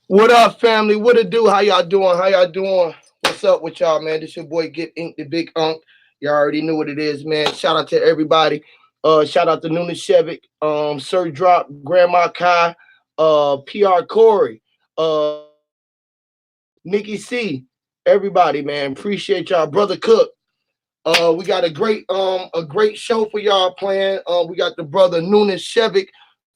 What up, family? What it do? How y'all doing? How y'all doing? What's up with y'all, man? This your boy Get Ink, the Big Unk. Y'all already knew what it is, man. Shout out to everybody. Shout out to noonthshevek, Sir Drop, Grandma Kai, PR Corey, Nikki C, everybody, man. Appreciate y'all, brother Cook. We got a great show for y'all playing. We got the brother Nusense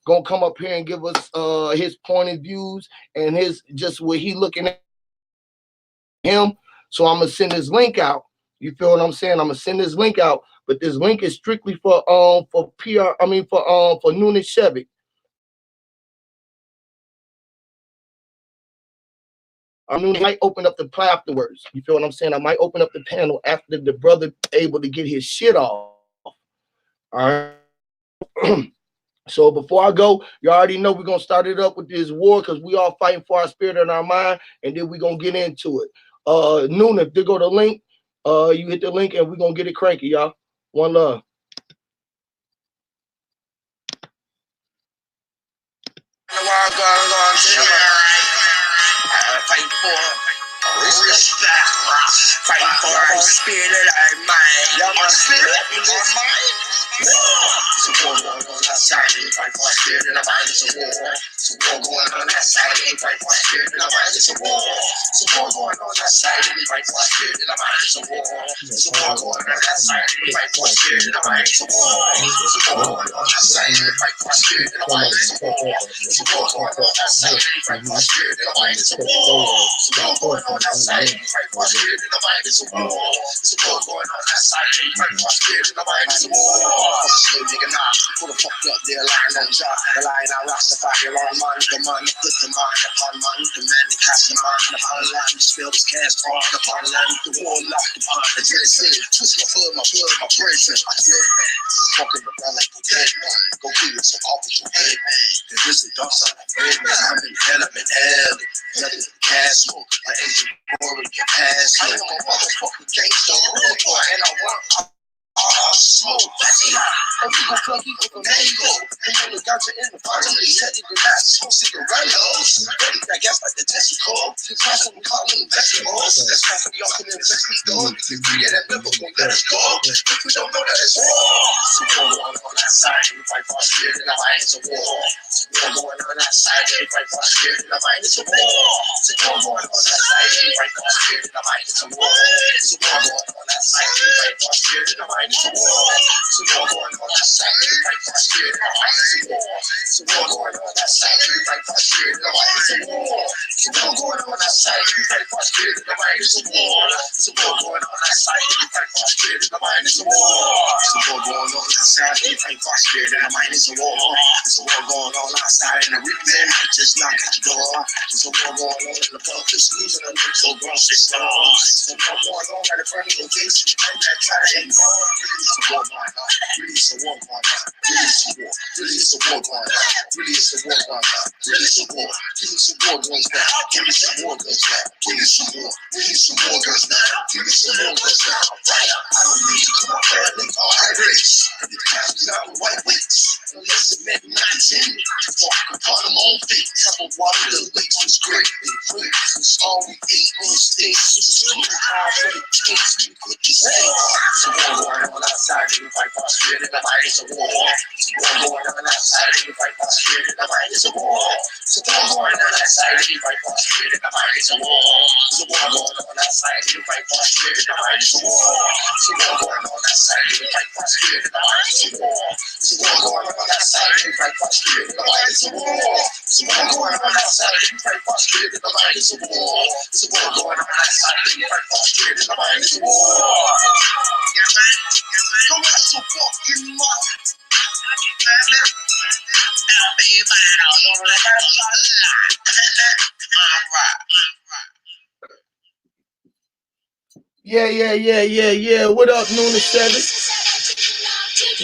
gonna come up here and give us his point of views and his just what he looking at him. So I'm gonna send this link out. You feel what I'm saying? I'm gonna send this link out, but this link is strictly for PR. I mean for Nusense. Noon might open up the play afterwards. You feel what I'm saying? I might open up the panel after the brother able to get his shit off. All right. So before I go, you already know we're gonna start it up with this war because we all fighting for our spirit and our mind, and then we're gonna get into it. Noon, if they go to link, you hit the link and we're gonna get it cranky, y'all. One love. Fight for respect, fighting for our spirit and our mind. Yeah, my spirit and my mind. It's a war going on outside, ain't fight for our spirit and our mind. It's a war. It's a war going on outside, ain't fight for our spirit and our mind. It's a war. It's a war going on outside, ain't fight for our spirit and our mind. It's a war. It's a war going on outside, ain't fight for our spirit and our mind. It's a war. It's a war going on outside, ain't fight for our spirit and our mind. It's a war. It's a war going on outside, ain't fight for our spirit and our mind. It's a war. It's a war going on outside, ain't fight for our spirit and our mind. It's a war. It's a war going on outside, ain't fight for our spirit and our mind. It's a war. Slow nigga, nah. Who the fuck up there lying on job? The lying on Rastafari, on man, the man, the put the man, upon man, the man, the cast the man, upon land, the spell was cast upon, upon land, the war locked upon the dressing, twist my blood, my prison. I feel man, fucking the ground like a dead man. Go kill yourself off with your head, man. There is a dark side of red, man. I'm in hell, I'm in hell. Nothing but gas smoke, my engine roaring, your ass. I am a motherfucking gangster, real boy, and I want smoke, that's it. And we gon' plug you from Mango. And then the ganja in the bottom, they said it did not smoke cigarillos. Ready, I guess like the testicle. The class we call them vegetables. That's why we all can invest these doors. We can free that liver won't let us go. If we don't know that it's war. It's a war going on outside, we fight for our spirit and our mind. It's a war. It's a war going on outside, we fight for our spirit and our mind. It's a war. It's a war going on outside, we fight for our spirit and our mind. It's a war. It's a war going on outside, we fight for our spirit and our mind. It's a war. It's a war going on outside. We fight for our spirit and our mind. It's a war. It's a war going on outside. We fight for our spirit and our mind. It's a war. It's a war going on outside. We fight for our spirit and our mind. It's a war. It's a war going on outside. We fight for our spirit and our mind. It's a war. It's a war going on outside. We fight for our spirit and our mind. It's a war. It's a war going on outside, and the weekend might just knock at the door. It's a war going on in the public schools and the little grocery stores. It's a war going on at the front of the gates and that try to ignore. Really, it's a war going on. Really, it's a war going on. Really, it's a war. Really, it's a war going on. Really, it's a war going on. Really, it's a war. Really, it's a war guns now. Give me some more guns now. Give me some more. Really, some more guns now. Give me some more guns now. I don't need to come out there and make all high rates. The cops out with white weights. Unless it meant 19. Walk upon them on feet. Cup of water, the lakes was great. And free. It's all we ate on the stage. It's too high for the kids. We could just say. It's a war going on outside. We fight for our spirit and the mind. It's a war. It's a war going on outside. We fight for our spirit and the mind. It's a war. It's a war going on outside. We fight for our spirit and the mind. It's a war. It's a war going on outside. We fight for our spirit and the mind. It's a war. It's a war going on outside. We fight for our spirit and the mind. It's a war. It's a war going on outside. We fight for our spirit and the mind. It's a war. It's a war going on outside. We fight for our spirit and the mind. It's a war. It's a war going on outside. We fight for our spirit and the mind. It's a war. Yeah, man. Don't have to fucking much. Yeah. What up, Nusense?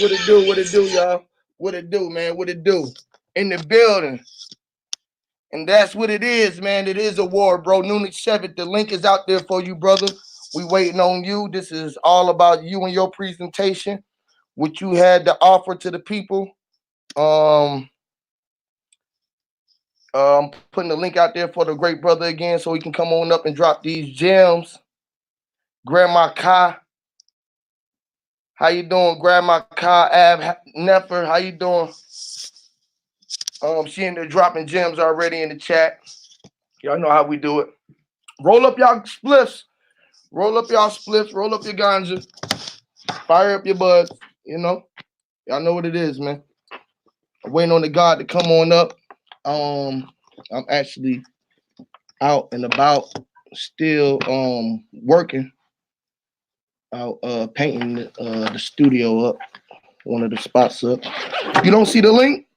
What it do? What it do, y'all? What it do, man? What it do? In the building. And that's what it is, man. It is a war, bro. Nusense, the link is out there for you, brother. We waiting on you. This is all about you and your presentation, what you had to offer to the people. Um, I'm putting the link out there for the great brother again so he can come on up and drop these gems. Grandma Kai. How you doing, Grandma Kai Ab Neffer? How you doing? She in there dropping gems already in the chat. Y'all know how we do it. Roll up y'all spliffs. Roll up y'all spliffs. Roll up your ganja. Fire up your buds. You know. Y'all know what it is, man. I'm waiting on the God to come on up. I'm actually out and about, still working out, painting the studio up, one of the spots up. You don't see the link?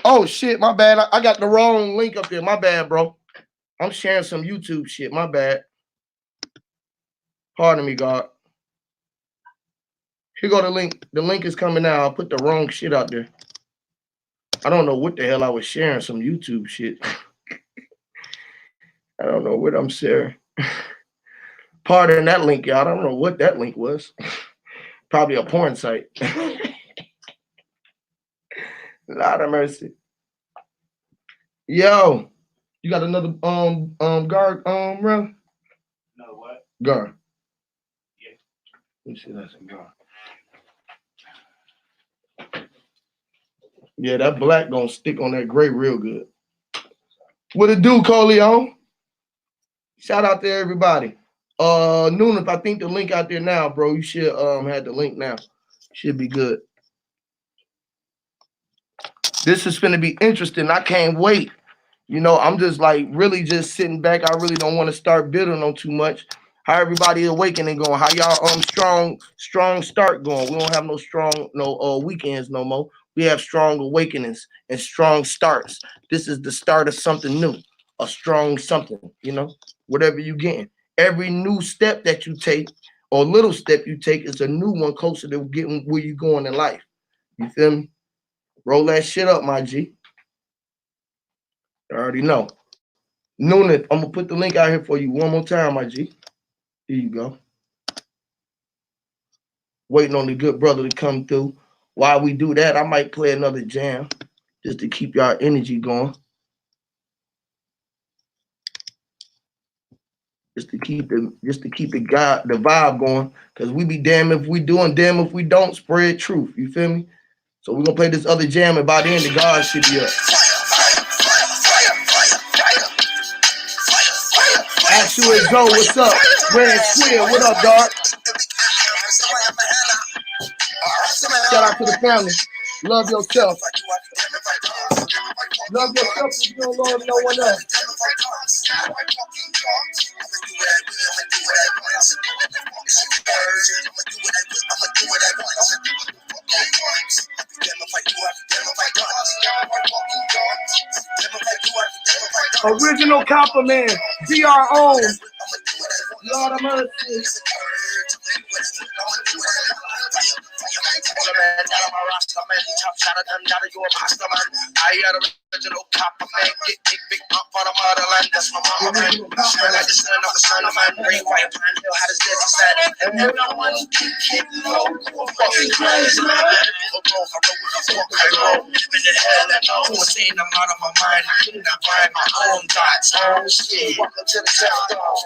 Oh shit, my bad. I got the wrong link up there. My bad, bro. I'm sharing some YouTube shit. My bad. Pardon me, God. Here go the link. The link is coming now. I put the wrong shit out there. I don't know what the hell I was sharing. Some YouTube shit. I don't know what I'm sharing. Pardon that link, y'all. I don't know what that link was. Probably a porn site. Lord of mercy. Yo, you got another guard run? No what? Guard. Yeah. Let me see, that's a guard. Yeah, that black gonna stick on that gray real good. What it do, Coleon? Shout out to everybody. Noon, I think the link out there now, bro. You should have the link now. Should be good. This is gonna be interesting. I can't wait. You know, I'm just like really just sitting back. I really don't want to start building on too much. How everybody awakening going? How y'all strong start going? We don't have no strong weekends no more. We have strong awakenings and strong starts. This is the start of something new, a strong something. You know, whatever you getting. Every new step that you take or little step you take is a new one closer to getting where you going in life. You feel me? Roll that shit up, my G. I already know. Noonan, I'm gonna put the link out here for you one more time, my G. Here you go. Waiting on the good brother to come through. While we do that, I might play another jam just to keep y'all energy going. Just to keep it the vibe going. Cause we be damn if we do and damn if we don't spread truth. You feel me? So we're gonna play this other jam and by the end the God should be up. Actual Joe, what's up? Red Square, what up, dog? Shout out to the family. Love yourself. Love yourself if you don't love no one else. Original compliment, be our own. Lord of mercy. I got original compliment, get big up on the motherland. That's my mama, man. Like the son of a son of man, rain white pine hill, how does this decide? And everyone can keep low. Fucking crazy, man. I roll, living in hell and no one saying I'm out of my mind. I cannot find my own thoughts. Oh shit. Welcome to the self-dog.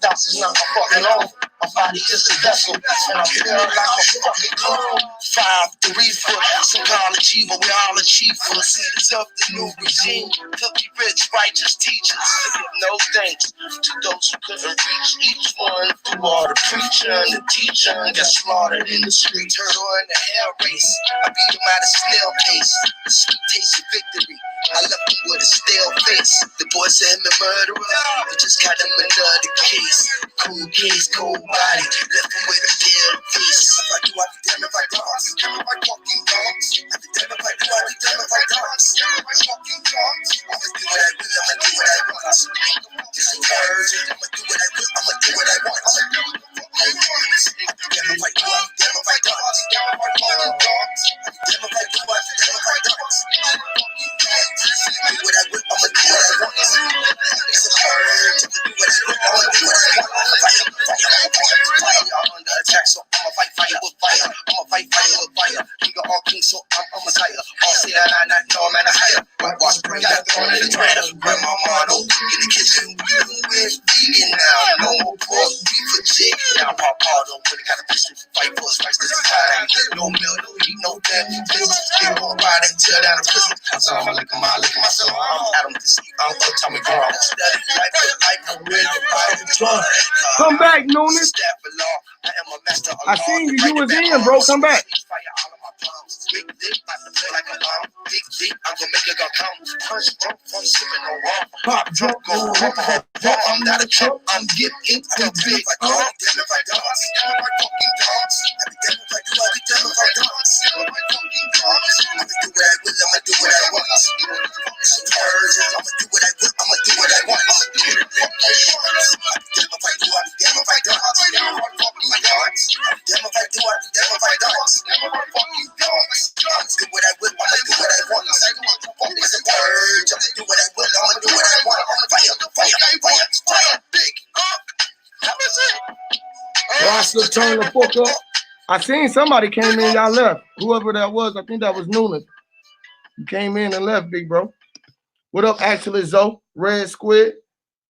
Thoughts is not my fucking own. My body is a vessel, and I feel like a fucking clone. 5, 3 foot, psychology, but we all achieve for the seeds of the new regime. Filthy rich, righteous teachers. No thanks to those who couldn't reach each one. Through all the preacher and the teacher, got slaughtered in the street. Turtle in the air race. I beat them at a snail pace. The sweet taste of victory. I left him with a stale face. The boy said him a murderer, but just got him another case. Cool case, cold body. Left him with a pale face. If I do, I be damn if I dance. Damn if I fucking dance. I be damn if I do, I be damn if I dance. Damn if I fucking dance. I'ma do what I will, I'ma do what I want. This is hers. I'ma do what I will, I'ma do what I want. I'ma do what I want. Damn if I do, I be damn if I dance. Damn if I fucking dance. Damn if I do, I be damn if I dance. Do what I will, I'ma do what I want. This is hers. I'ma do what I will, I'ma do what I want. Y'all under attack, so I'ma fight fire with fire. I'ma fight fire with fire. Nigga all king, so I'm a Messiah. All say that I not know, man, I hire. Wash bring that on in the trap. Grandma model in the kitchen. We're vegan now. No more pork, beef for chick. Now Papa don't really got a pistol. Fight for a spice, this is hot. I ain't get no milk, no heat, no damn. They won't ride and tear down the prison. So I'm licking myself. I'm Adam to see. I'm gonna tell me girl. Study like I'm really riding the truck. Come back, Nunes. I seen you. You was in, bro. Come back. Big dick, about to play like a bomb. Big dick, I'm gonna make it go come. Punch drunk from sipping on rum. Pop drunk, go rump. I'm not a chump. I'm getting into big. Damn if I dance. Damn if I fucking dance. I be damn if I do. I be damn if I dance. Damn if I fucking dance. I'ma do what I will. I'ma do what I want. It's a purge. I'ma do what I will. I'ma do what I want. I'ma do it. I be damn if I do. I be damn if I dance. Damn if I fucking dance. Damn if I do. I be damn if I dance. Damn if I fucking dance. I'ma do what I will, I'ma do what I want. It's a purge, I'ma do what I will, I'ma do what I want. Fire, big up. How is it? Rasta, turn the fuck up. I seen somebody came in, y'all left. Whoever that was, I think that was Nunes. You came in and left, big bro. What up, actually, Zoe? Red Squid.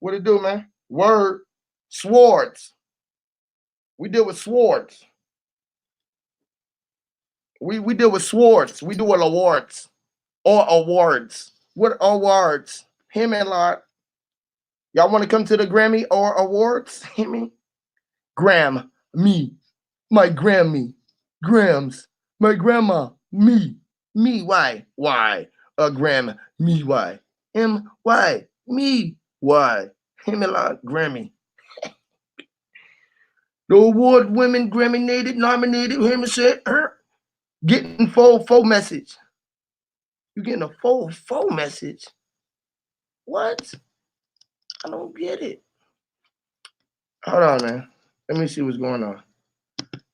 What it do, man? Word. Swords. We deal with swords. We deal with swords. We do awards. Or awards. What awards? Him and Lord. Y'all want to come to the Grammy or awards? Hit me. Gram. Me. My Grammy. Grams. My grandma. Me. Me. Why? Why? A gram. Me. Why? Him. Why? Me. Why? Him and Lord. Grammy. The award women Grammy nominated. Him and said her. Getting full message. You getting a full message? What? I don't get it. Hold on, man. Let me see what's going on.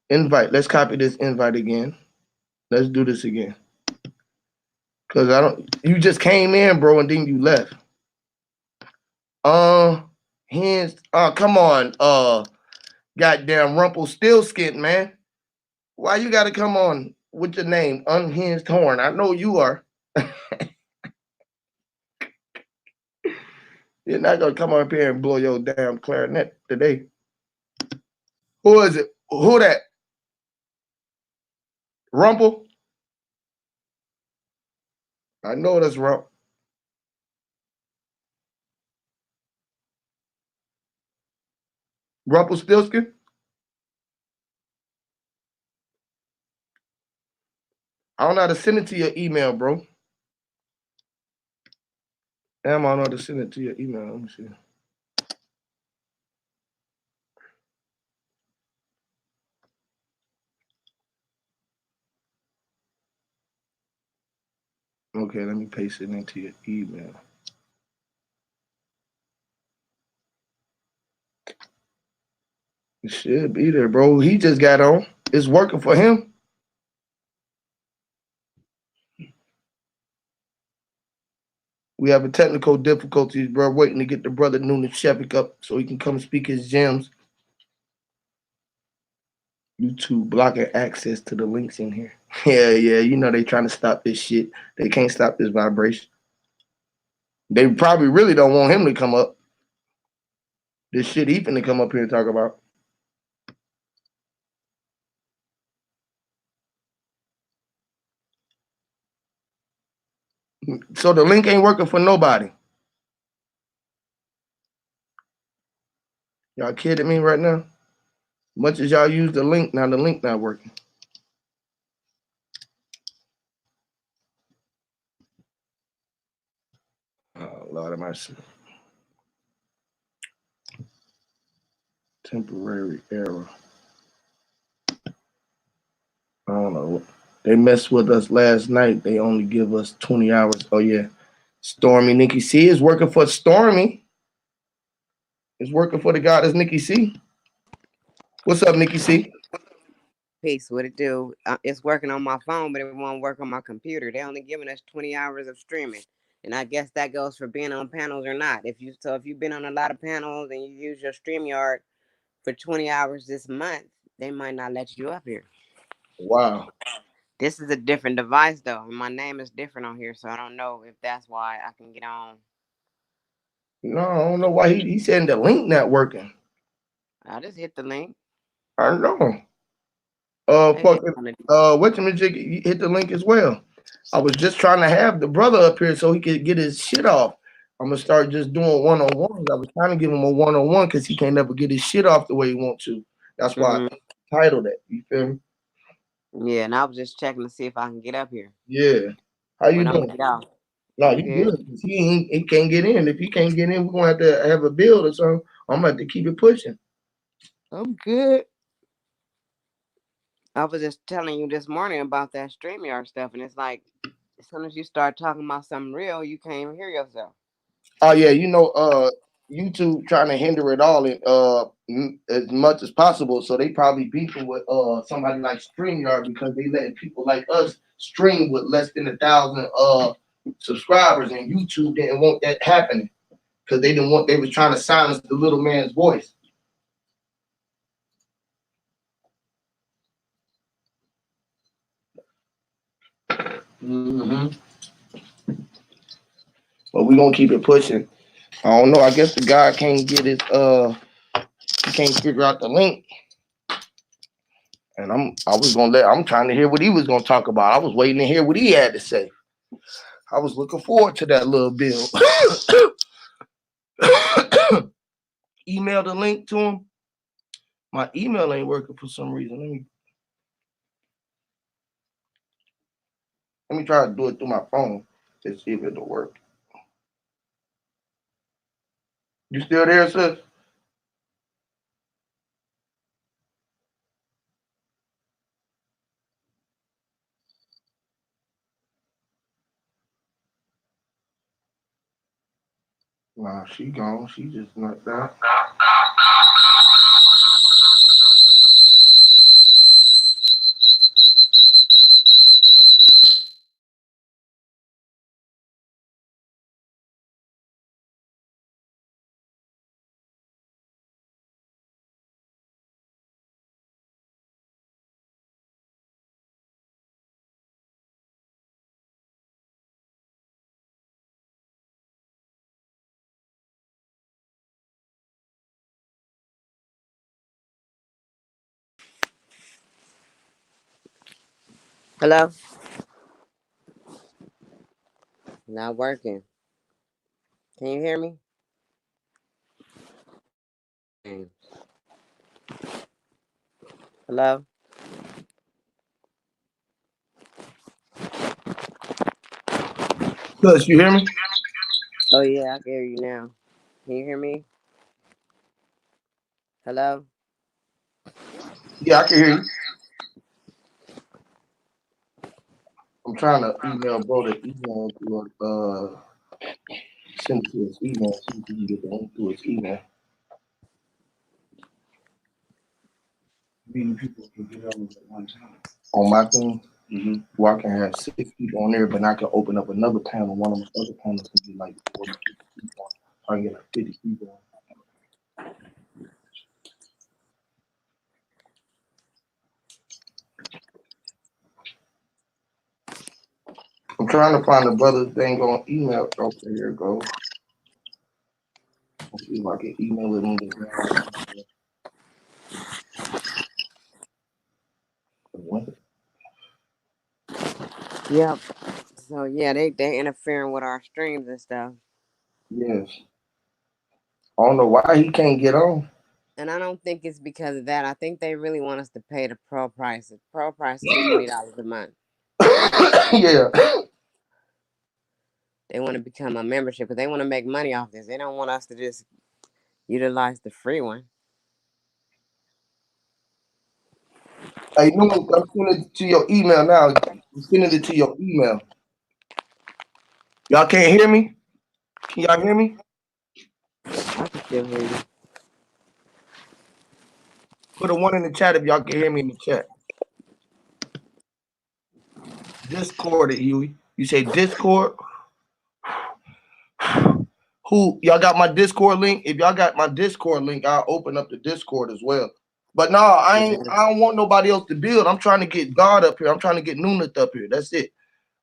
Invite. Let's copy this invite again. Let's do this again. Cause I don't. You just came in, bro, and then you left. Hands. Come on. Goddamn Rumpelstiltskin, man. Why you gotta come on with your name, Unhinged Horn? I know you are. You're not gonna come up here and blow your damn clarinet today. Who is it? Who that? Rumple? I know that's Rump. Rumpelstiltskin? I don't know how to send it to your email, bro. Damn, I don't know how to send it to your email. Let me see. Okay, let me paste it into your email. It should be there, bro. He just got on. It's working for him. We having technical difficulties, bro. Waiting to get the brother noonthshevek up so he can come speak his gems. YouTube blocking access to the links in here. Yeah, you know they trying to stop this shit. They can't stop this vibration. They probably really don't want him to come up. This shit he finna come up here and talk about. So the link ain't working for nobody. Y'all kidding me right now? Much as y'all use the link, now the link not working. Oh, Lord of mercy. Temporary error. I don't know. They messed with us last night. They only give us 20 hours. Oh, yeah. Stormy Nikki C is working for Stormy. It's working for the goddess Nikki C. What's up, Nikki C? Peace. What it do? It's working on my phone, but it won't work on my computer. They only giving us 20 hours of streaming, and I guess that goes for being on panels or not. If you've been on a lot of panels and you use your StreamYard for 20 hours this month, they might not let you up here. Wow. This is a different device though, and my name is different on here, so I don't know if that's why I can get on. No, I don't know why he said the link not working. I just hit the link. I don't know. Maybe Fuck it's it. on the. Whatchamajig, you hit the link as well. I was just trying to have the brother up here so he could get his shit off. I'm gonna start just doing one on ones. I was trying to give him a one on one because he can't never get his shit off the way he want to. That's why Hmm. I titled it. You feel me? Yeah, and I was just checking to see if I can get up here, Yeah. How you but I'm gonna doing? get out. No, I'm you good. good. 'Cause he can't get in. If he can't get in, we're gonna have to have a build or something. I'm gonna have to keep it pushing. I'm good. I was just telling you this morning about that StreamYard stuff, and it's like as soon as you start talking about something real, you can't even hear yourself. Oh yeah, YouTube trying to hinder it all as much as possible. So they probably beefing with somebody like StreamYard because they letting people like us stream with less than 1,000 subscribers, and YouTube didn't want that happening because they was trying to silence the little man's voice. Hmm. But we gonna keep it pushing. I don't know. I guess the guy can't get his he can't figure out the link. And I'm trying to hear what he was gonna talk about. I was waiting to hear what he had to say. I was looking forward to that little bill. Email the link to him. My email ain't working for some reason. Let me try to do it through my phone. Let's see if it'll work. You still there, sis? Nah, she gone. She just knocked out. Hello? Not working. Can you hear me? Mm. Hello? Sis, you hear me? Oh yeah, I can hear you now. Can you hear me? Hello? Yeah, I can hear you. I'm trying to email bro the email to send it to his email. See if he can get the link to his email. Many people can get on at one time. On my thing, where I can have 6 people on there, but I can open up another panel. One of my other panels can be like 40 people. I can get like 50 people. I'm trying to find the brother's thing on email. Okay, here it goes. Let's see if I can email it in the Yep. So yeah, they interfering with our streams and stuff. Yes. I don't know why he can't get on. And I don't think it's because of that. I think they really want us to pay the pro price. The pro price is $20 a month. Yeah. They want to become a membership because they want to make money off this. They don't want us to just utilize the free one. Hey, no, I'm sending it to your email now. I'm sending it to your email. Y'all can't hear me? Can y'all hear me? I can still hear you. Put a one in the chat if y'all can hear me in the chat. Discord it, Huey. You say Discord? Who y'all got my Discord link? If y'all got my Discord link, I'll open up the Discord as well. But no, I Yeah. ain't. I don't want nobody else to build. I'm trying to get God up here. I'm trying to get Nunith up here. That's it.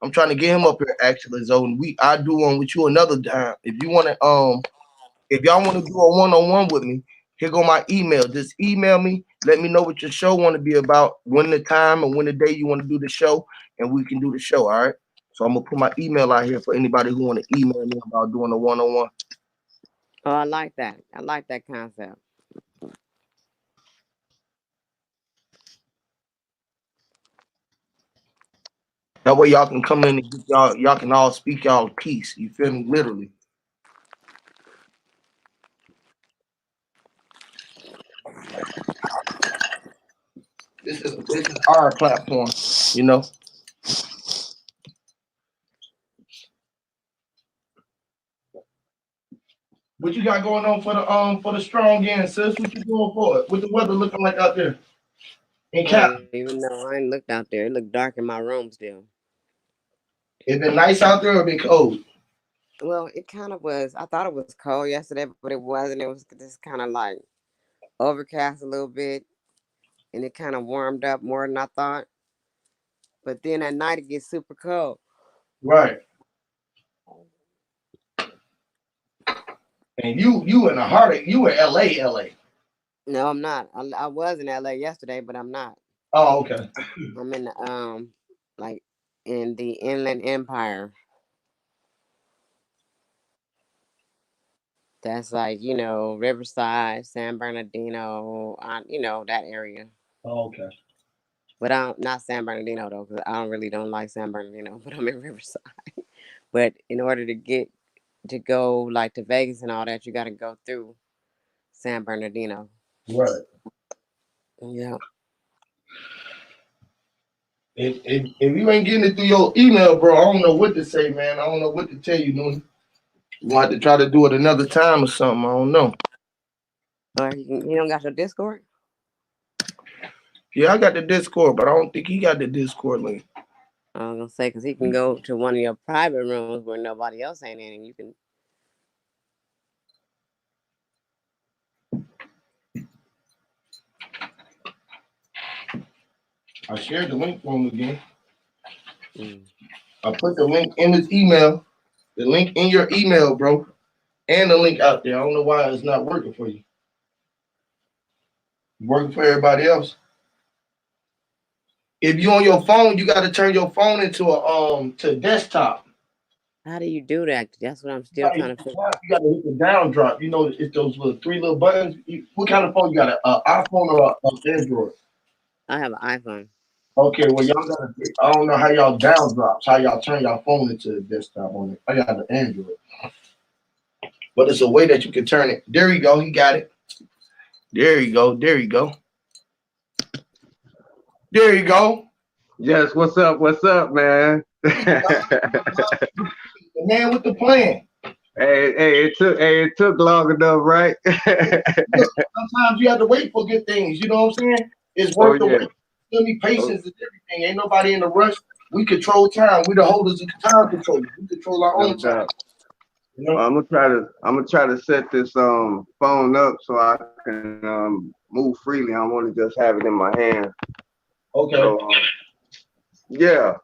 I'm trying to get him up here. Actually, so I do one with you another time. If you want to, if y'all want to do a one-on-one with me, here go my email. Just email me. Let me know what your show want to be about, when the time and when the day you want to do the show, and we can do the show. All right. So I'm gonna put my email out here for anybody who want to email me about doing a one-on-one. Oh, I like that. I like that concept. That way y'all can come in and get y'all can all speak y'all piece. You feel me? Literally. This is our platform. You know. What you got going on for the strong end, sis? What you doing for it? What the weather looking like out there in I Cali? don't even know. I ain't looked out there. It looked dark in my room still. It been nice out there or been cold? Well, it kind of was. I thought it was cold yesterday, but it wasn't. It was just kind of like overcast a little bit, and it kind of warmed up more than I thought. But then at night it gets super cold. Right. And you in the heart of you in LA. No, I'm not. I was in LA yesterday, but I'm not. Oh, okay. I'm in the like in the Inland Empire. That's like Riverside, San Bernardino, that area. Oh, okay. But I don't, not San Bernardino though, because I don't like San Bernardino. But I'm in Riverside. But in order to get to go like to Vegas and all that, you got to go through San Bernardino. Right. Yeah. If you ain't getting it through your email, bro, I don't know what to say, man. I don't know what to tell you, Noon. You want to try to do it another time or something. I don't know. Or you don't got your Discord? Yeah, I got the Discord, but I don't think he got the Discord link. I was gonna say because he can go to one of your private rooms where nobody else ain't in, and you can. I shared the link for him again. Mm. I put the link in his email, the link in your email, bro, and the link out there. I don't know why it's not working for you. Working for everybody else. If you on your phone, you got to turn your phone into a desktop. How do you do that? That's what I'm You still got to hit trying to figure. you got to hit the down drop. You know, it's those little three little buttons. What kind of phone you got? An iPhone or an Android? I have an iPhone. Okay, well y'all got to. I don't know how y'all down drops. How y'all turn y'all phone into a desktop on it. I got an Android, but it's a way that you can turn it. There you go. He got it. There you go. There you go. There you go. Yes, what's up? What's up, man? The man with the plan. It took long enough, right? Look, sometimes you have to wait for good things. You know what I'm saying? It's Oh worth the yeah. wait. Give me Oh, patience and everything. Ain't nobody in a rush. We control time. We the holders of time control. We control our no own time. doubt. You know? Well, I'm gonna try to set this phone up so I can move freely. I want to just have it in my hand. So Okay. yeah.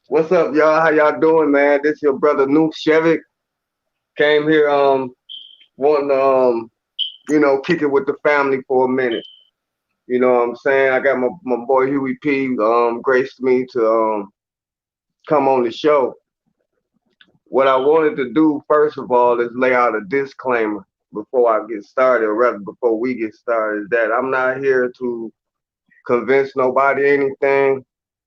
What's up, y'all? How y'all doing, man? This your brother noonthshevek. Came here wanting to kick it with the family for a minute. You know what I'm saying? I got my boy Huey P graced me to come on the show. What I wanted to do first of all is lay out a disclaimer before I get started, or rather before we get started, is that I'm not here to convince nobody anything.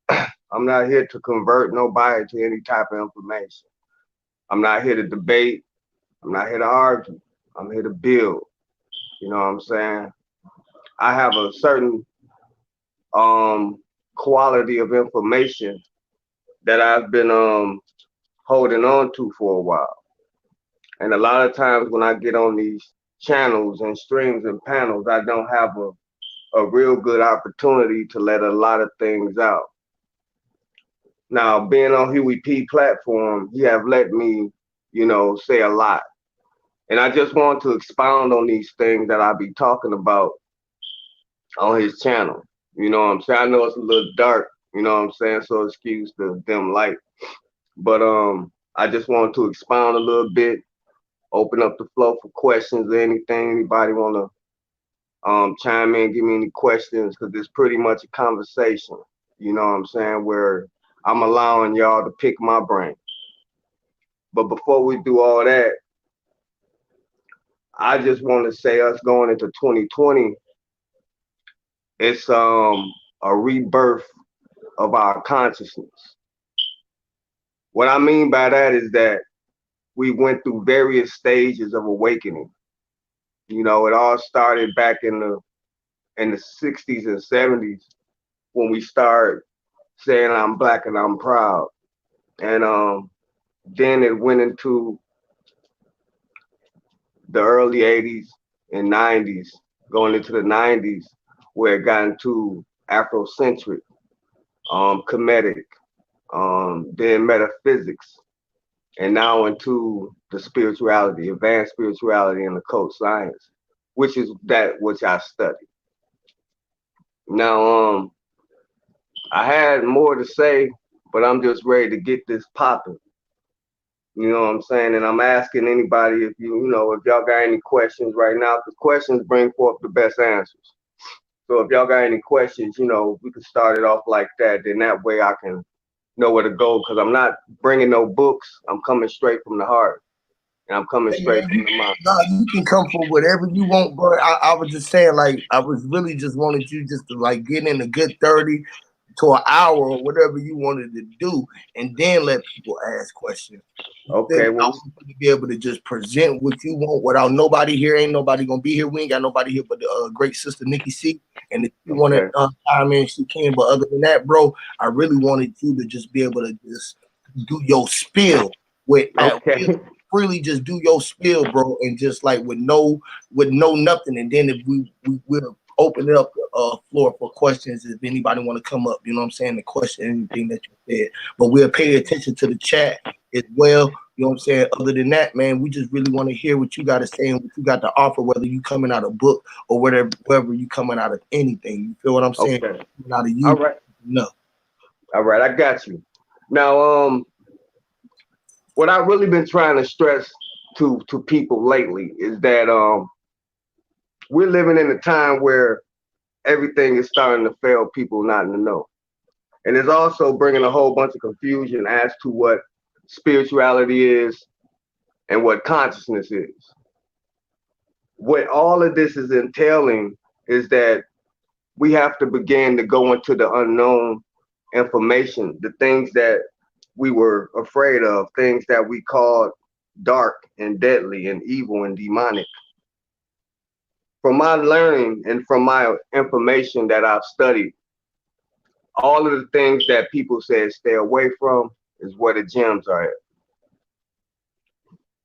I'm not here to convert nobody to any type of information. I'm not here to debate. I'm not here to argue. I'm here to build. You know what I'm saying? I have a certain um quality of information that I've been holding on to for a while. And a lot of times when I get on these channels and streams and panels, I don't have a real good opportunity to let a lot of things out. Now, being on Huey P platform, he have let me, say a lot. And I just want to expound on these things that I be talking about on his channel. You know what I'm saying? I know it's a little dark, you know what I'm saying? So excuse the dim light. But I just wanted to expound a little bit, open up the flow for questions or anything. Anybody wanna chime in, give me any questions, because it's pretty much a conversation. You know what I'm saying? Where I'm allowing y'all to pick my brain. But before we do all that, I just want to say us going into 2020, it's a rebirth of our consciousness. What I mean by that is that we went through various stages of awakening. You know, it all started back in the 60s and 70s when we started saying I'm black and I'm proud. And then it went into the early 80s and 90s, going into the 90s, where it got into Afrocentric, comedic, then metaphysics, and now into the spirituality, advanced spirituality and occult science, which is that which I study. Now, I had more to say, but I'm just ready to get this popping. You know what I'm saying? And I'm asking anybody if if y'all got any questions right now, because questions bring forth the best answers. So if y'all got any questions, we can start it off like that. Then that way I can know where to go, because I'm not bringing no books. I'm coming straight from the heart, and I'm coming Hey straight man, from the mind. nah, you can come for whatever you want, bro. I was just saying, like, I was really just wanted you just to like get in a good 30 to an hour or whatever you wanted to do, and then let people ask questions. Then Okay, I well, want you to be able to just present what you want without nobody here. Ain't nobody gonna be here. We ain't got nobody here but the great sister Nikki C. And if you want to okay, chime in, she can. But other than that, bro, I really wanted you to just be able to just do your spill with okay, freely just do your spill, bro, and just like with no nothing. And then if we will open it up the floor for questions if anybody want to come up, you know what I'm saying, to question anything that you said. But we'll pay attention to the chat as well. You know what I'm saying? Other than that, man, we just really want to hear what you got to say and what you got to offer, whether you coming out of book or whatever you coming out of anything. You feel what I'm saying? okay. Coming out of All you, right, no. all right. I got you. Now, what I've really been trying to stress to people lately is that we're living in a time where everything is starting to fail people not in the know. And it's also bringing a whole bunch of confusion as to what spirituality is and what consciousness is. What all of this is entailing is that we have to begin to go into the unknown information, the things that we were afraid of, things that we called dark and deadly and evil and demonic. From my learning and from my information that I've studied, all of the things that people said stay away from is where the gems are at.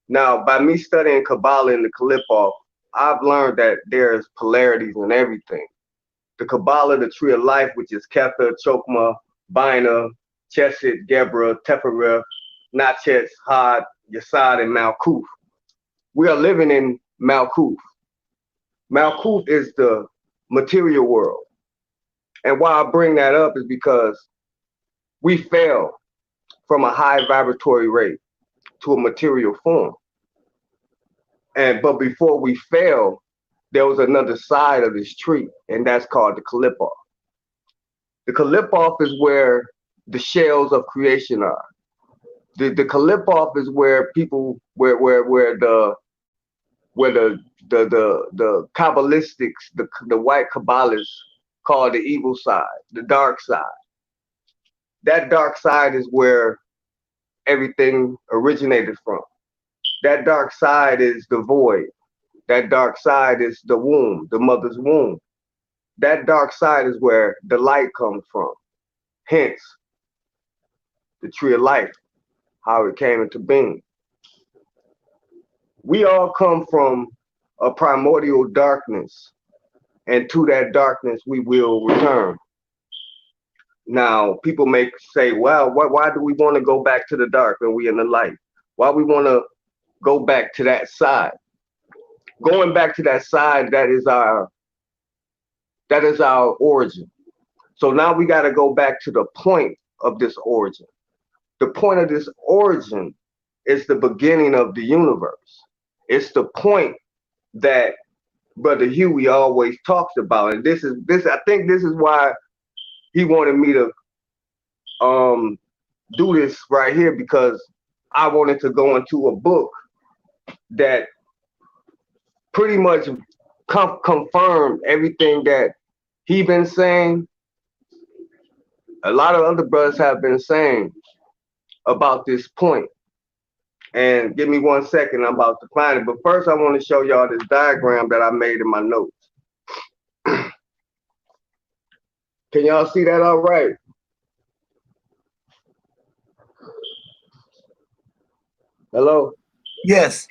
Now, by me studying Kabbalah and the Kalipov, I've learned that there's polarities in everything. The Kabbalah, the tree of life, which is Ketha, Chokmah, Bina, Chesed, Gebra, Tefereth, Natchez, Had, Yesod, and Malkuth. We are living in Malkuth. Malkuth is the material world. And why I bring that up is because we fell from a high vibratory rate to a material form. But before we fell, there was another side of this tree, and that's called the Kalipov. The Kalipov is where the shells of creation are. The Kalipov is where people where the Kabbalistics, the white Kabbalists call the evil side, the dark side. That dark side is where everything originated from. That dark side is the void. That dark side is the womb, the mother's womb. That dark side is where the light comes from. Hence, the tree of life, how it came into being. We all come from a primordial darkness, and to that darkness we will return. Now, people may say, well, why do we want to go back to the dark when we in the light? Why we want to go back to that side? Going back to that side, That is our origin. So now we got to go back to the point of this origin. The point of this origin is the beginning of the universe. It's the point that Brother Huey always talks about. And I think this is why he wanted me to do this right here, because I wanted to go into a book that pretty much confirmed everything that he been saying. A lot of other brothers have been saying about this point. And give me 1 second, I'm about to find it. But first I want to show y'all this diagram that I made in my notes. Can y'all see that all right? Hello? Yes.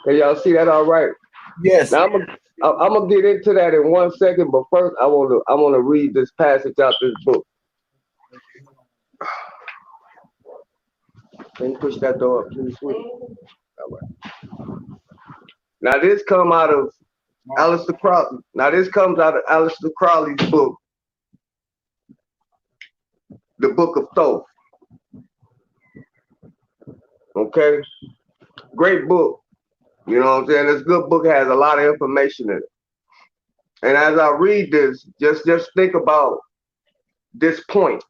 Can y'all see that all right? Yes. Now I'm gonna get into that in 1 second, but first I wanna read this passage out this book. Can you push that door up, please, sweetie? All right. Now this come out of Aleister Crowley. Now this comes out of Aleister Crowley's book, The Book of Thoth. Okay? Great book. You know what I'm saying? This good book has a lot of information in it. And as I read this, just think about this point.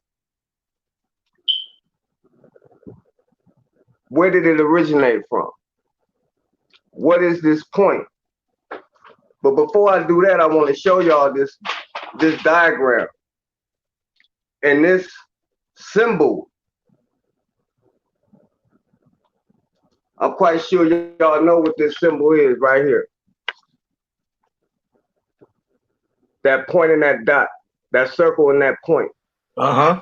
Where did it originate from? What is this point? But before I do that, I want to show y'all this diagram. And this symbol, I'm quite sure y'all know what this symbol is right here. That point and that dot, that circle and that point. Uh-huh.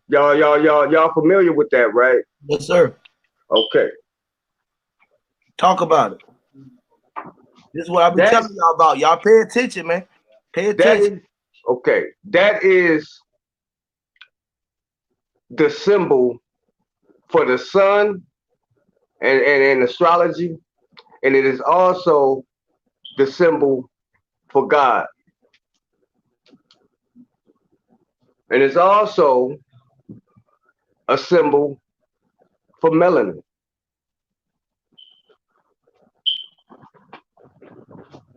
Y'all familiar with that, right? Yes, sir. Okay. Talk about it. This is what I've been telling y'all about. Y'all pay attention, man. Pay attention. That is the symbol for the sun and in astrology, and it is also the symbol for God. And it's also a symbol for melanin.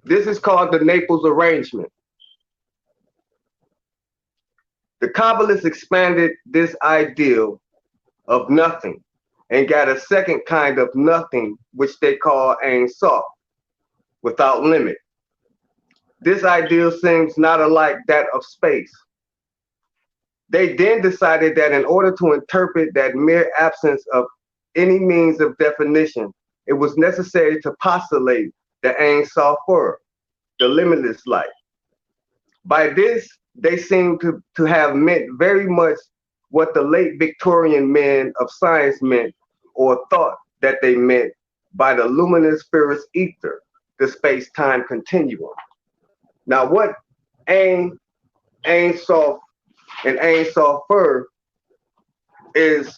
This is called the Naples arrangement. The Kabbalists expanded this ideal of nothing and got a second kind of nothing, which they call Ein Sof, without limit. This ideal seems not unlike that of space. They then decided that in order to interpret that mere absence of any means of definition, it was necessary to postulate the Ein Sof, the limitless light. By this, they seem to have meant very much what the late Victorian men of science meant, or thought that they meant, by the luminous sphere's ether, the space-time continuum. Now, what Ein Sof and Ein Sof is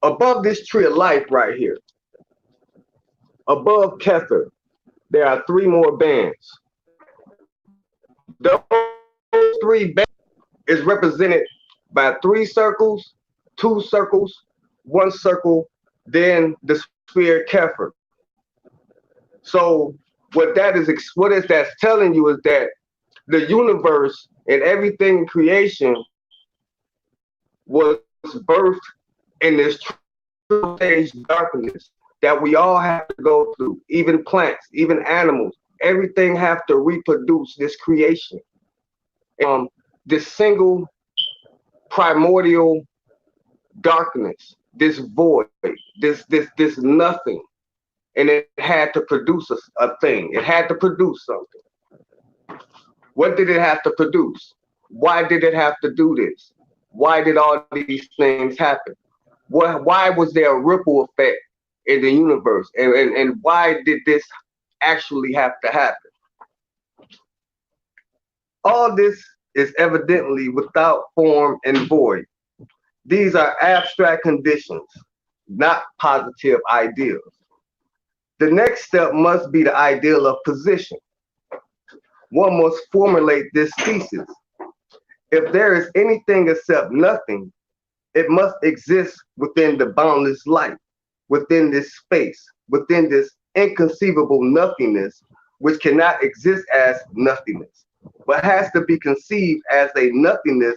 above this tree of life right here. Above Kether, there are 3 more bands. Those 3 bands is represented by 3 circles, 2 circles, 1 circle, then the sphere Kether. So what is that's telling you is that the universe and everything in creation was birthed in this stage darkness that we all have to go through, even plants, even animals. Everything have to reproduce this creation. This single primordial darkness, this void, this nothing. And it had to produce a thing. It had to produce something. What did it have to produce? Why did it have to do this? Why did all these things happen? Why was there a ripple effect in the universe? And why did this actually have to happen? All this is evidently without form and void. These are abstract conditions, not positive ideals. The next step must be the ideal of position. one must formulate this thesis. If there is anything except nothing, it must exist within the boundless light, within this space, within this inconceivable nothingness, which cannot exist as nothingness, but has to be conceived as a nothingness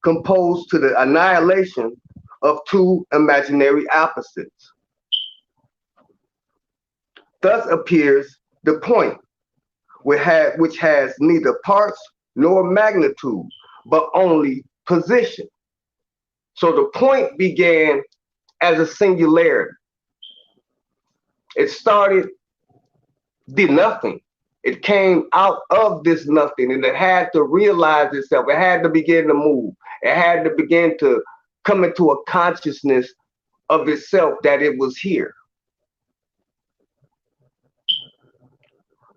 composed to the annihilation of two imaginary opposites. Thus appears the point, which has neither parts nor magnitude, but only position. So the point began as a singularity. It started the nothing. It came out of this nothing and it had to realize itself. It had to begin to move. It had to begin to come into a consciousness of itself that it was here.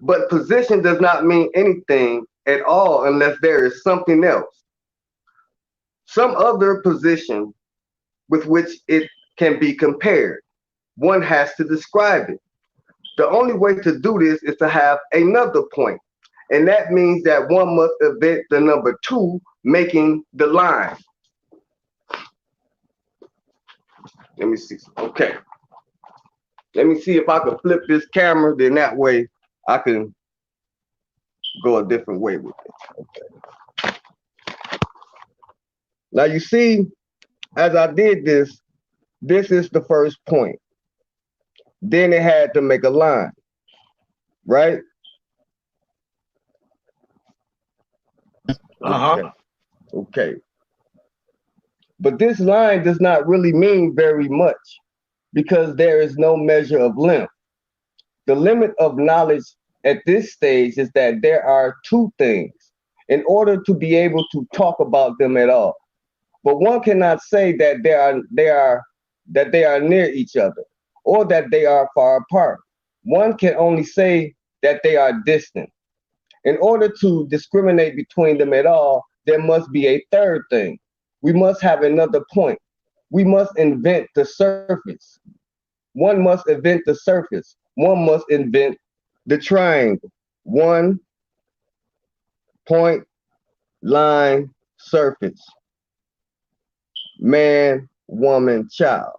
But position does not mean anything at all unless there is something else, some other position with which it can be compared. One has to describe it. The only way to do this is to have another point. And that means that one must invent the number two, making the line. Let me see. Okay. Let me see if I can flip this camera, then that way I can go a different way with it. Okay. Now you see, as I did this, this is the first point. Then it had to make a line, right? Uh-huh. Okay. But this line does not really mean very much because there is no measure of length. The limit of knowledge at this stage is that there are two things in order to be able to talk about them at all. But one cannot say that they are near each other or that they are far apart. One can only say that they are distant. In order to discriminate between them at all, there must be a third thing. We must have another point. We must invent the surface. One must invent the surface. One must invent the triangle. One point, line, surface. Man, woman, child.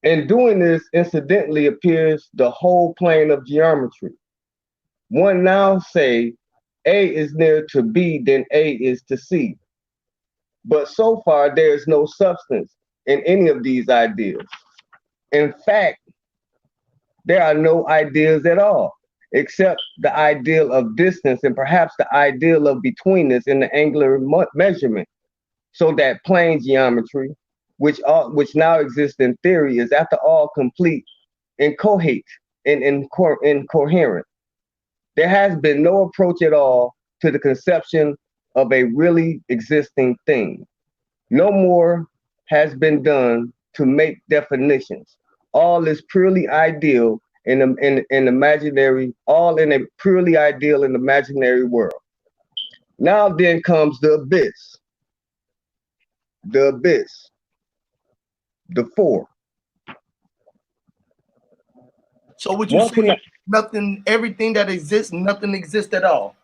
In doing this, incidentally appears the whole plane of geometry. One now say A is nearer to B than A is to C. But so far, there is no substance in any of these ideas. In fact, there are no ideas at all, except the ideal of distance and perhaps the ideal of betweenness in the angular measurement. So that plane geometry, which now exists in theory, is after all complete, incoherent, and incoherent. There has been no approach at all to the conception of a really existing thing. No more has been done to make definitions. All is purely ideal in imaginary, all in a purely ideal and imaginary world. Now then comes the abyss. The abyss. The four. So what you say, nothing, everything that exists, nothing exists at all.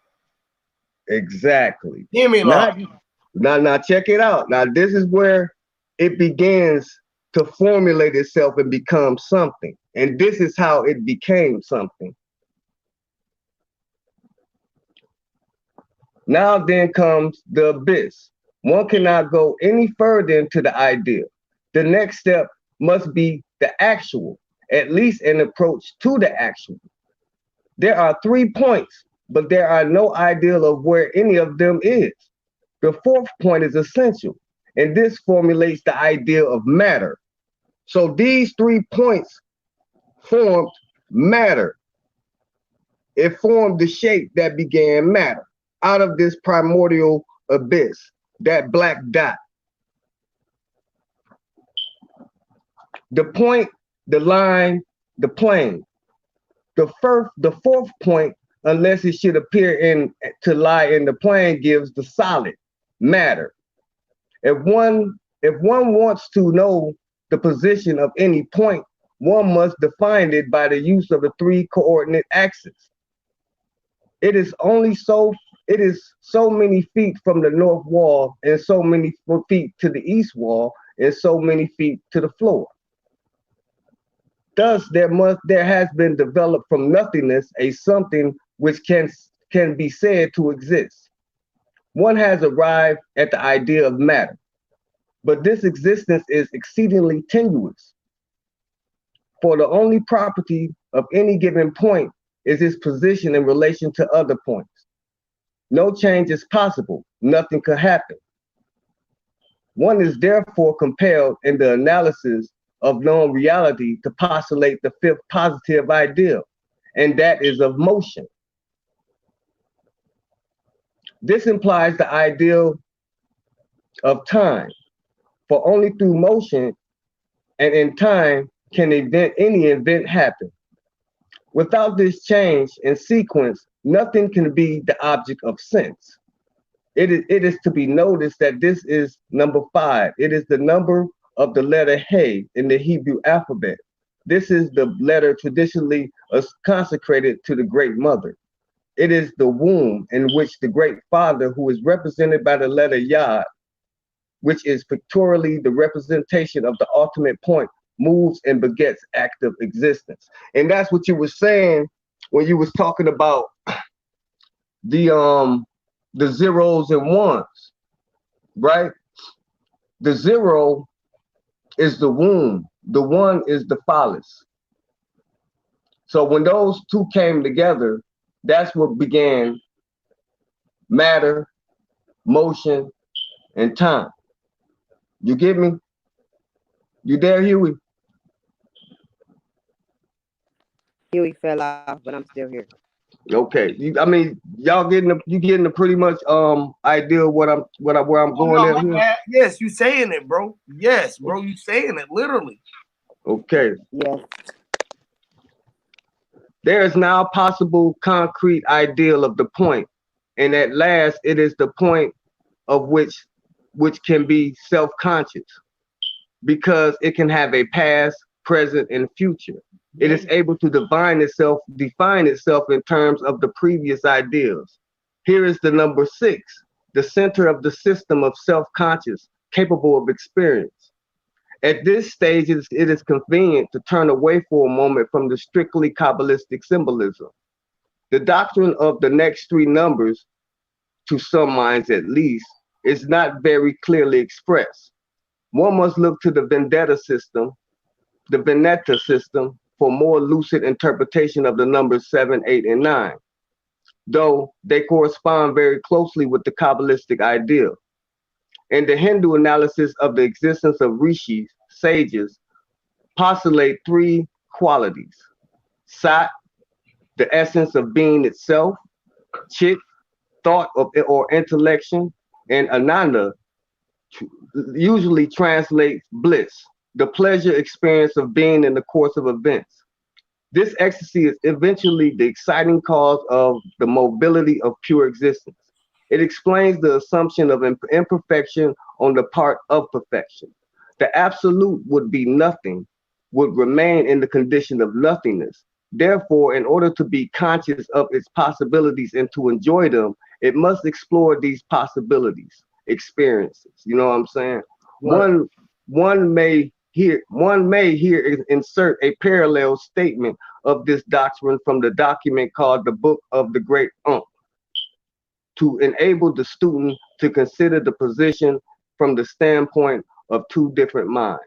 Exactly. Hear me, Lord. Now check it out. Now this is where it begins to formulate itself and become something. And this is how it became something. Now then comes the abyss. One cannot go any further into the ideal. The next step must be the actual, at least an approach to the actual. There are 3 points, but there are no ideal of where any of them is. The fourth point is essential, and this formulates the idea of matter. So these 3 points formed matter. It formed the shape that began matter out of this primordial abyss, that black dot. The point, the line, the plane. The fourth point, unless it should appear to lie in the plane, gives the solid matter. If one If one wants to know the position of any point, one must define it by the use of the three coordinate axes. It is so many feet from the north wall and so many feet to the east wall and so many feet to the floor. Thus, there has been developed from nothingness a something which can be said to exist. One has arrived at the idea of matter, but this existence is exceedingly tenuous. For the only property of any given point is its position in relation to other points. No change is possible, nothing can happen. One is therefore compelled in the analysis of known reality to postulate the fifth positive ideal, and that is of motion. This implies the ideal of time, for only through motion and in time can any event happen. Without this change in sequence, nothing can be the object of sense. It is to be noticed that this is number 5. It is the number of the letter He in the Hebrew alphabet. This is the letter traditionally consecrated to the Great Mother. It is the womb in which the Great Father, who is represented by the letter Yod, which is pictorially the representation of the ultimate point, moves and begets active existence. And that's what you were saying when you was talking about the zeros and ones, right? The zero is the womb, the one is the phallus. So when those two came together, that's what began matter, motion, and time. You get me? You there, Huey? Huey fell off, but I'm still here. Okay. I mean, y'all getting the pretty much idea of where I'm Oh going no, at my here. bad. Yes, you saying it, bro. Yes, bro, you saying it literally. Okay. Yes. There is now a possible concrete ideal of the point, and at last it is the point of which can be self-conscious because it can have a past, present, and future. It is able to define itself in terms of the previous ideals. Here is the number 6, the center of the system of self-conscious, capable of experience. At this stage, it is convenient to turn away for a moment from the strictly Kabbalistic symbolism. The doctrine of the next 3 numbers, to some minds at least, is not very clearly expressed. One must look to the Veneta system, for more lucid interpretation of the numbers 7, 8, and 9, though they correspond very closely with the Kabbalistic ideal. In the Hindu analysis of the existence of rishis, sages, postulate 3 qualities: Sat, the essence of being itself; Chit, thought or intellection; and Ananda, usually translates bliss, the pleasure experience of being in the course of events. This ecstasy is eventually the exciting cause of the mobility of pure existence. It explains the assumption of imperfection on the part of perfection. The absolute would be nothing, would remain in the condition of nothingness. Therefore, in order to be conscious of its possibilities and to enjoy them, it must explore these possibilities, experiences. You know what I'm saying? Right. One may here insert a parallel statement of this doctrine from the document called the Book of the Great Ump, to enable the student to consider the position from the standpoint of 2 different minds.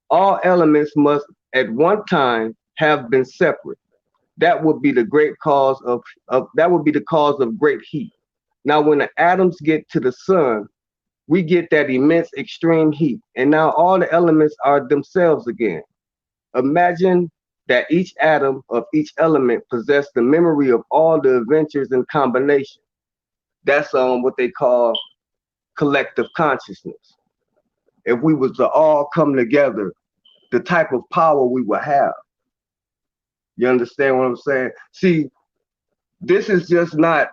All elements must at one time have been separate. That would be the cause of great heat. Now when the atoms get to the sun, we get that immense extreme heat, and now all the elements are themselves again. Imagine that each atom of each element possessed the memory of all the adventures and combination. That's what they call collective consciousness. If we was to all come together, the type of power we would have. You understand what I'm saying? See, this is just not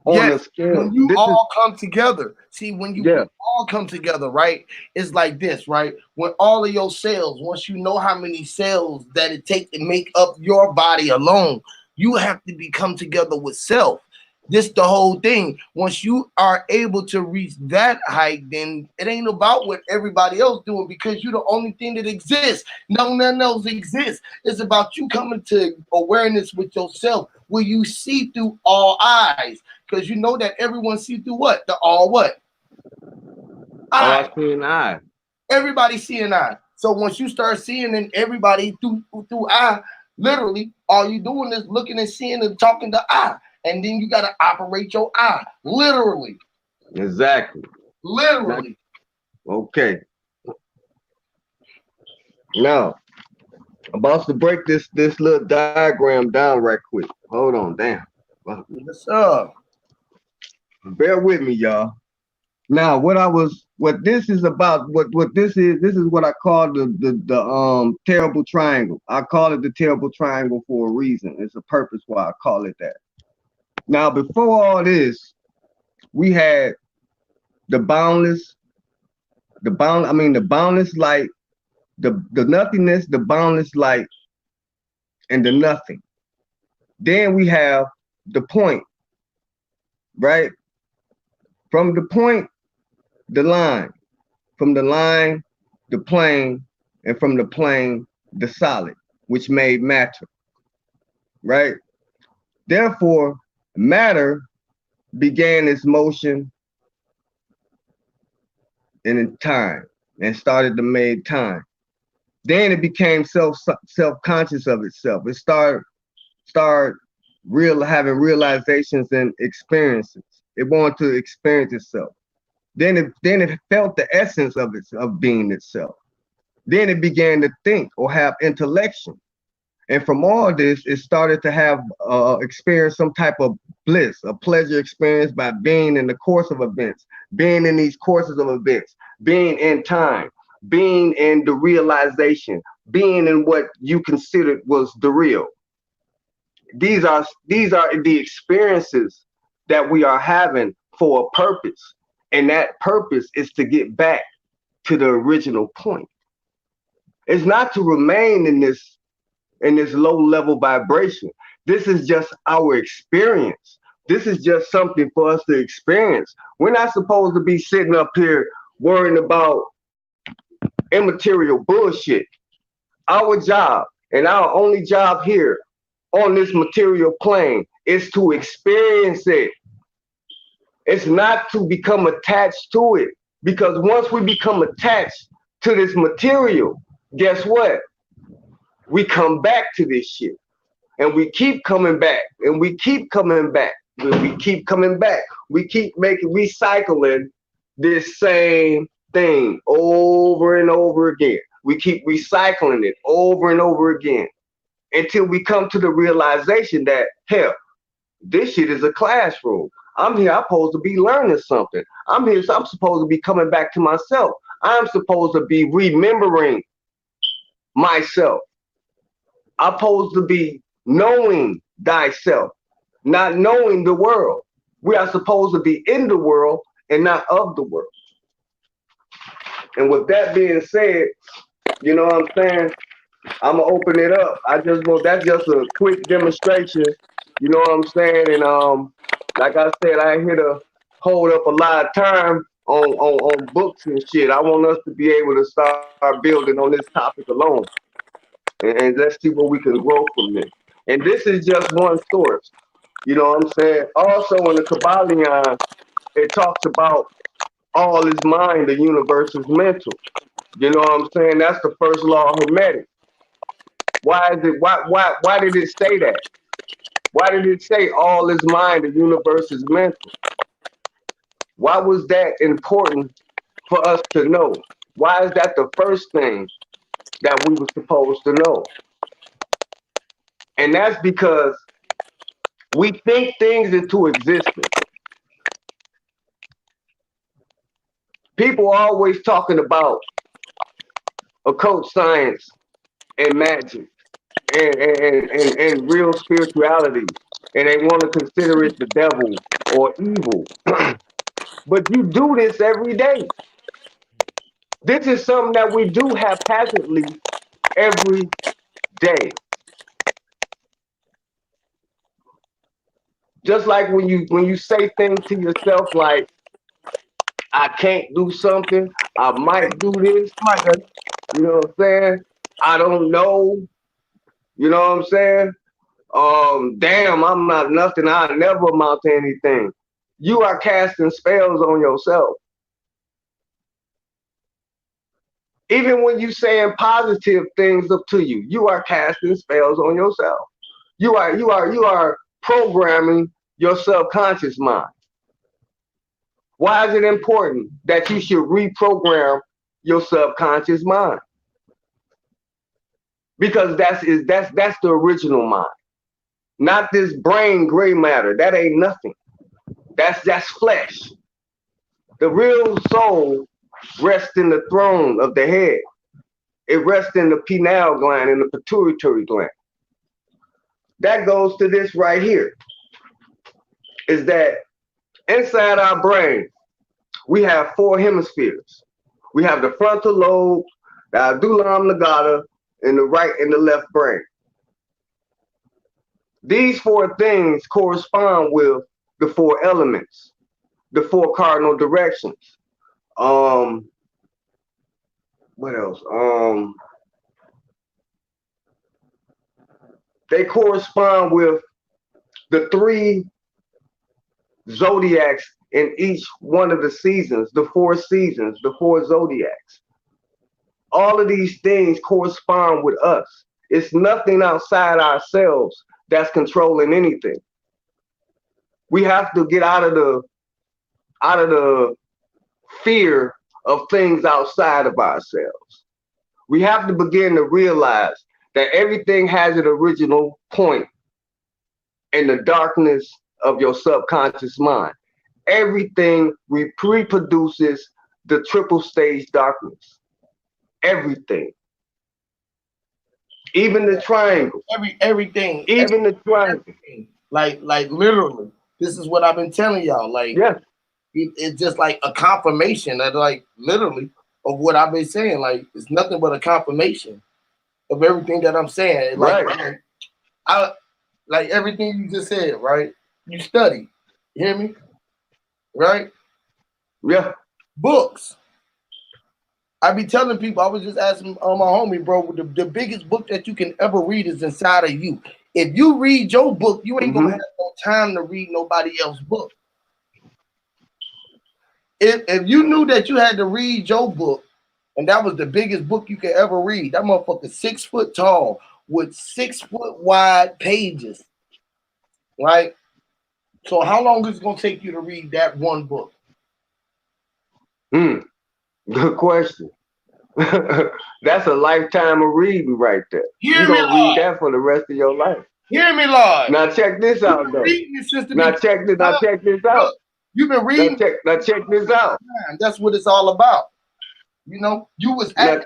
on a Yes, scale. when you This is all come together. See, when you yeah, all come together, right? It's like this, right? When all of your cells, once you know how many cells that it takes to make up your body alone, you have to become together with self. This the whole thing. Once you are able to reach that height, then it ain't about what everybody else doing because you're the only thing that exists. No, nothing else exists. It's about you coming to awareness with yourself, where you see through all eyes. Because you know that everyone see through what? The all what? all Eye. seeing eye. Everybody seeing eye. So once you start seeing and everybody through eye, literally all you doing is looking and seeing and talking to eye. And then you gotta operate your eye. Literally. Exactly. Now, Literally. okay. Now, I'm about to break this little diagram down right quick. Hold on, damn. Well, Yes, sir. bear with me, y'all. Now, what this is about, what this is what I call the terrible triangle. I call it the terrible triangle for a reason. It's a purpose why I call it that. Now, before all this, we had the boundless, the boundless light, the nothingness, the boundless light, and the nothing. Then we have the point, right? From the point, the line. From the line, the plane, and from the plane, the solid, which made matter, right? Therefore, matter began its motion in time and started to make time. Then it became self-conscious of itself. It started having realizations and experiences. It wanted to experience itself. Then it felt the essence of being itself. Then it began to think or have intellection. And from all this, it started to have experience some type of bliss, a pleasure experience by being in the course of events, being in these courses of events, being in time, being in the realization, being in what you considered was the real. These are the experiences that we are having for a purpose. And that purpose is to get back to the original point. It's not to remain in this low level vibration. This is just our experience. This is just something for us to experience. We're not supposed to be sitting up here worrying about immaterial bullshit. Our job and our only job here on this material plane is to experience it. It's not to become attached to it. Because once we become attached to this material, guess what? We come back to this shit. And we keep coming back. And we keep coming back. We keep coming back. We keep recycling this same thing over and over again. We keep recycling it over and over again until we come to the realization that, hell, this shit is a classroom. I'm here, I'm supposed to be learning something. I'm here, so I'm supposed to be coming back to myself. I'm supposed to be remembering myself. I'm supposed to be knowing thyself, not knowing the world. We are supposed to be in the world and not of the world. And with that being said, you know what I'm saying? I'm gonna open it up. That's just a quick demonstration. You know what I'm saying? And like I said, I ain't here to hold up a lot of time on books and shit. I want us to be able to start building on this topic alone. And let's see where we can grow from this. And this is just one source. You know what I'm saying? Also in the Kabbalion, it talks about all is mind, the universe is mental. You know what I'm saying? That's the first law of Hermetic. Why did it say that? Why did it say all is mind, the universe is mental? Why was that important for us to know? Why is that the first thing that we were supposed to know? And that's because we think things into existence. People are always talking about occult science and magic and real spirituality. and they want to consider it the devil or evil. But you do this every day. This is something that we do haphazardly every day. Just like when you say things to yourself like, I can't do something, I might do this, My God. you know what I'm saying? I don't know, you know what I'm saying? Damn, I'm not nothing, I never amount to anything. You are casting spells on yourself. Even when you saying positive things up to you, you are casting spells on yourself. You are programming your subconscious mind. Why is it important that you should reprogram your subconscious mind? Because that's the original mind, not this brain gray matter. That ain't nothing. That's flesh. The real soul rests in the throne of the head. It rests in the pineal gland and the pituitary gland. That goes to this right here. Is that inside our brain we have four hemispheres. We have the frontal lobe, the medulla oblongata, and the right and the left brain. These four things correspond with the four elements, the four cardinal directions. What else? They correspond with the three zodiacs in each one of the seasons, the four seasons, the four zodiacs. All of these things correspond with us. It's nothing outside ourselves that's controlling anything. We have to get out of the fear of things outside of ourselves. We have to begin to realize that everything has an original point in the darkness of your subconscious mind. Everything reproduces the triple stage darkness. Everything. Even the triangle. Everything. Even the triangle. Everything. Like literally. This is what I've been telling y'all. Like, yes. It's just like a confirmation that, like, literally of what I've been saying. Like, it's nothing but a confirmation of everything that I'm saying. Like, right. I like everything you just said, right? You study. You hear me? Right? Yeah. Books. I be telling people, I was just asking my homie, bro, the biggest book that you can ever read is inside of you. If you read your book, you ain't gonna have no time to read nobody else's book. If you knew that you had to read your book, and that was the biggest book you could ever read, that motherfucker 6 foot tall with 6 foot wide pages, right? So how long is it gonna take you to read that one book? Good question. That's a lifetime of reading right there. You're gonna read that for the rest of your life. Hear me, Lord. Now check this out, though. Now check this out. Look, you've been reading. Now check this out. That's what it's all about. You know, you was now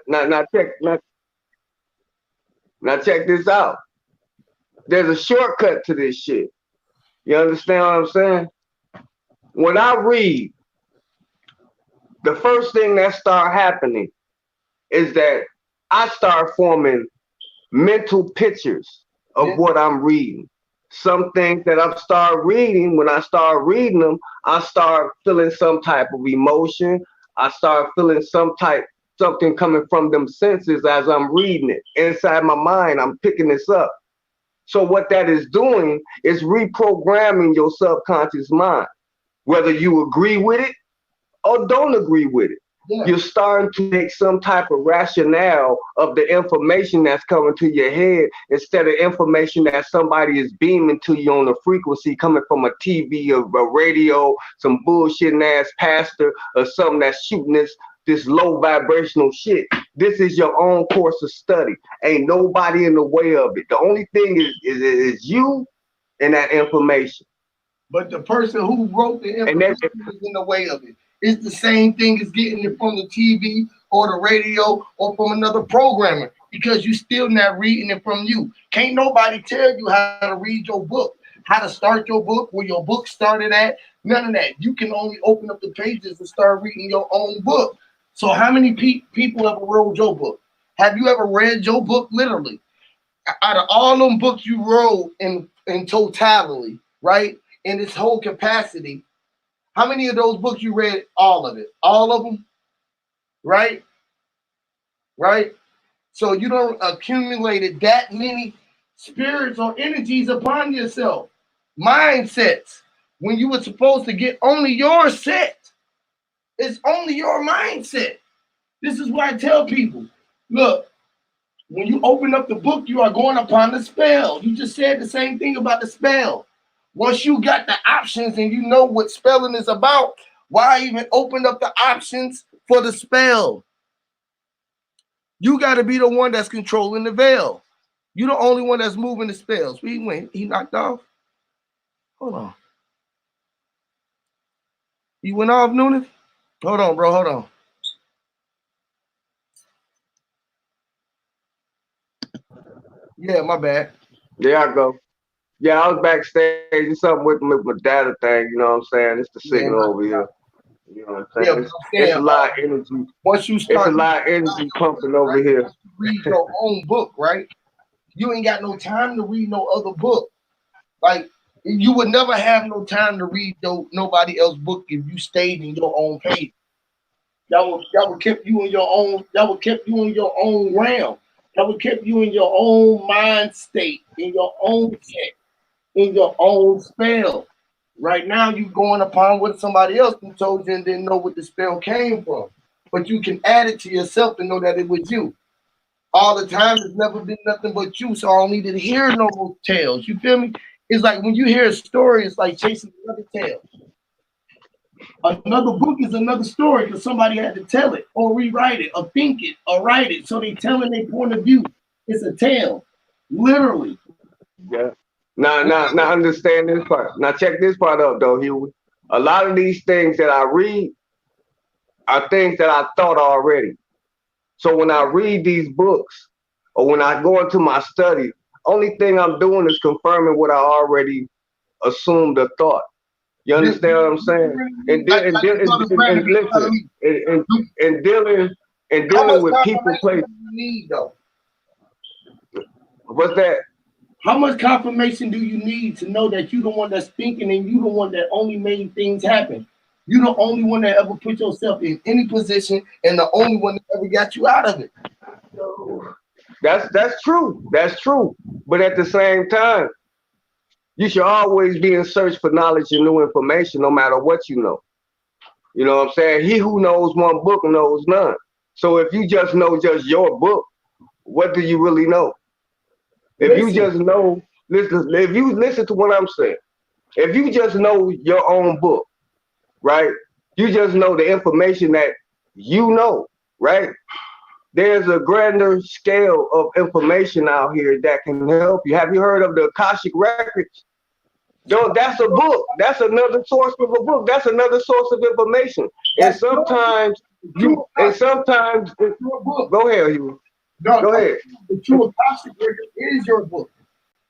check this out. There's a shortcut to this shit. You understand what I'm saying? When I read, the first thing that start happening is that I start forming mental pictures of what I'm reading. Some things that I start reading, when I start reading them, I start feeling some type of emotion. I start feeling something coming from them senses as I'm reading it. Inside my mind, I'm picking this up. So what that is doing is reprogramming your subconscious mind, whether you agree with it or don't agree with it. Yeah. You're starting to make some type of rationale of the information that's coming to your head instead of information that somebody is beaming to you on a frequency coming from a TV or a radio, some bullshitting ass pastor or something that's shooting this low vibrational shit. This is your own course of study. Ain't nobody in the way of it. The only thing is you and that information. But the person who wrote the information is in the way of it. It's the same thing as getting it from the TV or the radio or from another programmer because you still not reading it from you. Can't nobody tell you how to read your book. how to start your book, where your book started at. None of that. You can only open up the pages and start reading your own book. So how many people ever wrote your book? Have you ever read your book literally? Out of all them books you wrote in totality, right? In its whole capacity, how many of those books you read? All of it. All of them, right? Right? So you don't accumulated that many spirits or energies upon yourself. Mindsets. When you were supposed to get only your set. It's only your mindset. This is why I tell people, look, when you open up the book, you are going upon the spell. You just said the same thing about the spell. Once you got the options and you know what spelling is about, why even open up the options for the spell? You got to be the one that's controlling the veil. You the only one that's moving the spells. He went. He knocked off. Hold on. He went off, Noonan? Hold on, bro. Hold on. Yeah, my bad. There I go. Yeah, I was backstage. It's something with my data thing. You know what I'm saying? It's the signal over here. You know what I'm saying? It's a lot of energy. Once you It's start, a lot of energy pumping over right? here. Once you read your own book, right? You ain't got no time to read no other book. Like you would never have no time to read nobody else's book if you stayed in your own page. That would keep you in your own. That would keep you in your own realm. That would keep you in your own mind state, in your own check, in your own spell. Right now, you going upon what somebody else told you and didn't know what the spell came from. But you can add it to yourself to know that it was you. All the time, it's never been nothing but you. So I don't need to hear no more tales. You feel me? It's like when you hear a story, it's like chasing another tale. Another book is another story because somebody had to tell it or rewrite it or think it or write it. So they telling their point of view. It's a tale, literally. Yeah. Now understand this part. Now check this part up though, Huey. A lot of these things that I read are things that I thought already. So when I read these books or when I go into my study, only thing I'm doing is confirming what I already assumed or thought. You understand what I'm saying? And listen, and dealing with people, place. You need though? What's that? How much confirmation do you need to know that you the one that's thinking and you the one that only made things happen? You the only one that ever put yourself in any position and the only one that ever got you out of it. That's true. That's true. But at the same time, you should always be in search for knowledge and new information, no matter what you know. You know what I'm saying? He who knows one book knows none. So if you just know just your book, what do you really know? If you just know, listen, if you listen to what I'm saying, if you just know your own book, right? You just know the information that you know, right? There's a grander scale of information out here that can help you. Have you heard of the Akashic Records? No, that's a book. That's another source of a book. That's another source of information. And sometimes go ahead, Hugh. Go ahead. The true Akashic Record is your book.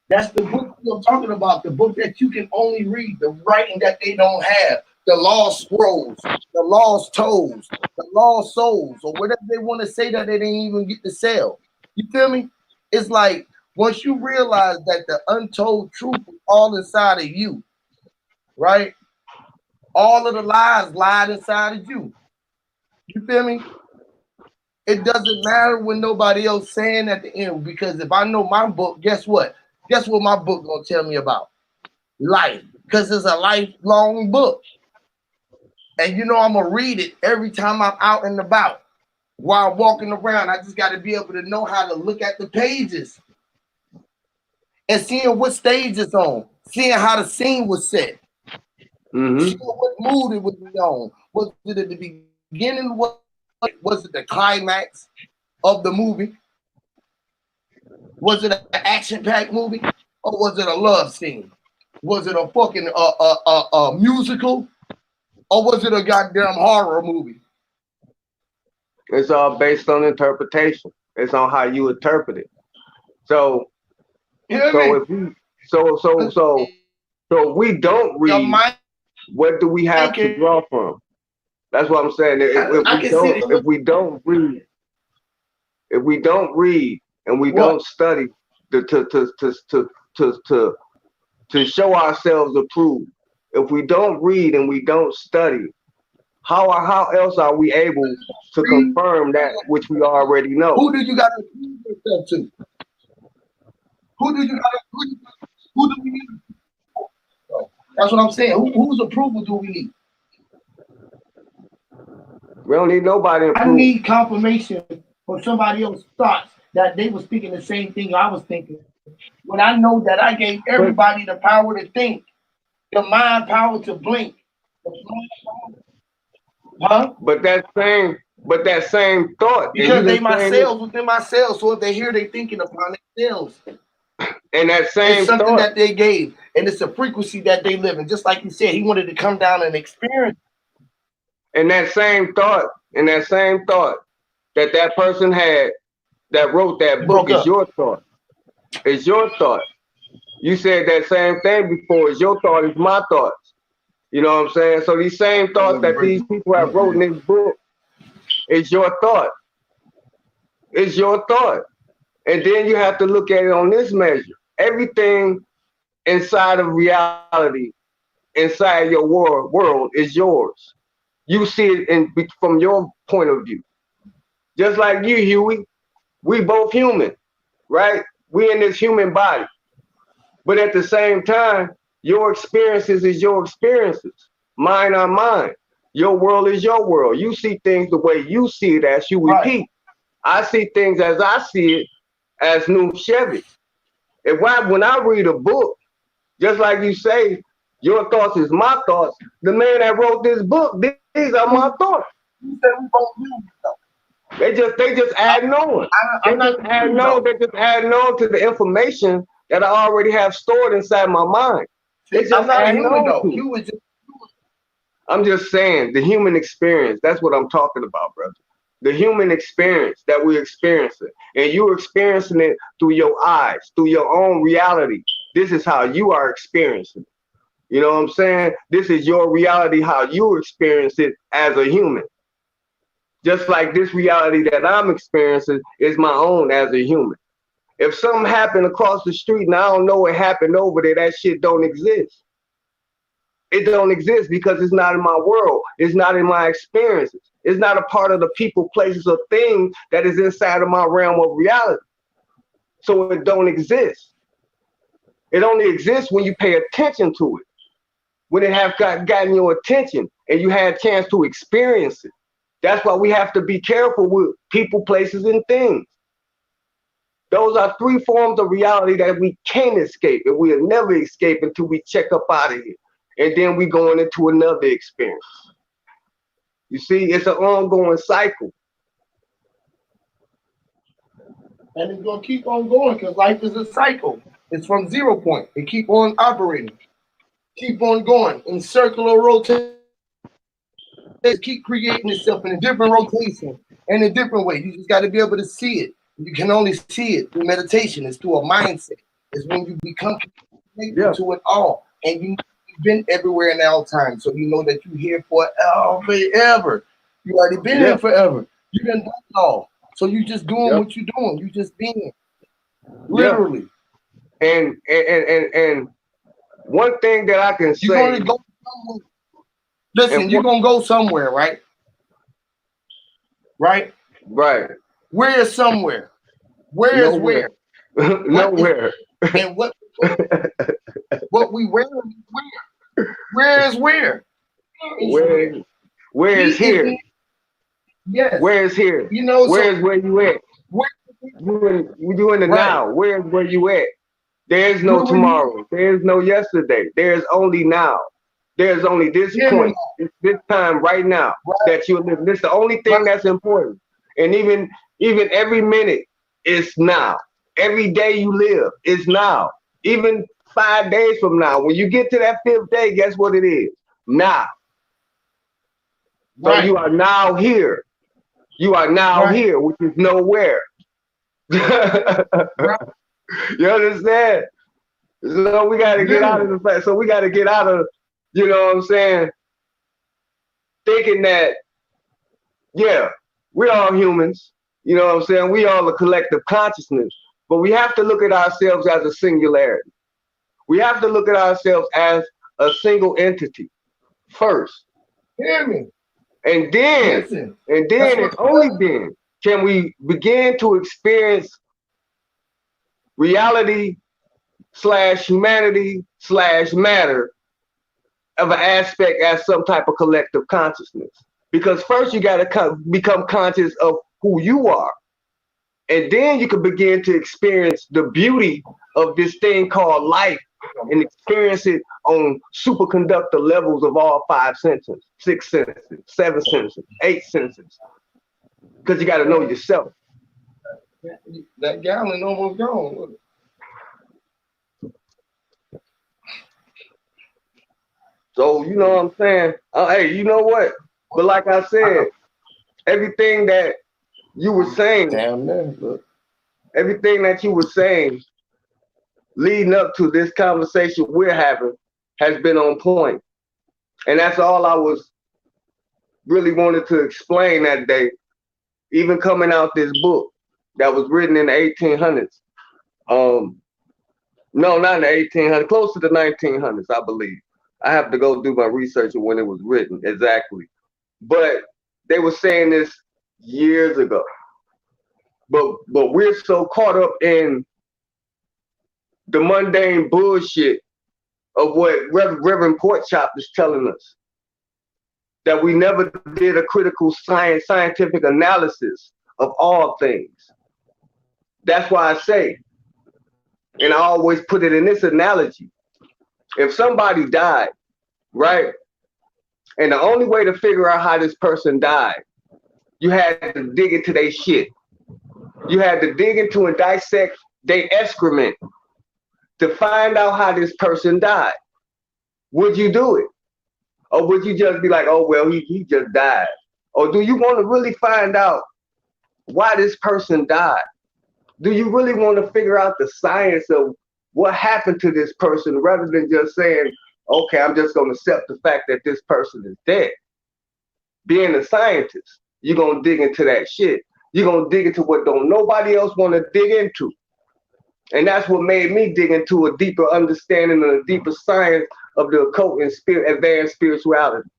That's the book I'm talking about. The book that you can only read, the writing that they don't have, the lost scrolls, the lost toes, the lost souls, or whatever they want to say that they didn't even get to sell. You feel me? It's like once you realize that the untold truth is all inside of you, right? All of the lies lied inside of you. You feel me? It doesn't matter what nobody else saying at the end because if I know my book, guess what? Guess what my book gonna tell me about? Life, because it's a lifelong book. And you know I'm gonna read it every time I'm out and about. While walking around, I just gotta be able to know how to look at the pages and seeing what stage it's on, seeing how the scene was set, seeing what mood it was on. Was it at the beginning? Was it the climax of the movie? Was it an action-packed movie, or was it a love scene? Was it a fucking musical, or was it a goddamn horror movie? It's all based on interpretation. It's on how you interpret it. So, you know what I mean? if you, so So if we don't Your read, mind what do we have to can, draw from? That's what I'm saying. I can see it. If we don't read, and we What? don't study to show ourselves approved, if we don't read and we don't study, how else are we able to Read. confirm that which we already know? Who do you got to prove yourself to? Who do you got to? Who do we need? That's what I'm saying. Whose approval do we need? We don't need nobody I approved. need confirmation from somebody else's thoughts that they were speaking the same thing I was thinking. When I know that I gave everybody the power to think, the mind power to blink, huh? But that same thought, Because they my cells within my cells. So if they hear, they thinking upon themselves. and that same It's something thought, that they gave, and it's a frequency that they live in. Just like you said, he wanted to come down and experience. and that same thought, that person had that wrote that book is your thought. It's your thought. You said that same thing before. It's your thought, it's my thoughts. You know what I'm saying? So these same thoughts that these people have wrote in this book, it's your thought. It's your thought. And then you have to look at it on this measure. Everything inside of reality, inside your world is yours. You see it from your point of view. Just like you, Huey, we both human, right? We in this human body. But at the same time, your experiences is your experiences. Mine are mine. Your world is your world. You see things the way you see it as Huey P. I see things as I see it as noonthshevek. When I read a book, just like you say, your thoughts is my thoughts. The man that wrote this book, these are my thoughts. They just add on. They just add on to the information that I already have stored inside my mind. They just add on to it. I'm just saying the human experience. That's what I'm talking about, brother. The human experience that we're experiencing, and you're experiencing it through your eyes, through your own reality. This is how you are experiencing it. You know what I'm saying? This is your reality, how you experience it as a human. Just like this reality that I'm experiencing is my own as a human. If something happened across the street and I don't know what happened over there, that shit don't exist. It don't exist because it's not in my world. It's not in my experiences. It's not a part of the people, places, or things that is inside of my realm of reality. So it don't exist. It only exists when you pay attention to it. When it have gotten your attention and you had a chance to experience it. That's why we have to be careful with people, places, and things. Those are three forms of reality that we can't escape, and we'll never escape until we check up out of here. And then we going into another experience. You see, it's an ongoing cycle. And it's going to keep on going because life is a cycle. It's from 0 point. It keep on operating. Keep on going in circular rotation. Keep creating itself in a different rotation, in a different way. You just got to be able to see it. You can only see it through meditation. It's through a mindset. It's when you become connected to it all. And you've been everywhere in all time. So you know that you're here forever. You already been here forever. You done done it all. So you just doing what you're doing. You just being. Literally. And one thing that I can say. You're going to go somewhere. Listen, you're going to go somewhere, right? Right? Right. Where is somewhere? Where is where? Nowhere. And what we wear is where? Where is where? Where is here? Yes. Where is here? You know, where is where you at? You in the now. Where is where you at? There is no tomorrow. There is no yesterday. There is only now. There's only this point, this time right now that you're living. This is the only thing that's important. And even every minute is now. Every day you live is now. Even 5 days from now, when you get to that 5th day, guess what it is? Now. So you are now here. You are now here, which is nowhere. You understand? So we got to get out of the fact. So we got to get out of, you know what I'm saying, thinking that, yeah, we're all humans. You know what I'm saying? We all a collective consciousness. But we have to look at ourselves as a singularity. We have to look at ourselves as a single entity first. Hear me. And then, Listen. and only then can we begin to experience reality / humanity / matter of an aspect as some type of collective consciousness. Because first you got to become conscious of who you are. And then you can begin to experience the beauty of this thing called life and experience it on superconductor levels of all 5 senses, 6 senses, 7 senses, 8 senses. Because you got to know yourself. That gallon almost gone. So, you know what I'm saying? Hey, you know what? But like I said, everything that you were saying, damn man, look. Everything that you were saying leading up to this conversation we're having has been on point. And that's all I was really wanted to explain that day, even coming out this book that was written in the 1800s. No, not in the 1800s, close to the 1900s, I believe. I have to go do my research of when it was written exactly. But they were saying this years ago. But we're so caught up in the mundane bullshit of what Reverend Porkchop is telling us, that we never did a critical scientific analysis of all things. That's why I say, and I always put it in this analogy, if somebody died, right, and the only way to figure out how this person died, you had to dig into their shit. You had to dig into and dissect their excrement to find out how this person died. Would you do it? Or would you just be like, oh, well, he just died? Or do you want to really find out why this person died? Do you really want to figure out the science of what happened to this person rather than just saying, okay, I'm just going to accept the fact that this person is dead? Being a scientist, you're going to dig into that shit. You're going to dig into what don't nobody else want to dig into. And that's what made me dig into a deeper understanding and a deeper science of the occult and advanced spirituality.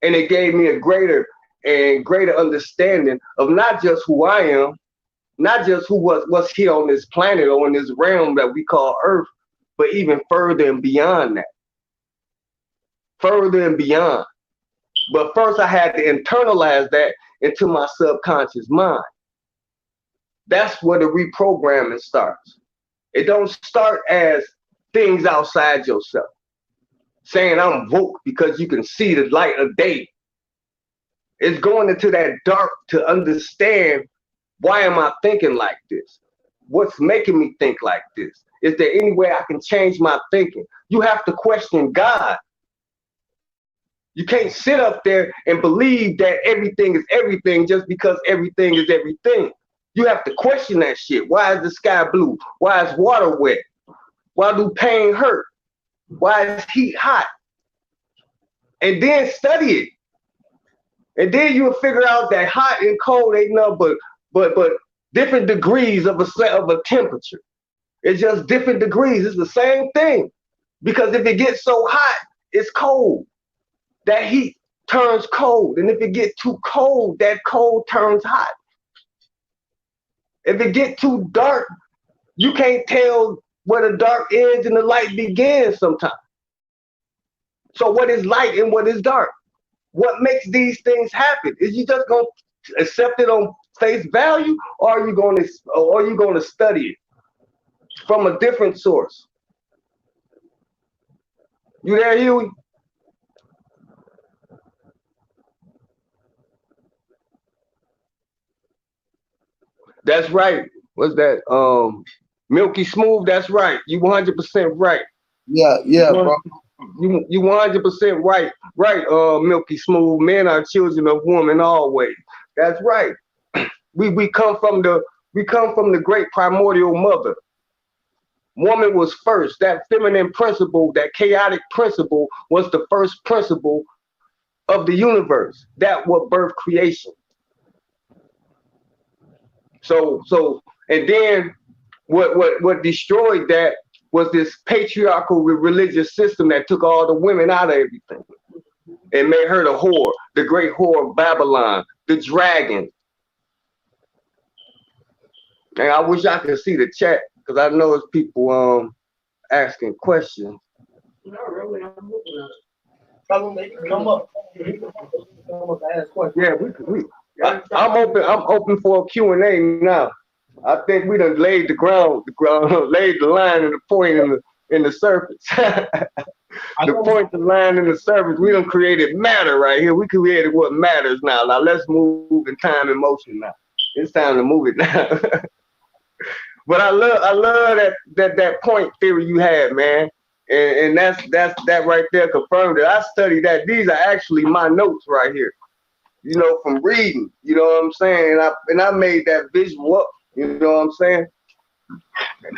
And it gave me a greater understanding of not just who I am, not just what's here on this planet or in this realm that we call Earth, but even further and beyond that. Further and beyond. But first I had to internalize that into my subconscious mind. That's where the reprogramming starts. It don't start as things outside yourself. Saying I'm woke because you can see the light of day. It's going into that dark to understand, why am I thinking like this? What's making me think like this? Is there any way I can change my thinking? You have to question God. You can't sit up there and believe that everything is everything just because everything is everything. You have to question that shit. Why is the sky blue? Why is water wet? Why do pain hurt? Why is heat hot? And then study it. And then you will figure out that hot and cold ain't nothing but different degrees of a temperature. It's just different degrees. It's the same thing. Because if it gets so hot, it's cold. That heat turns cold. And if it gets too cold, that cold turns hot. If it gets too dark, you can't tell where the dark ends and the light begins sometimes. So what is light and what is dark? What makes these things happen? Is you just gonna accept it on face value, or are you gonna study it from a different source? You there, Huey? That's right. What's that? Milky Smooth. That's right. You 100% right. Yeah, bro. You 100% right. Right. Milky Smooth. Men are children of woman always. That's right. We come from the great primordial mother. Woman was first. That feminine principle, that chaotic principle, was the first principle of the universe. That what birthed creation. So, and then what destroyed that was this patriarchal religious system that took all the women out of everything and made her the whore, the great whore of Babylon, the dragon. And I wish I could see the chat because I know it's people asking questions. Not really. I'm looking at it. Tell them they can come up. Come up and ask questions. Yeah, I'm open for a Q&A now. I think we done laid the ground, laid the line and the point in the surface. The point, the line, and the surface. We done created matter right here. We created what matters now. Now let's move in time and motion now. It's time to move it now. But I love that point theory you had, man. And that right there confirmed it. I studied that. These are actually my notes right here. You know, from reading. You know what I'm saying? And I made that visual up. You know what I'm saying?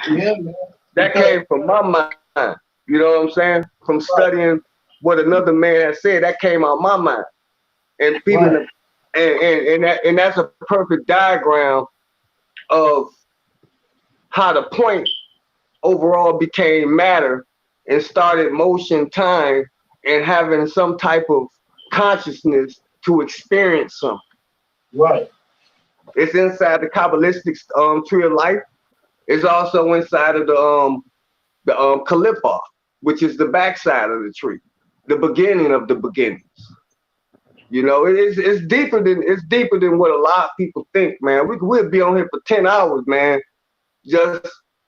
Yeah, man. That came from my mind. You know what I'm saying? From studying what another man has said, that came out my mind. And people, right. and that's a perfect diagram of how the point overall became matter and started motion, time, and having some type of consciousness to experience something. Right. It's inside the Kabbalistic tree of life. It's also inside of the Kalipah, which is the backside of the tree, the beginning of the beginnings. You know, it's deeper than what a lot of people think, man. We'll be on here for 10 hours, man.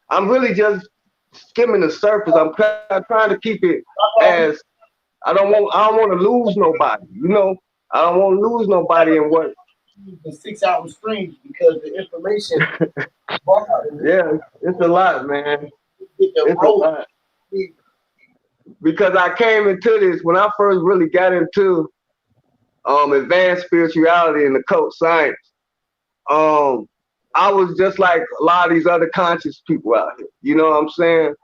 I'm really just skimming the surface. I'm trying to keep it as I don't want to lose nobody. You know, I don't want to lose nobody in what. The 6-hour streams because the information. Yeah, it's a lot, man. It's a lot. Because I came into this when I first really got into advanced spirituality and occult science. I was just like a lot of these other conscious people out here. You know what I'm saying?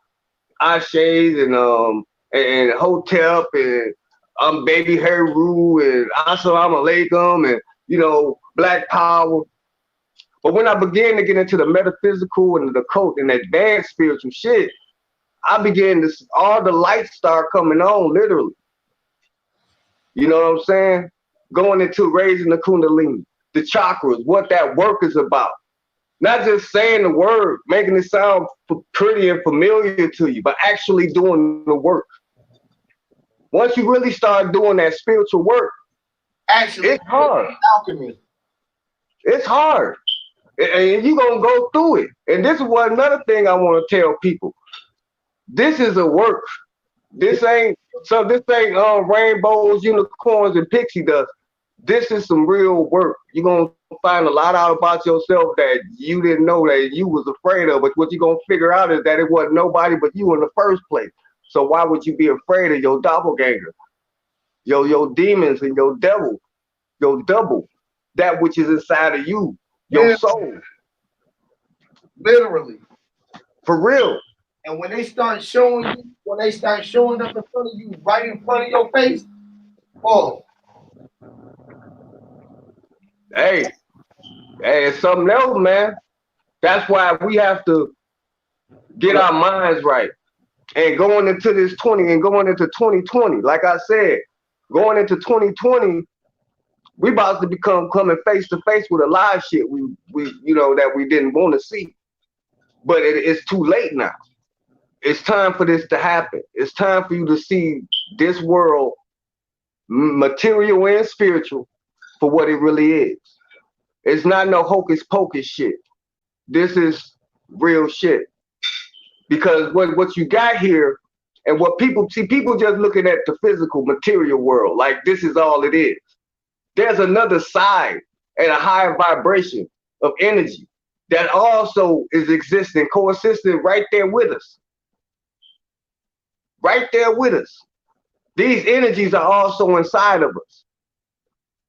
Ashes and Hotep and Baby Heru and Assalamu Alaikum and you know Black Power. But when I began to get into the metaphysical and the occult and advanced spiritual shit, I began to all the lights start coming on literally. You know what I'm saying? Going into raising the Kundalini, the chakras, what that work is about. Not just saying the word, making it sound pretty and familiar to you, but actually doing the work. Once you really start doing that spiritual work, actually, it's hard. Alchemy. It's hard. And you're going to go through it. And this is what another thing I want to tell people. This is a work. This ain't rainbows, unicorns, and pixie dust. This is some real work. You're going to find a lot out about yourself that you didn't know that you was afraid of. But what you're going to figure out is that it wasn't nobody but you in the first place. So why would you be afraid of your doppelganger, your demons and your devil, your double, that which is inside of you, your soul? Literally. For real. And when they start showing you, when they start showing up in front of you, right in front of your face, oh. Hey, it's something else, man. That's why we have to get our minds right. And going into this 2020, like I said, going into 2020, we about to coming face to face with a lot of shit we that we didn't want to see. But it's too late now. It's time for this to happen. It's time for you to see this world, material and spiritual, for what it really is. It's not no hocus pocus shit. This is real shit. Because what you got here and what people see, people just looking at the physical material world like this is all it is. There's another side and a higher vibration of energy that also is existing, coexisting right there with us. Right there with us. These energies are also inside of us.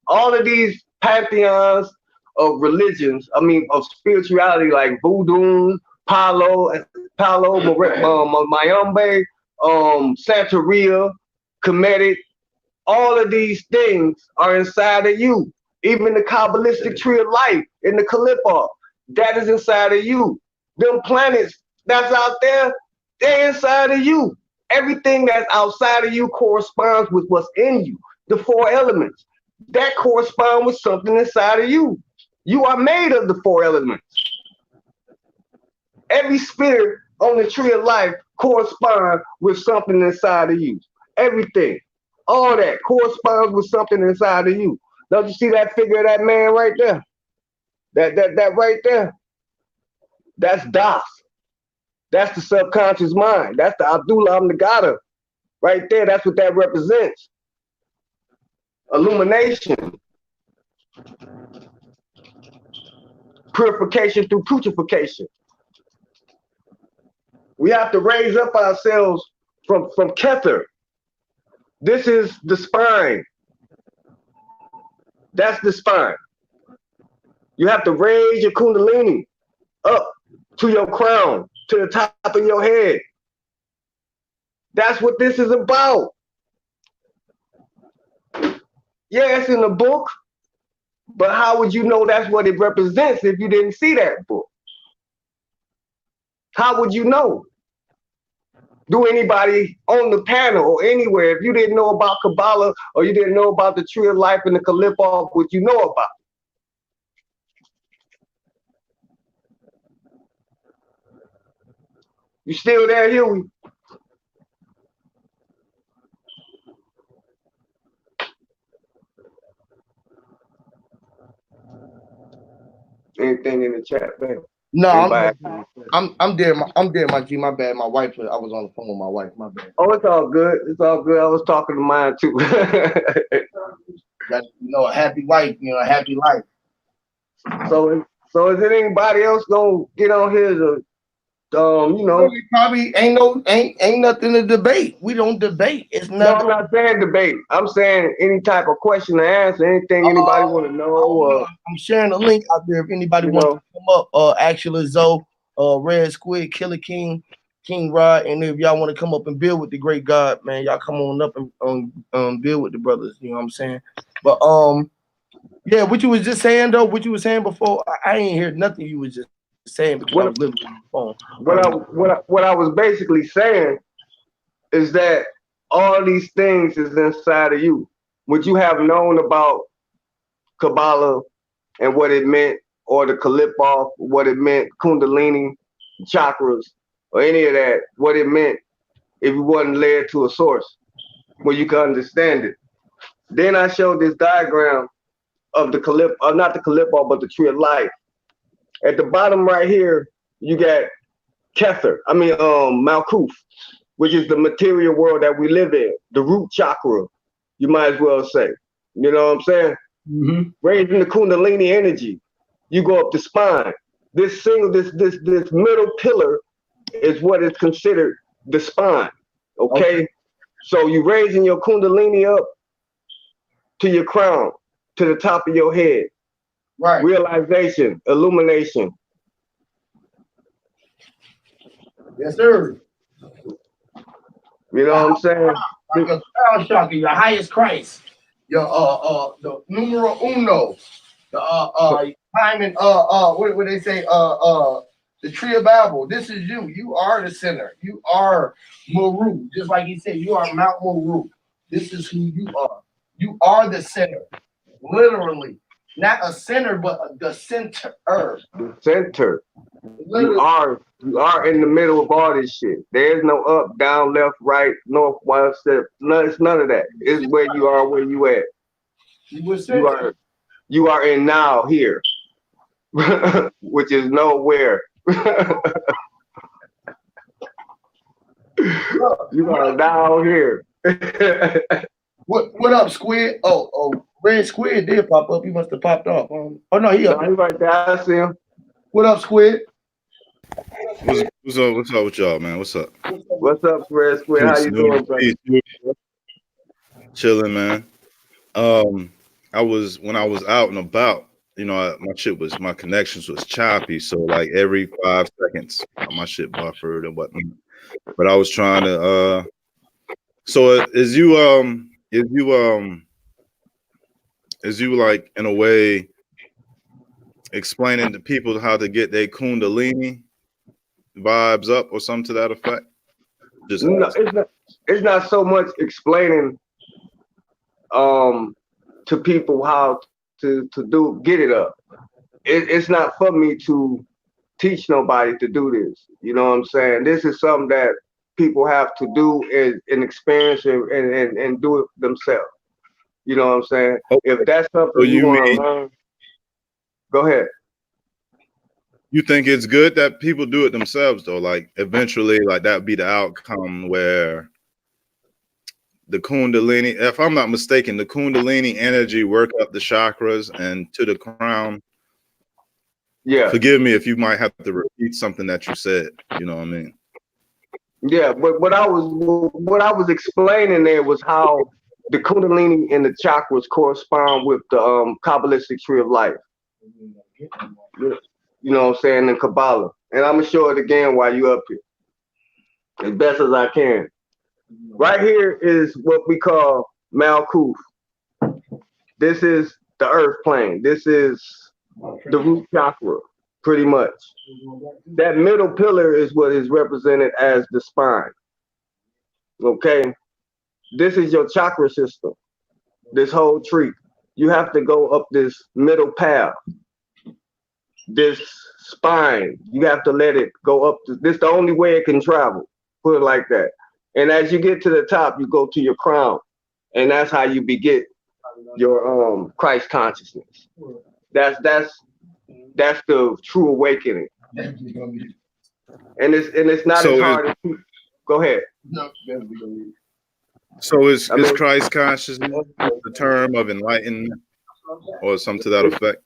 All of these pantheons of religions, of spirituality like voodoo, Palo, Palo, Mayombe, Santeria, Kemetic. All of these things are inside of you. Even the Kabbalistic tree of life in the Kalipah, that is inside of you. Them planets that's out there, they're inside of you. Everything that's outside of you corresponds with what's in you. The four elements, that correspond with something inside of you. You are made of the four elements. Every spirit on the tree of life corresponds with something inside of you. Everything. All that corresponds with something inside of you. Don't you see that figure of that man right there? That right there. That's Das. That's the subconscious mind. That's the Abdullah Amnagada. Right there. That's what that represents. Illumination. Purification through putrefaction. We have to raise up ourselves from Kether. This is the spine. That's the spine. You have to raise your kundalini up to your crown, to the top of your head. That's what this is about. Yeah, it's in the book, but how would you know that's what it represents if you didn't see that book? How would you know? Do anybody on the panel or anywhere, if you didn't know about Kabbalah or you didn't know about the tree of life and the Kalipah, what you know about? You still there, Huey? Anything in the chat, man? No, Anybody? I'm there. I'm there, my G. My bad. My wife. I was on the phone with my wife. My bad. Oh, it's all good. It's all good. I was talking to mine too. Got, a happy wife. A happy life. So is there anybody else gonna get on here to, Probably ain't nothing to debate. We don't debate. It's No, nothing. I'm not saying debate. I'm saying any type of question to answer, anything anybody want to know. I'm sharing a link out there if anybody wants to come up. Actually, Zoe, Red Squid, Killer King, King Rod, and if y'all want to come up and build with the great God, man, y'all come on up and build with the brothers. You know what I'm saying? But yeah, what you was just saying though, what you was saying before, I ain't hear nothing you was just saying because I was literally on the phone. What I was basically saying is that all these things is inside of you. Would you have known about Kabbalah and what it meant, or the Kalipah, what it meant, Kundalini, chakras, or any of that, what it meant, if you wasn't led to a source where you could understand it? Then I showed this diagram of the Kalipah, not the Kalipah, but the tree of life. At the bottom right here, you got Kether, Malkuth, which is the material world that we live in, the root chakra, you might as well say. You know what I'm saying? Mm-hmm. Raising the Kundalini energy, you go up the spine. This middle pillar is what is considered the spine. Okay? So you raising your Kundalini up to your crown, to the top of your head. Right. Realization, illumination. Yes, sir. You know what I'm saying? Like your crown chakra, your highest Christ, your the numero uno, the timing, what they say, the tree of Babel. This is you. You are the center. You are Meru. Just like he said, you are Mount Meru. This is who you are. You are the center. Literally. Not a center, but the center. The center. You are in the middle of all this shit. There's no up, down, left, right, north, west, it's none of that. It's where you are, where you at. You are in now here, which is nowhere. You are down here. What up, Squid? Oh, Red Squid did pop up. He must have popped off. Oh no, he up. He right there. I see him. What up, Squid? What's up with y'all, man? What's up? What's up, Red Squid? How you doing, brother? Chilling, man. When I was out and about, my connections was choppy. So like every 5 seconds, my shit buffered and whatnot. But I was trying to. So is you like in a way explaining to people how to get their Kundalini vibes up or something to that effect? Just No, it's not so much explaining to people how to get it up. It's not for me to teach nobody to do this. You know what I'm saying? This is something that people have to do and experience and do it themselves. You know what I'm saying? okay. If that's something So you you want to mean learn, go ahead. you think it's good that people do it themselves though? Like eventually, like that be the outcome where the Kundalini, if I'm not mistaken, the Kundalini energy work up the chakras and to the crown. Yeah. Forgive me if you might have to repeat something that you said. You know what I mean? Yeah, but what I was explaining there was how the Kundalini and the chakras correspond with the Kabbalistic tree of life. You know what I'm saying, in Kabbalah. And I'm gonna show it again while you up here, as best as I can. Right here is what we call Malkuth. This is the earth plane. This is the root chakra, pretty much. That middle pillar is what is represented as the spine. Okay? This is your chakra system, this whole tree. You have to go up this middle path, this spine. You have to let it go up. This is the only way it can travel, put it like that. And as you get to the top, you go to your crown. And that's how you beget your Christ consciousness. That's the true awakening. And it's not So as hard as people. Go ahead. So is Christ consciousness the term of enlightenment or something to that effect?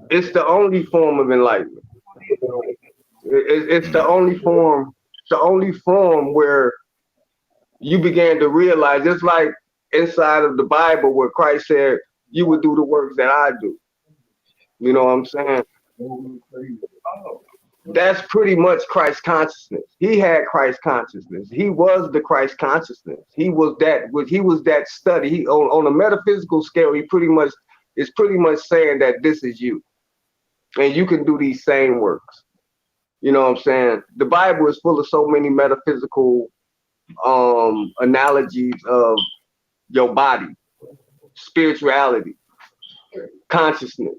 It's the only form of enlightenment. It's the only form. The only form where you began to realize, just like inside of the Bible, where Christ said, "You would do the works that I do." You know what I'm saying? That's pretty much Christ consciousness. He had Christ consciousness. He was the Christ consciousness. He was that study. He on a metaphysical scale, he pretty much is pretty much saying that this is you. And you can do these same works. You know what I'm saying? The Bible is full of so many metaphysical analogies of your body, spirituality, consciousness.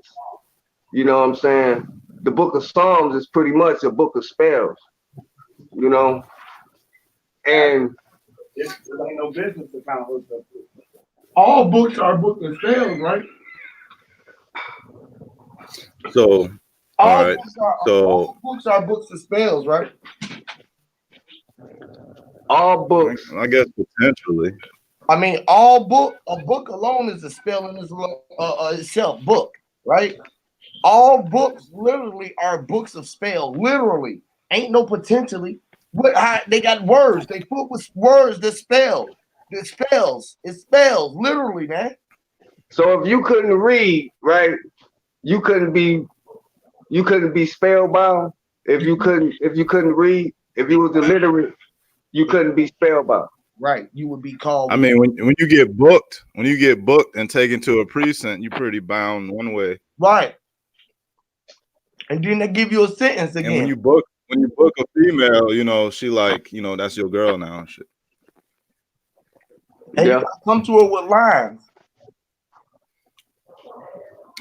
You know what I'm saying? The book of Psalms is pretty much a book of spells, you know? And It ain't no business to kind of hook up with. All books are books of spells, right? So all right. All books are books of spells, right? all books. I guess potentially. I mean, a book alone is a spell in itself, book, right? All books literally are books of spell, literally. Ain't no potentially. They got words. They put with words that spell. It spells, literally, man. So if you couldn't read, right, you couldn't be spellbound. If you couldn't read, if you was illiterate, you couldn't be spellbound. Right. You would be called. I mean, when you get booked and taken to a precinct, you're pretty bound one way. Right. And then they give you a sentence again. And when you book a female, you know, she like, you know, that's your girl now and shit. And you come to her with lines.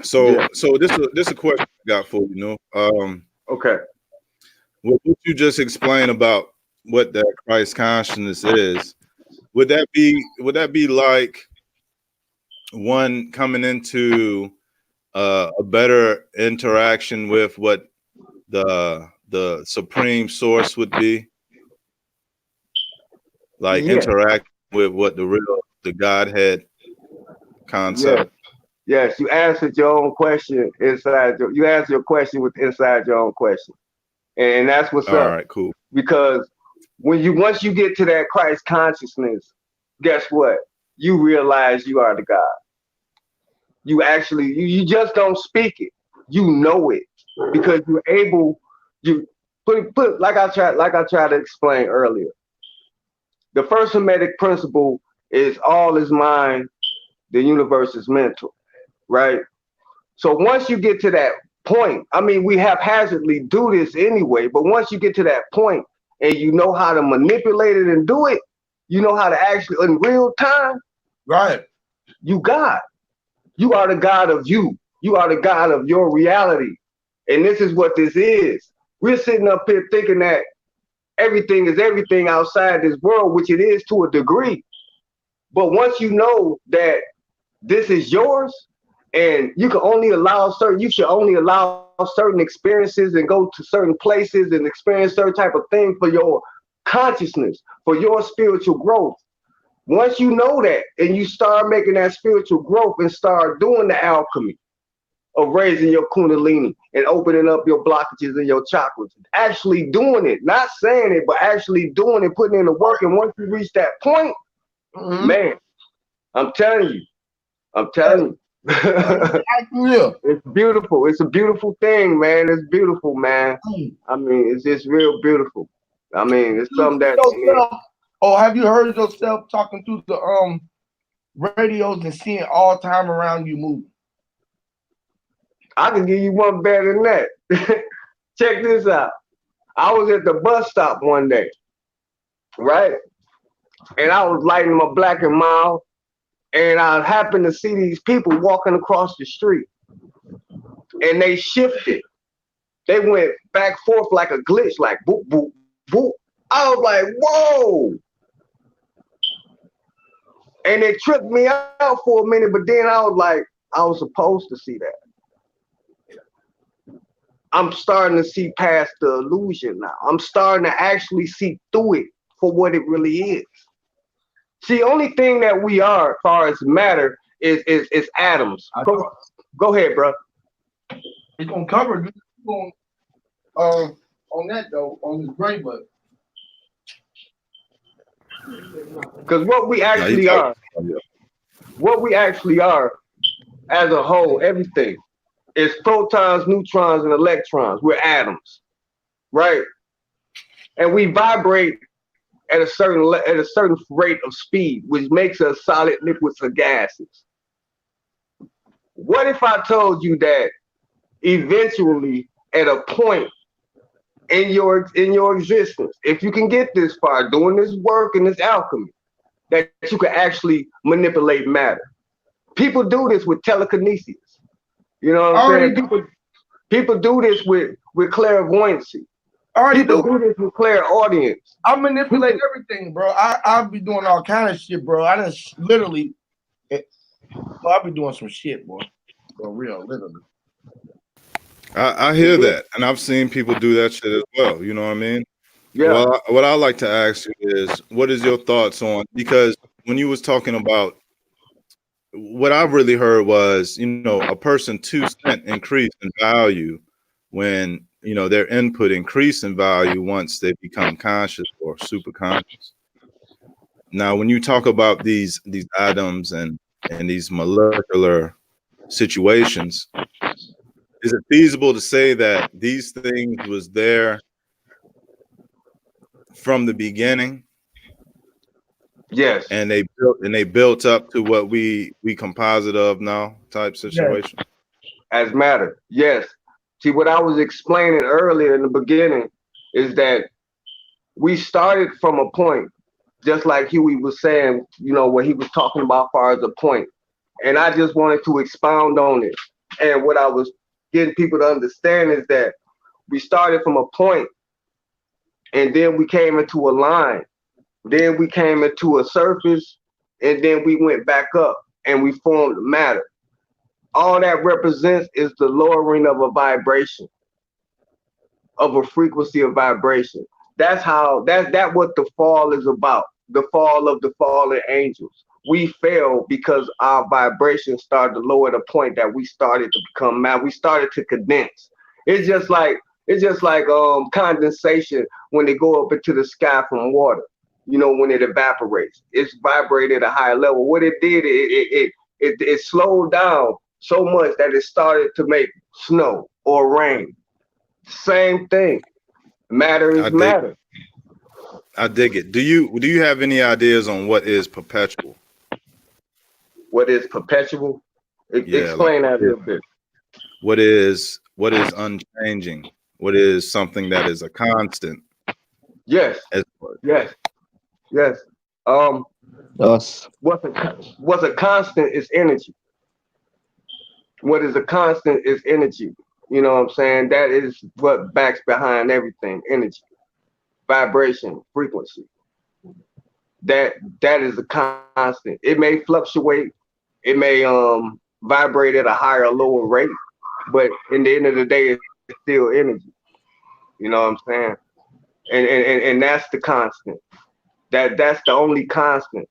So this a question I got for you, Okay. What you just explained about what that Christ consciousness is, would that be like one coming into a better interaction with what the supreme source would be, like interact with what the Godhead concept? Yes, you answered your own question inside you answered your question inside your own question. And that's what's up. All right, cool. Because once you get to that Christ consciousness, guess what? You realize you are the God. You actually you just don't speak it. You know it because you're able. You put like I tried to explain earlier. The first Hermetic principle is all is mind, the universe is mental, right? So once you get to that point, I mean, we haphazardly do this anyway, but once you get to that point and you know how to manipulate it and do it, you know how to actually in real time, Right. you God. You are the God of you. You are the God of your reality. And this is what this is. We're sitting up here thinking that everything is everything outside this world, which it is to a degree. But once you know that this is yours and you can only allow you should only allow certain experiences and go to certain places and experience certain type of thing for your consciousness, for your spiritual growth. Once you know that and you start making that spiritual growth and start doing the alchemy of raising your kundalini and opening up your blockages and your chakras, actually doing it, not saying it, but actually doing it, putting in the work. And once you reach that point, man, I'm telling you, it's beautiful. It's a beautiful thing, man. It's beautiful, man. I mean, it's just real beautiful. I mean, it's something that. Oh, have you heard yourself talking through the radios and seeing all time around you moving? I can give you one better than that. Check this out. I was at the bus stop one day, right? And I was lighting my Black and Mild, and I happened to see these people walking across the street, and they shifted. They went back forth like a glitch, like boop, boop, boop. I was like, whoa. And it tripped me out for a minute, but then I was like, I was supposed to see that. I'm starting to see past the illusion now. I'm starting to actually see through it for what it really is. See, only thing that we are, as far as matter, is atoms. Go ahead, bro. It's gonna cover on that though, on this gray book. Because what we actually are as a whole, everything is protons, neutrons, and electrons. We're atoms, right? And we vibrate at a certain rate of speed, which makes us solid, liquids, or gases. What if I told you that eventually, at a point in your existence, if you can get this far doing this work and this alchemy, that you can actually manipulate matter? People do this with telekinesis. You know what I'm saying? People do this with clairvoyancy. People do this with clairaudience. I manipulate everything, bro. I'll be doing all kind of shit, bro. I just literally, I'll be doing some shit, boy. For real, literally. I hear that, and I've seen people do that shit as well. You know what I mean? Yeah. Well, what I like to ask you is, what is your thoughts on? Because when you was talking about, what I really heard was, you know, a person 2 cent increase in value when, you know, their input increase in value once they become conscious or super conscious. Now, when you talk about these atoms and these molecular situations, is it feasible to say that these things was there from the beginning? Yes. And they built up to what we composite of now type situation. Yes. As matter. Yes. See, what I was explaining earlier in the beginning is that we started from a point, just like Huey was saying, you know, what he was talking about as far as a point. And I just wanted to expound on it. And what I was getting people to understand is that we started from a point, and then we came into a line. Then we came into a surface, and then we went back up and we formed matter. All that represents is the lowering of a vibration, of a frequency of vibration. That's what the fall is about. The fall of the fallen angels. We fell because our vibration started to lower the point that we started to become matter. We started to condense. It's just like condensation when they go up into the sky from water. You know, when it evaporates, it's vibrated at a higher level. What it did, it slowed down so much that it started to make snow or rain. Same thing. Matter I is dig. matter. I dig it. Do you have any ideas on what is perpetual? What is perpetual? Yeah, like Explain that a little bit. what is unchanging? What is something that is a constant? Yes, As yes, yes. Um, Us. what's a constant is energy. What is a constant is energy. You know what I'm saying? That is what backs behind everything. Energy, vibration, frequency. That that is a constant. It may fluctuate. It may vibrate at a higher or lower rate, but in the end of the day, it's still energy. You know what I'm saying? And that's the constant. That's the only constant.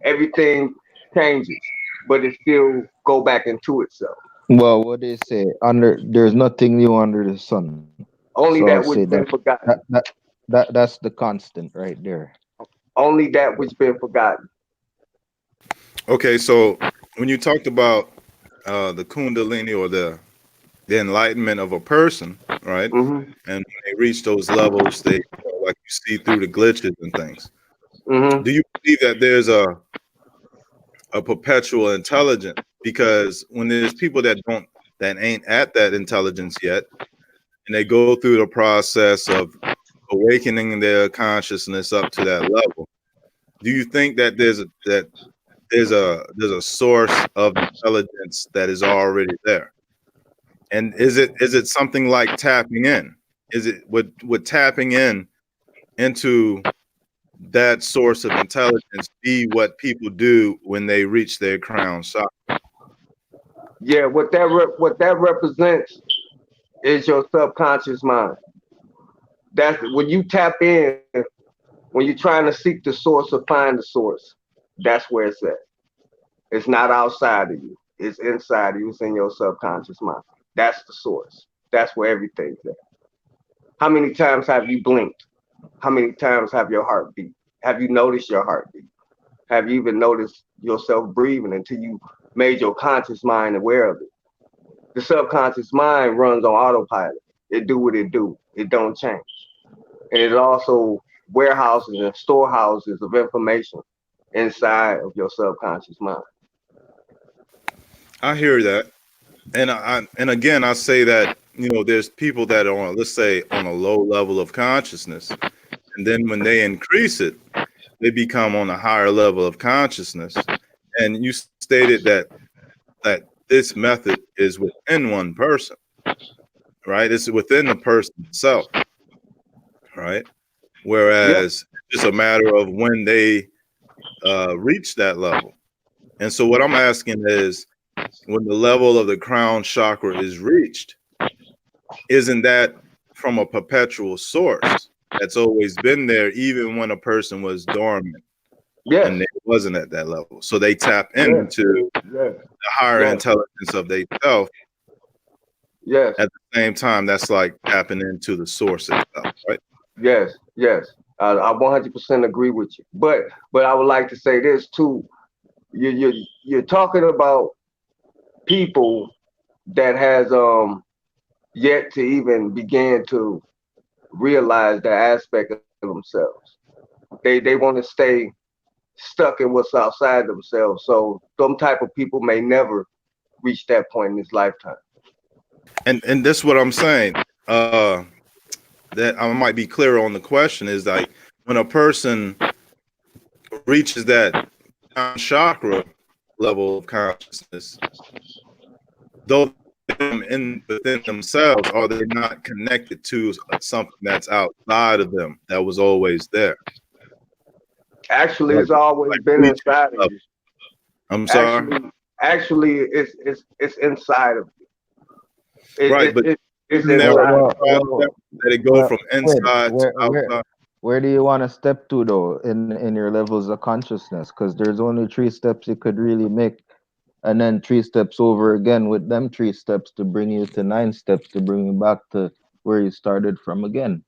Everything changes, but it still go back into itself. Well, what they say, under there's nothing new under the sun. So I'll Only say that which been forgotten. that's the constant right there. Only that which been forgotten. okay, so when you talked about the kundalini or the enlightenment of a person, right? Mhm. And when they reach those levels, they like you see through the glitches and things. Mhm. Do you believe that there's a perpetual intelligence? Because when there's people that ain't at that intelligence yet, and they go through the process of awakening their consciousness up to that level, do you think that there's a source of intelligence that is already there? And is it something like tapping in? Is it would tapping in into that source of intelligence be what people do when they reach their crown chakra? Yeah, what that represents is your subconscious mind. That's when you tap in, when you're trying to seek the source or find the source. That's where it's at. It's not outside of you. It's inside of you. It's in your subconscious mind. That's the source. That's where everything's at. How many times have you blinked? How many times have your heart beat? Have you noticed your heartbeat? Have you even noticed yourself breathing until you made your conscious mind aware of it? The subconscious mind runs on autopilot. It do what it do. It don't change. And it also warehouses and storehouses of information inside of your subconscious mind. I hear that. And again, I say that, there's people that are on, let's say, on a low level of consciousness, and then when they increase it, they become on a higher level of consciousness. And you stated that this method is within one person, right? It's within the person itself, right? Yeah, Whereas it's just a matter of when they reach that level. And so what I'm asking is, when the level of the crown chakra is reached, isn't that from a perpetual source that's always been there, even when a person was dormant yes, and they wasn't at that level? So they tap yes, into yes, the higher yes, intelligence of they self. yes, At the same time, that's like tapping into the source itself, right? yes, yes. I 100% agree with you. But I would like to say this too. You're talking about people that has yet to even begin to realize the aspect of themselves. They want to stay stuck in what's outside themselves. So some type of people may never reach that point in this lifetime. And that's what I'm saying. That I might be clearer on the question is like when a person reaches that chakra level of consciousness, though within themselves, are they not connected to something that's outside of them that was always there? Actually, Like, it's always like been reaching inside of up. you. I'm sorry. Actually, actually, it's inside of you. Right, but It's isn't there a inside of you. that it go Well, from Quid, inside to outside? where do you want to step to though in your levels of consciousness? Because there's only three steps you could really make, and then three steps over again with them three steps to bring you to nine steps to bring you back to where you started from again.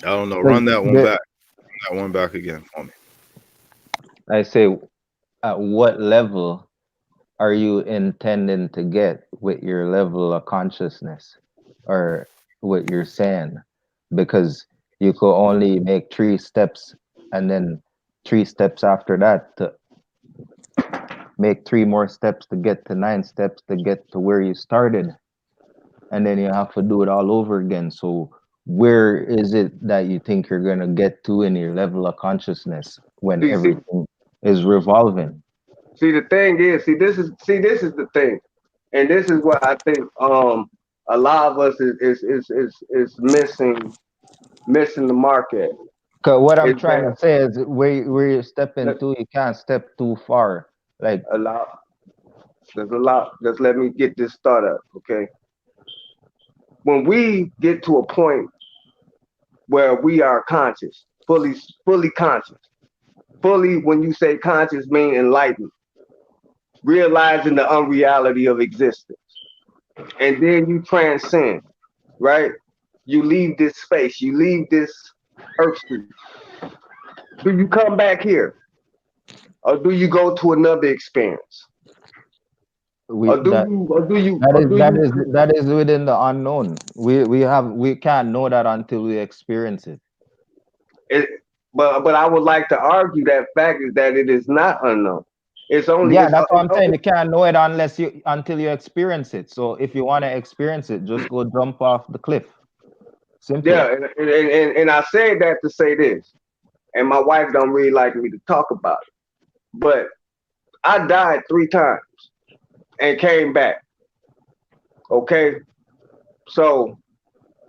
I don't know. Like Run that one the, back. That one back again for me. I say at what level are you intending to get with your level of consciousness or what you're saying? Because you could only make 3 steps and then 3 steps after that to make 3 more steps to get to 9 steps to get to where you started. And then you have to do it all over again. So where is it that you think you're going to get to in your level of consciousness when See, see, everything is revolving? see. The thing is, this is the thing, and this is what I think. A lot of us is missing the market. Cause what I'm Is trying that to say is where you step let- into, you can't step too far. Like, a lot? There's a lot. Just let me get this started, okay? When we get to a point where we are conscious, fully conscious, fully. When you say conscious, mean enlightened, realizing the unreality of existence, and then you transcend, right? You leave this space, you leave this earth suit. Do you come back here, or do you go to another experience, we that or do you? that is within the unknown. We can't know that until we experience it. It, but I would like to argue that fact is that it is not unknown. It's only Yeah, it's, that's what it's I'm saying. You can't know it unless you until you experience it. So if you want to experience it, just go jump off the cliff. Simple. yeah, and I say that to say this, and my wife don't really like me to talk about it, but I died 3 times and came back. Okay, so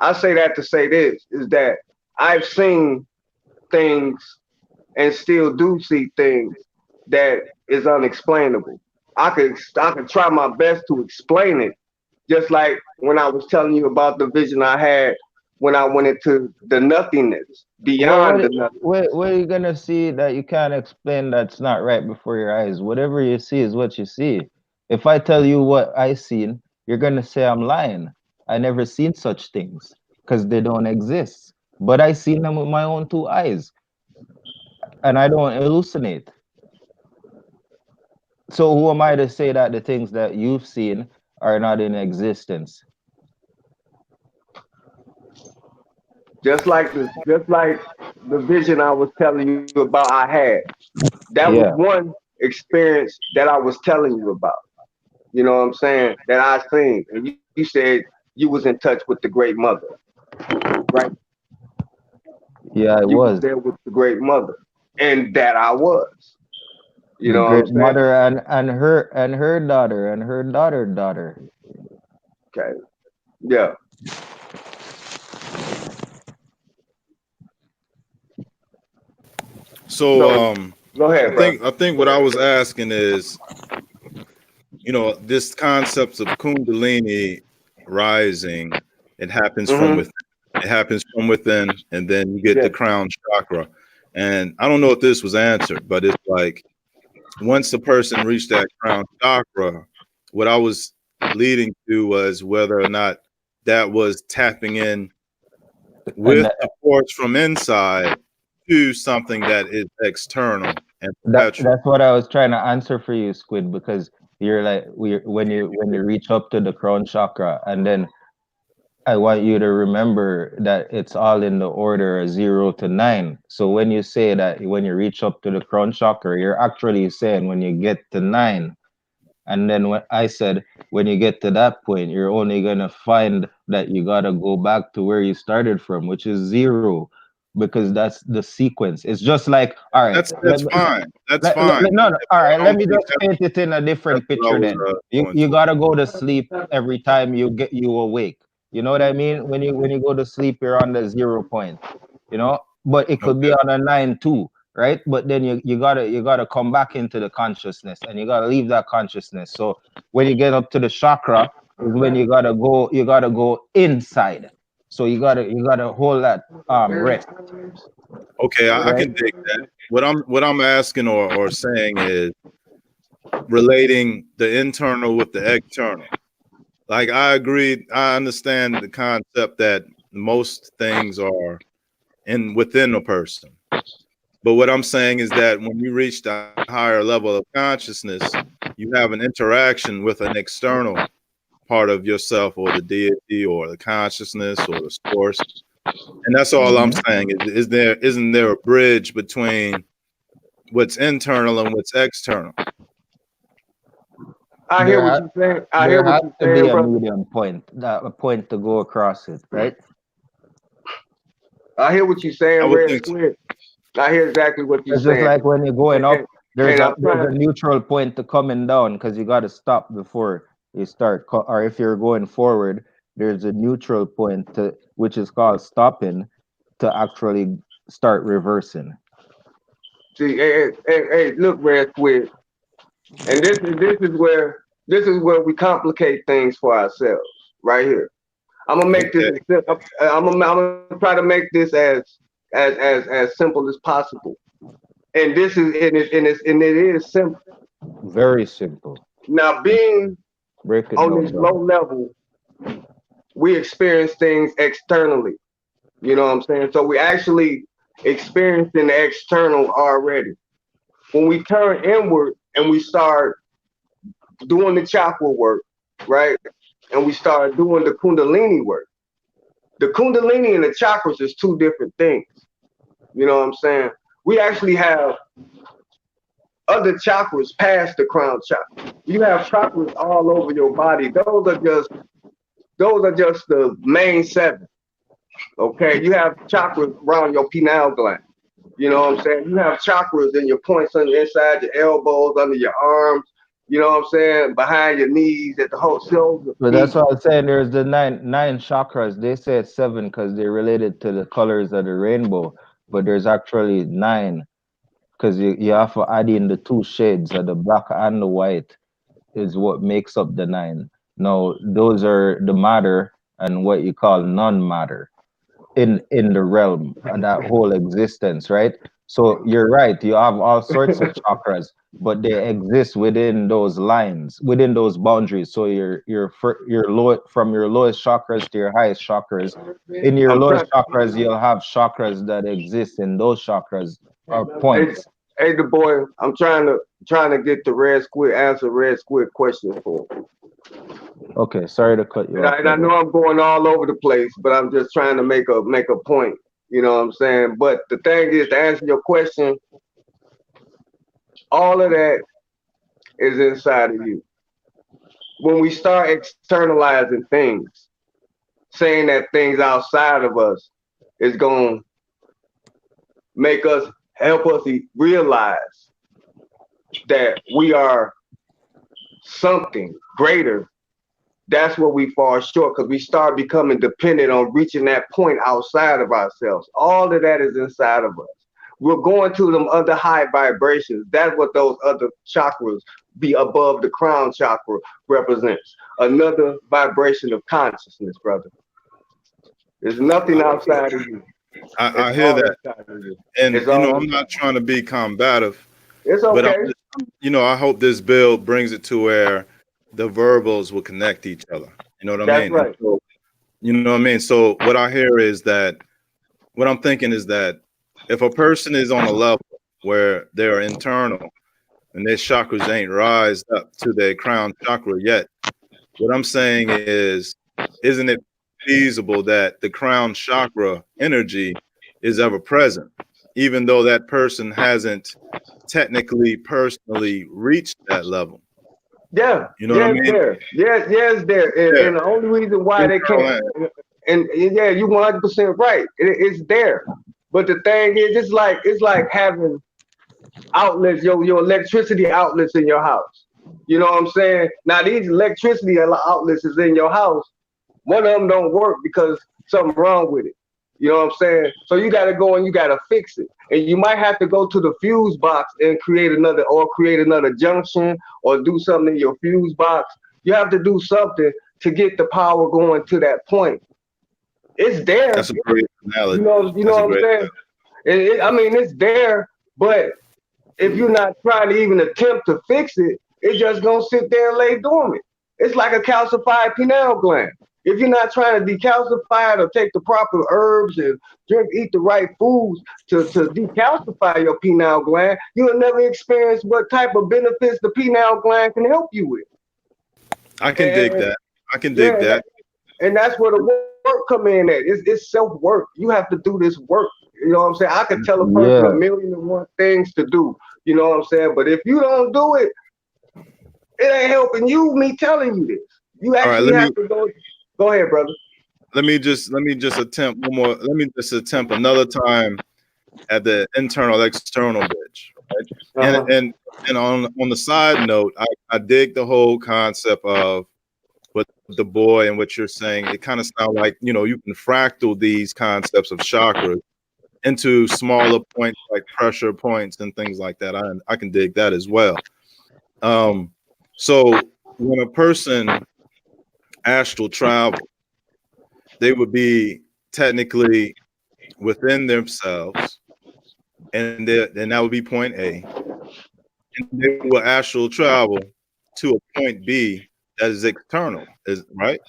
I say that to say this is that I've seen things and still do see things that is unexplainable. I could try my best to explain it, just like when I was telling you about the vision I had when I went into the nothingness, What beyond what the nothingness. what are you gonna see that you can't explain that's not right before your eyes? Whatever you see is what you see. If I tell you what I seen, you're gonna say I'm lying. I never seen such things because they don't exist. But I seen them with my own 2 eyes, and I don't hallucinate. So who am I to say that the things that you've seen are not in existence? Just like the vision I was telling you about I had. That was Yeah, one experience that I was telling you about. You know what I'm saying? That I seen. And you said you was in touch with the great mother, right? yeah, I You was was there with the great mother. And that I was. You the know what I'm great saying? mother and her daughter and her daughter. Okay. Yeah. So So go ahead, bro. I think what I was asking is, this concept of Kundalini rising, it happens from Mm-hmm. within. It happens from within, and then you get Yeah. the crown chakra. And I don't know if this was answered, but it's like once the person reached that crown chakra, what I was leading to was whether or not that was tapping in And with the force from inside to something that is external and perpetual. that's what I was trying to answer for you, Squid, because you're like when you reach up to the crown chakra, and then I want you to remember that it's all in the order of 0 to 9. So when you say that when you reach up to the crown chakra, you're actually saying when you get to 9. And then when I said when you get to that point, you're only gonna find that you gotta go back to where you started from, which is 0, because that's the sequence. It's just like, all right, That's fine. That's fine. no, no, all right, I let don't me think just paint it in a that's different what I picture was then. going You to. gotta go to sleep every time you awake. You know what I mean? When you go to sleep, you're on the 0 point, but it could be Okay. on a 9 too, right? But then you gotta come back into the consciousness, and you gotta leave that consciousness. So when you get up to the chakra is when you gotta go inside. So you gotta hold that rest, Okay, I right? can dig that. What I'm asking or saying is relating the internal with the external. Like I agree, I understand the concept that most things are in within a person. But what I'm saying is that when you reach the higher level of consciousness, you have an interaction with an external part of yourself or the deity or the consciousness or the source. And that's all I'm saying. Isn't there a bridge between what's internal and what's external? I hear what you're saying. I hear There what has you're to be saying, a brother. medium point, a point to go across it, right? I hear what you're I saying, would Red think so. Squid. I hear exactly what you're It's just saying. like when you're going And, up, and, and I'm there's a trying. neutral point to coming down because you got to stop before you start. Or if you're going forward, there's a neutral point to which is called stopping to actually start reversing. See, hey, look, Red Squid. And this is where we complicate things for ourselves, right here. I'm gonna make this. Okay. I'm gonna try to make this as simple as possible. And this is and it is simple. Very simple. Now, being Break it on down, this low brother. level, we experience things externally. You know what I'm saying? So we actually experiencing the external already. When we turn inward and we start doing the chakra work, right? And we start doing the kundalini work. The kundalini and the chakras is two different things. You know what I'm saying? We actually have other chakras past the crown chakra. You have chakras all over your body. Those are just the main seven. Okay, you have chakras around your pineal gland. You know what I'm saying? You have chakras in your points on the inside your elbows, under your arms. You know what I'm saying? Behind your knees, at the whole shoulder, But that's feet. what I'm saying. There's the nine chakras. They say it's seven because they're related to the colors of the rainbow, but there's actually nine because you have to add in the two shades of the black and the white is what makes up the nine. Now, those are the matter and what you call non-matter in the realm and that whole existence, right? So you're right. You have all sorts of chakras, but they exist within those lines, within those boundaries. So your low from your lowest chakras to your highest chakras. In your I'm lowest trying. chakras, you'll have chakras that exist in those chakras or Hey, points. hey, the boy. I'm trying to get the Red Squid answer Red Squid question for him. Okay, sorry to cut you And off, I brother. know I'm going all over the place, but I'm just trying to make a point. You know what I'm saying? But the thing is, to answer your question, all of that is inside of you. When we start externalizing things, saying that things outside of us is going to make us help us realize that we are something greater. That's where we fall short because we start becoming dependent on reaching that point outside of ourselves. All of that is inside of us. We're going to them other high vibrations. That's what those other chakras be above the crown chakra represents. Another vibration of consciousness, brother. There's nothing outside of you. It's I hear all that, inside of you. and It's all I'm inside. not trying to be combative, It's but okay. I hope this bill brings it to where the verbals will connect each other. You know what I That's mean? And right. so, you know what I mean? So what I hear is that what I'm thinking is that if a person is on a level where they're internal and their chakras ain't rised up to their crown chakra yet, what I'm saying is, isn't it feasible that the crown chakra energy is ever present, even though that person hasn't technically personally reached that level? Yeah. You know what I Yes, mean? there. Yes, there. Yeah, And the only reason why they internal can't, and and yeah, you 100% right. It's there. But the thing is, it's like having outlets, your electricity outlets in your house. You know what I'm saying? Now these electricity outlets is in your house. One of them don't work because something wrong with it. You know what I'm saying? So you got to go and you got to fix it. And you might have to go to the fuse box and create another junction or do something in your fuse box. You have to do something to get the power going to that point. It's there. that's a great You analogy. know, you know That's a what I'm great saying? I mean, it's there, but if you're not trying to even attempt to fix it, it's just gonna sit there and lay dormant. It's like a calcified pineal gland. If you're not trying to decalcify it or take the proper herbs and eat the right foods to decalcify your pineal gland, you'll never experience what type of benefits the pineal gland can help you with. I can dig And that. I can dig yeah, that. and that's where the work come in at. It's self work. You have to do this work. You know what I'm saying? I could tell a person a Yeah. million and one things to do. You know what I'm saying? But if you don't do it, it ain't helping you. Me telling you this, you All right, actually have to go. Go ahead, brother. let me just attempt one more. Let me just attempt another time at the internal external bridge, right? And Uh-huh. on the side note, I dig the whole concept of what the boy and what you're saying. It kind of sounds like, you know, you can fractal these concepts of chakras into smaller points like pressure points and things like that. I can dig that as well. So when a person astral travel, they would be technically within themselves, and that would be point A, and they will astral travel to a point B that is external, is right?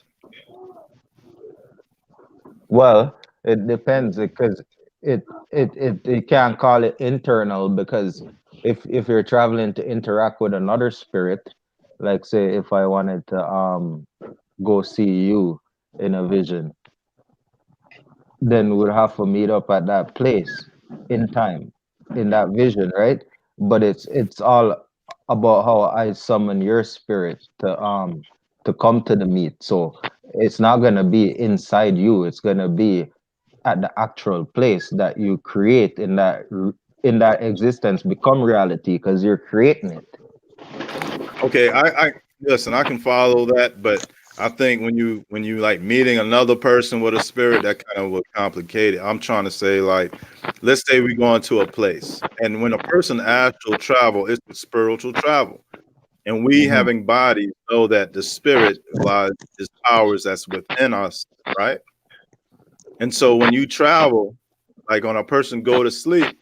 Well, it depends because you can't call it internal because if you're traveling to interact with another spirit, like say if I wanted to go see you in a vision, then we'll have to meet up at that place in time, in that vision, right? But it's all about how I summon your spirit to come to the meet. So it's not gonna be inside you. It's gonna be at the actual place that you create in that existence become reality because you're creating it. Okay, I listen, I can follow that, but I think when you like meeting another person with a spirit, that kind of would complicate it. I'm trying to say, like, let's say we go into a place, and when a person astral travel, it's a spiritual travel, and we Hmm. having bodies know that the spirit lies is powers that's within us, right? And so when you travel, like when a person go to sleep,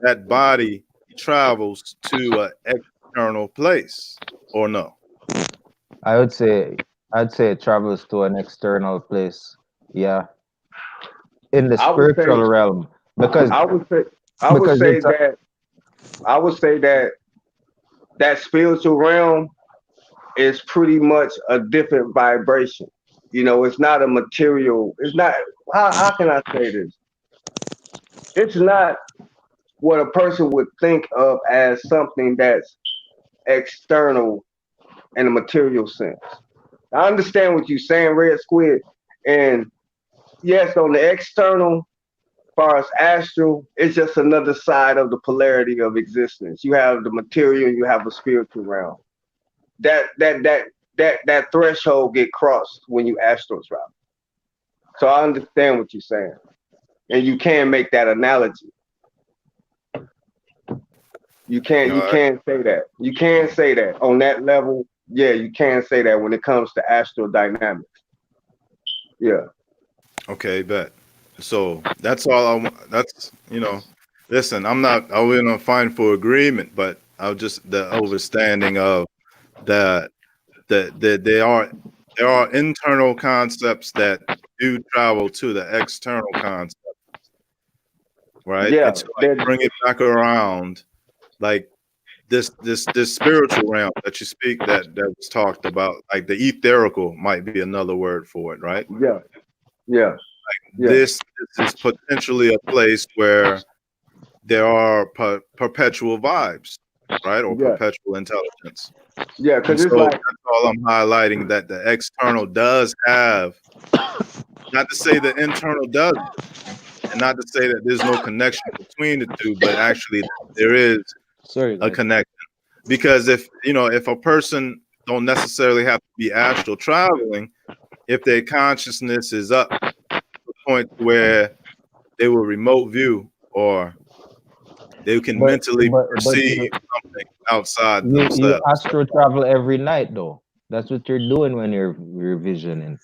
that body travels to an external place, or no? I would say I'd say it travels to an external place. Yeah, in the I would say, spiritual realm because I would say, I would because say it's a, that, I would say that that spiritual realm is pretty much a different vibration. You know, it's not a material. It's not. How can I say this? It's not what a person would think of as something that's external in a material sense. I understand what you're saying, Red Squid, and yes, on the external, far as astral, it's just another side of the polarity of existence. You have the material, you have a spiritual realm. That threshold get crossed when you astral travel. So I understand what you're saying, and you can make that analogy. All You right. can say that. You can say that on that level. Yeah, you can say that when it comes to astral dynamics. Yeah. Okay, bet. So that's all I want. That's, you know, listen, I wasn't find for agreement, but I just the understanding of that that there are internal concepts that do travel to the external concept, right? Yeah. And to like That bring it back around, like this spiritual realm that you speak that was talked about, like the etherical might be another word for it, right? yeah. Yeah. Yeah. This is potentially a place where there are perpetual vibes, right? Or Yeah. perpetual intelligence. Yeah. And Cause it's so like that's all I'm highlighting, that the external does have, not to say the internal doesn't, and not to say that there's no connection between the two, but actually there is Sorry, a guys. connection. Because if, you know, if a person don't necessarily have to be astral traveling, if their consciousness is up to the point where they will remote view, or they can mentally but perceive something outside you themselves. astral travel every night though. That's what you're doing when you're visioning.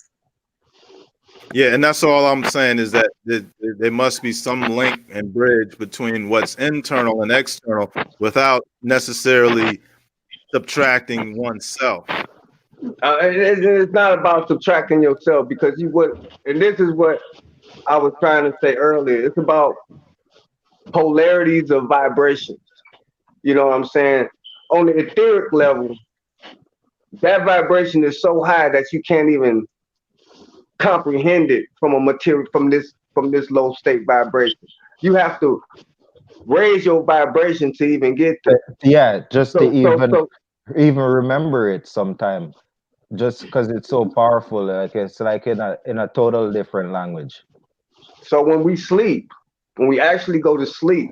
Yeah, and that's all I'm saying, is that there must be some link and bridge between what's internal and external without necessarily subtracting oneself. It's not about subtracting yourself because you would, and this is what I was trying to say earlier. It's about polarities of vibrations. You know what I'm saying? On the etheric level, that vibration is so high that you can't even comprehend it from a material from this low state vibration. You have to raise your vibration to even get there. Yeah, just to So so so even remember it sometime, just because it's so powerful. Like it's like in a total different language. so when we sleep, when we actually go to sleep,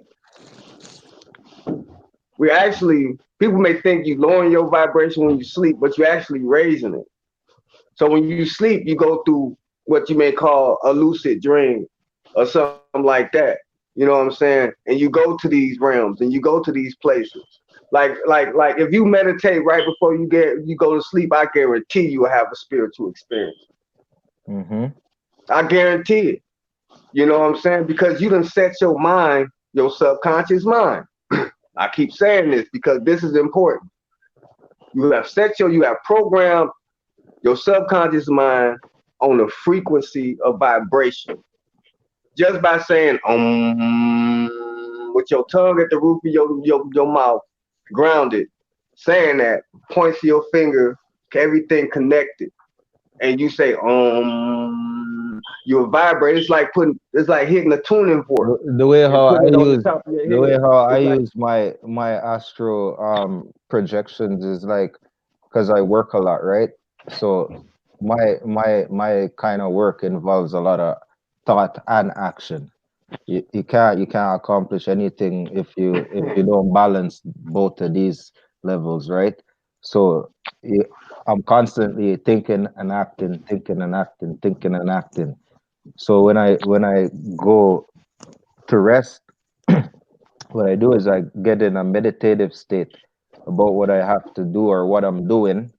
we actually people may think you lowering your vibration when you sleep, but you're actually raising it. So when you sleep, you go through what you may call a lucid dream or something like that. You know what I'm saying? And you go to these realms and you go to these places. Like if you meditate right before you go to sleep, I guarantee you will have a spiritual experience. Mm-hmm. I guarantee it. You know what I'm saying? Because you done set your mind, your subconscious mind. I keep saying this because this is important. You have programmed your subconscious mind on a frequency of vibration just by saying with your tongue at the roof of your mouth, grounded, saying that, point to your finger, everything connected, and you say you vibrate. It's like hitting a tuning fork The way and how I putting it on the use top of your the way head. how I It's like use my astro projections is like because I work a lot, right? So my kind of work involves a lot of thought and action. You can't accomplish anything if you don't balance both of these levels, right? So you, I'm constantly thinking and acting, thinking and acting. So when I go to rest, what I do is I get in a meditative state about what I have to do or what I'm doing,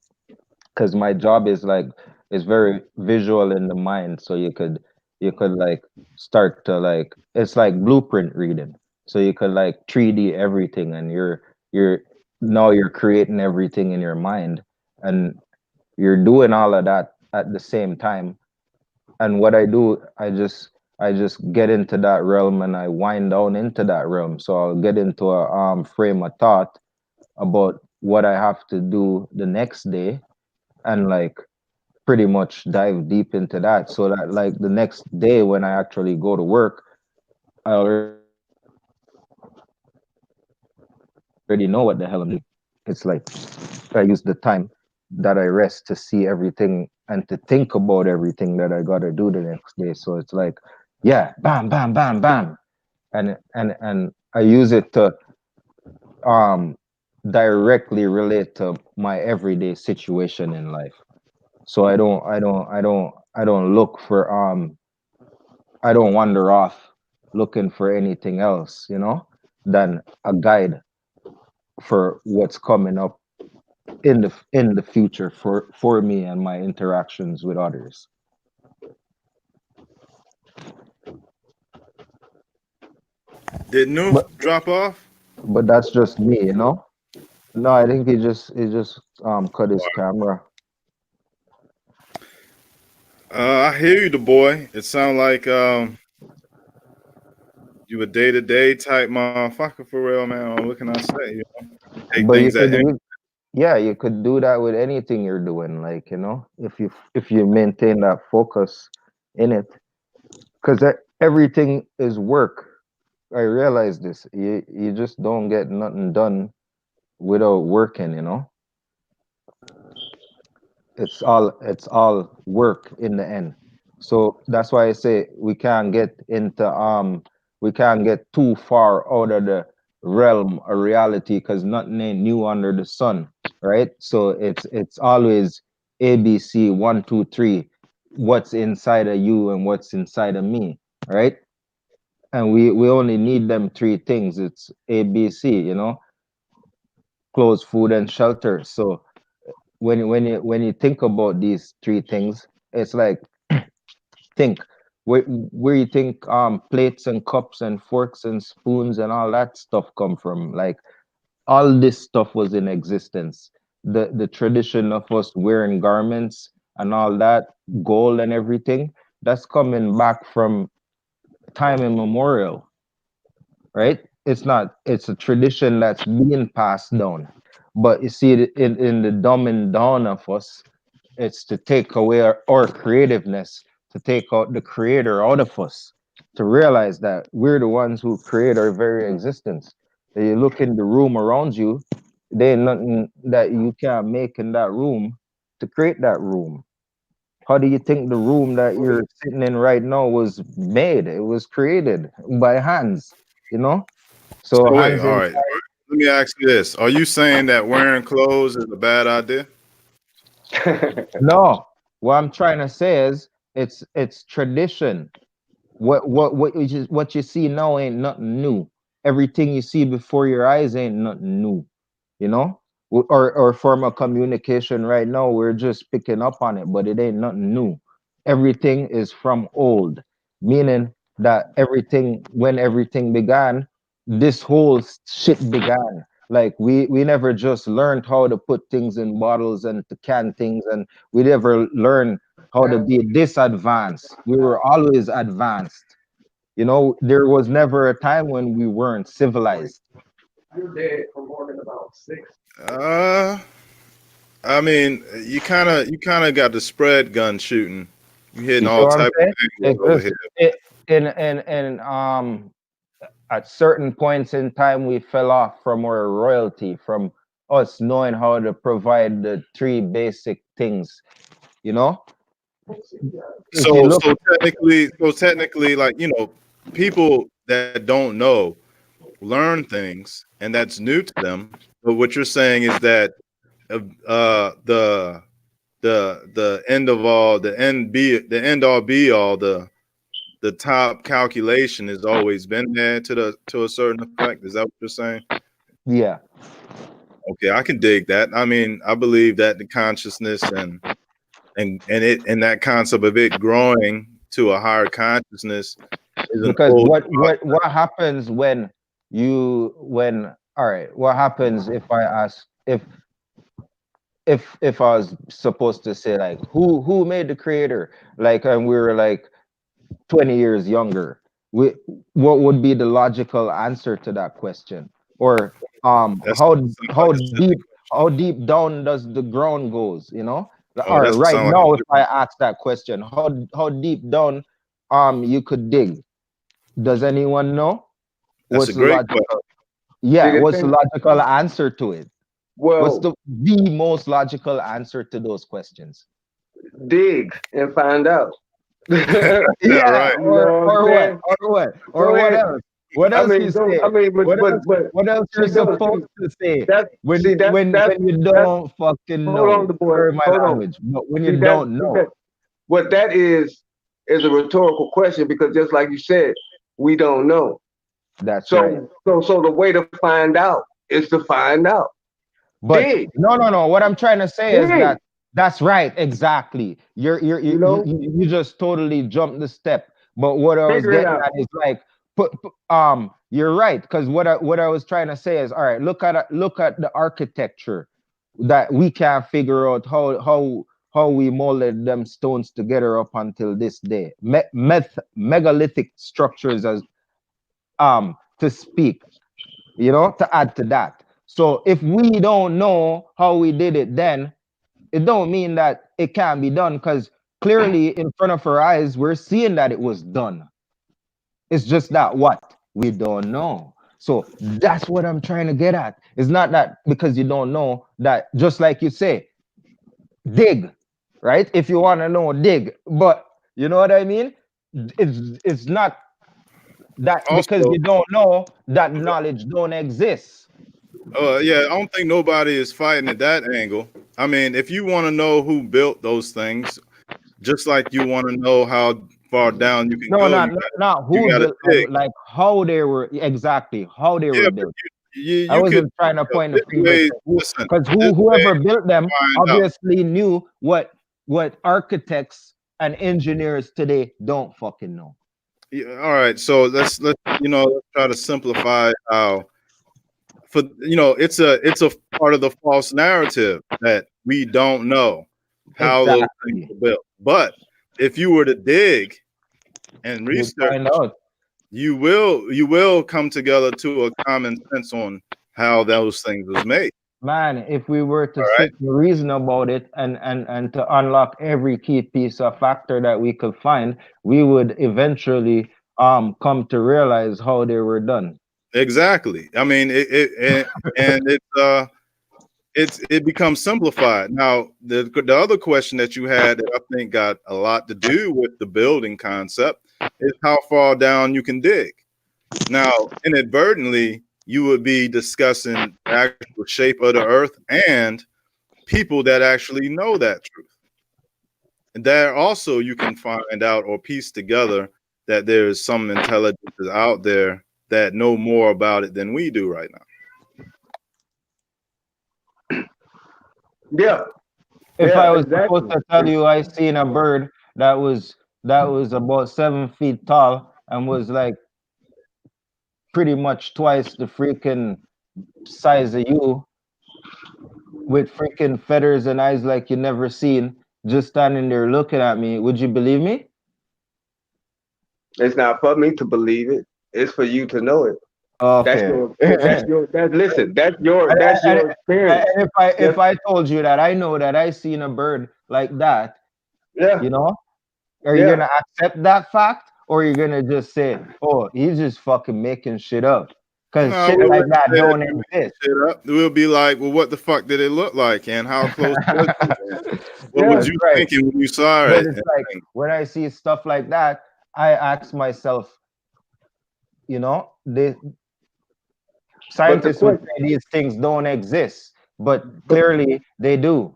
because my job is like is very visual in the mind. So you could like start to like it's like blueprint reading. So you could like 3D everything, and you're now you're creating everything in your mind, and you're doing all of that at the same time. And what I do, I just get into that realm and I wind down into that realm. So I'll get into a frame of thought about what I have to do the next day, and like pretty much dive deep into that, so that like the next day when I actually go to work, I already know what the hell I'm doing. It's like I use the time that I rest to see everything and to think about everything that I gotta do the next day. So it's like, yeah, bam, bam, bam, bam, and I use it to um directly relate to my everyday situation in life. So I don't look for I don't wander off looking for anything else, you know, than a guide for what's coming up in the future for me and my interactions with others. Did Noof But drop off? that's just me, you know. No, I think he just cut his camera. I hear you, the boy. It sounds like you a day to day type motherfucker for real, man. What can I say? You know, take But things at yeah, you could do that with anything you're doing, like, you know, if you maintain that focus in it, because everything is work. I realize this. You just don't get nothing done without working, you know. It's all work in the end. So that's why I say we can't get too far out of the realm of reality, because nothing ain't new under the sun, right? So it's always ABC 1 2 3, what's inside of you and what's inside of me, right? And we only need them three things. It's ABC, you know, clothes, food, and shelter. So when you think about these three things, it's like, think where you think plates and cups and forks and spoons and all that stuff come from. Like all this stuff was in existence the tradition of us wearing garments and all that, gold and everything, that's coming back from time immemorial, right? It's not, it's a tradition that's being passed down. But you see, in the dumbing down of us, it's to take away our creativeness, to take out the creator out of us, to realize that we're the ones who create our very existence. And you look in the room around you, there ain't nothing that you can't make in that room to create that room. How do you think the room that you're sitting in right now was made? It was created by hands, you know? So So wait, hands all in. right. Let me ask you this: are you saying that wearing clothes is a bad idea? No, what I'm trying to say is it's tradition. What you see now ain't nothing new. Everything you see before your eyes ain't nothing new, you know. Or form of communication right now, we're just picking up on it, but it ain't nothing new. Everything is from old, meaning that everything, when everything began, this whole shit began. Like we never just learned how to put things in bottles and to can things, and we never learned how to be this advanced. We were always advanced. You know, there was never a time when we weren't civilized. You're dead for more than about 6. Uh, I mean, you kind of got the spread gun shooting. You hitting You see all what I'm type of saying? angles over here. In at certain points in time, we fell off from our royalty, from us knowing how to provide the three basic things. You know, if you So look, so technically, like people that don't know learn things, and that's new to them. But what you're saying is that the end of all, the end all be all, the top calculation has always been there to a certain effect. Is that what you're saying? yeah, Okay, I can dig that. I mean, I believe that the consciousness and that concept of it growing to a higher consciousness is an because old what happens when when all right, what happens if I ask, if I was supposed to say like who made the creator, like, and we were like 20 years younger, we, what would be the logical answer to that question? Or that sounds like how a deep, how deep down does the ground goes, you know? oh, Or that right sounds like now, a if I ask that question, how deep down you could dig? Does anyone know? that's a What's the great question. logical, yeah, Dig a what's the thing. logical answer to it? What's Well, the most logical answer to those questions? dig and find out. you Yeah, Yeah, right. know what I'm or what? saying? Or what? Go Or what ahead. else? What I else mean, you go. say? I mean, What else? but What else you're see, no, supposed to say that when see when you that's don't fucking hold on, know? the boy. Sorry, my Hold on. language, but when See you that don't see know, that what that is a rhetorical question because just like you said, we don't know. that's right. So the way to find out is to find out. But Dig, no. What I'm trying to say is dig. that that's right, exactly. You know, You just totally jumped the step. But what I was figure it getting out. at is like, you're right, because what I was trying to say is, all right, look at the architecture that we can't figure out how we molded them stones together up until this day. Megalithic structures, as to speak, you know, to add to that. So if we don't know how we did it then, it don't mean that it can't be done, because clearly in front of our eyes, we're seeing that it was done. It's just that what? We don't know. So that's what I'm trying to get at. It's not that because you don't know that, just like you say, dig, right? If you want to know, dig. But you know what I mean? It's not that because Also, you don't know that knowledge don't exist. yeah, I don't think nobody is fighting at that angle. I mean, if you want to know who built those things, just like you want to know how far down you can No, go, not you who got to built dig. them, like how they were, exactly how they Yeah, were but built. I you could, wasn't trying to point the this finger way. to who, Listen, because this way whoever built them to find out. obviously knew what architects and engineers today don't fucking know. Yeah, all right, so let's try to simplify how for it's a part of the false narrative that we don't know how those things Exactly. were built. But if you were to dig and You research, find out. you will come together to a common sense on how those things was made. Man, if we were to All right. sit and reason about it and to unlock every key piece of factor that we could find, we would eventually come to realize how they were done. Exactly. I mean, it becomes simplified. Now, the other question that you had that I think got a lot to do with the building concept is how far down you can dig. Now, inadvertently, you would be discussing the actual shape of the earth and people that actually know that truth. And there also you can find out or piece together that there is some intelligences out there that know more about it than we do right now. Yeah, If yeah, I was supposed exactly. to tell you I seen a bird that was about 7 feet tall and was like pretty much twice the freaking size of you, with freaking feathers and eyes like you never seen, just standing there looking at me, would you believe me? It's not for me to believe it. It's for you to know it. That's Okay. your. That's and, your. That listen. That's your. That's and, your experience. and if I That's if I told you that I know that I seen a bird like that, yeah, you know, are you yeah. gonna accept that fact, or are you gonna just say, "Oh, he's just fucking making shit up"? Because No, shit we like wouldn't that say that don't you made exist. shit up. We'll be like, well, what the fuck did it look like, and how close was it? And what was Yeah. That's you right. thinking when you saw But it? it's like when I see stuff like that, I ask myself, the But the scientists would question. say these things don't exist, but clearly they do.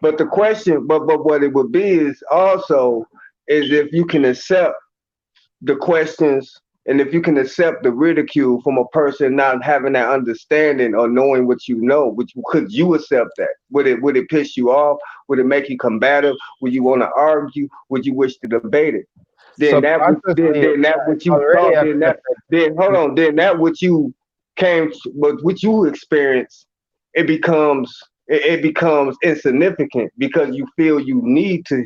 But the question. But what it would be is also is if you can accept the questions and if you can accept the ridicule from a person not having that understanding or knowing what you know, which could you accept that? Would it piss you off? Would it make you combative? Would you want to argue? Would you wish to debate it? Then that would Subconsciously, then that what you already thought, accepted. then hold on, then that what you came but what you experienced, it becomes insignificant because you feel you need to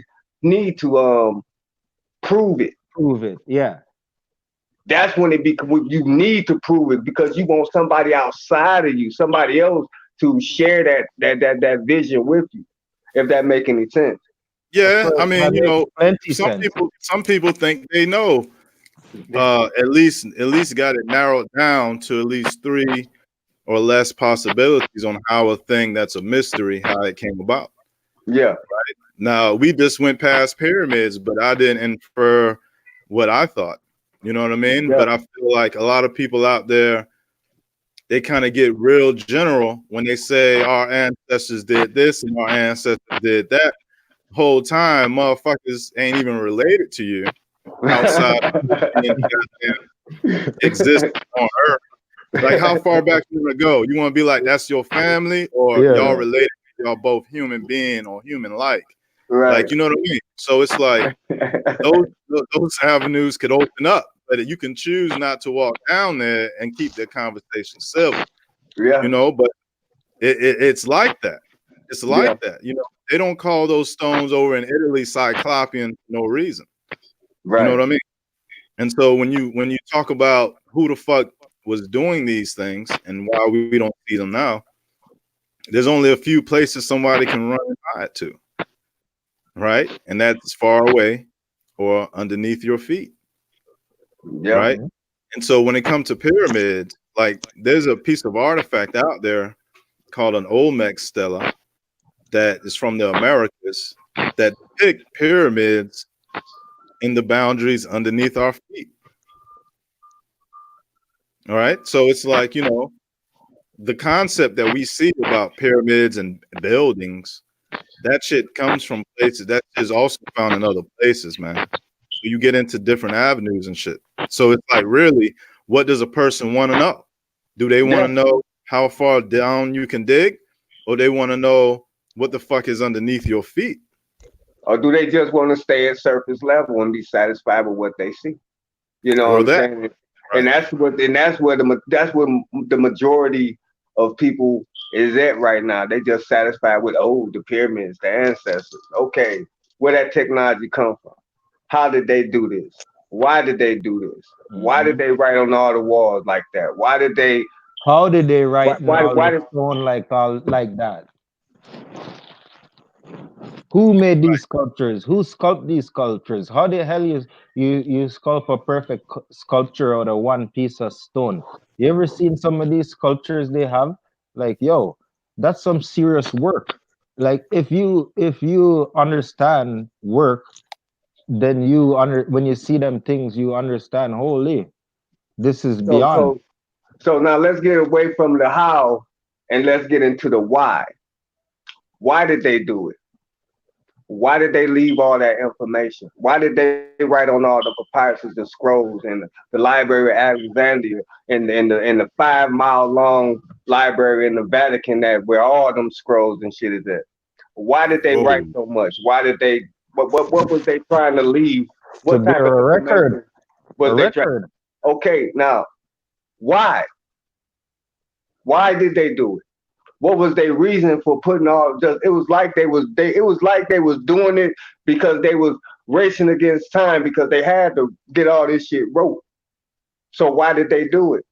prove it. Prove it. Yeah. That's when you need to prove it because you want somebody outside of you, somebody else to share that vision with you. If that make any sense. Of Yeah, course, I mean, that makes plenty sense. some people think they know. At least got it narrowed down to at least three or less possibilities on how a thing that's a mystery, how it came about. Yeah. Now we just went past pyramids, but I didn't infer what I thought. You know what I mean? Yeah. But I feel like a lot of people out there, they kind of get real general when they say our ancestors did this and our ancestors did that. Whole time, motherfuckers ain't even related to you outside of being goddamn existing on Earth. Like, how far back you want to go? You want to be like, that's your family, or y'all Yeah. related? Y'all both human being or human like? Right. Like, you know what I mean? So it's like those avenues could open up, but you can choose not to walk down there and keep the conversation civil. Yeah. But it's like that. It's Yeah. like that. They don't call those stones over in Italy cyclopean for no reason. You know Right. what I mean? And so when you talk about who the fuck was doing these things and why we don't see them now, there's only a few places somebody can run and hide to, right? And that's far away or underneath your feet, Yeah. right? And so when it comes to pyramids, like there's a piece of artifact out there called an Olmec stela that is from the Americas that depict pyramids in the boundaries underneath our feet. All right. So it's like, the concept that we see about pyramids and buildings, that shit comes from places that is also found in other places, man. So you get into different avenues and shit. So it's like, really, what does a person want to know? Do they want Yeah. to know how far down you can dig, or they want to know what the fuck is underneath your feet? Or do they just want to stay at surface level and be satisfied with what they see? You know what Or I'm that, saying? right? And that's what the majority of people is at right now. They just satisfied with the pyramids, the ancestors. Okay, where that technology come from? How did they do this? Why did they do this? Why did Mm-hmm. they write on all the walls like that? Why did they? How did they write in all Why the did? stone like that? Who made these sculptures? Who sculpt these sculptures? How the hell you sculpt a perfect sculpture out of one piece of stone? You ever seen some of these sculptures they have? Like, yo, that's some serious work. Like, if you understand work, then when you see them things, you understand. Holy, this is So beyond. so so now let's get away from the how and let's get into the why. Why did they do it? Why did they leave all that information? Why did they write on all the papyruses and scrolls in the Library of Alexandria in the 5 mile long library in the Vatican that where all them scrolls and shit is at? Why did they write Whoa. so much? Why did they? What was they trying to leave? To What type of bear a record, information a was they trying? record. Okay, now why? Why did they do it? What was their reason for putting all just it was like they was doing it because they was racing against time because they had to get all this shit wrote. So why did they do it?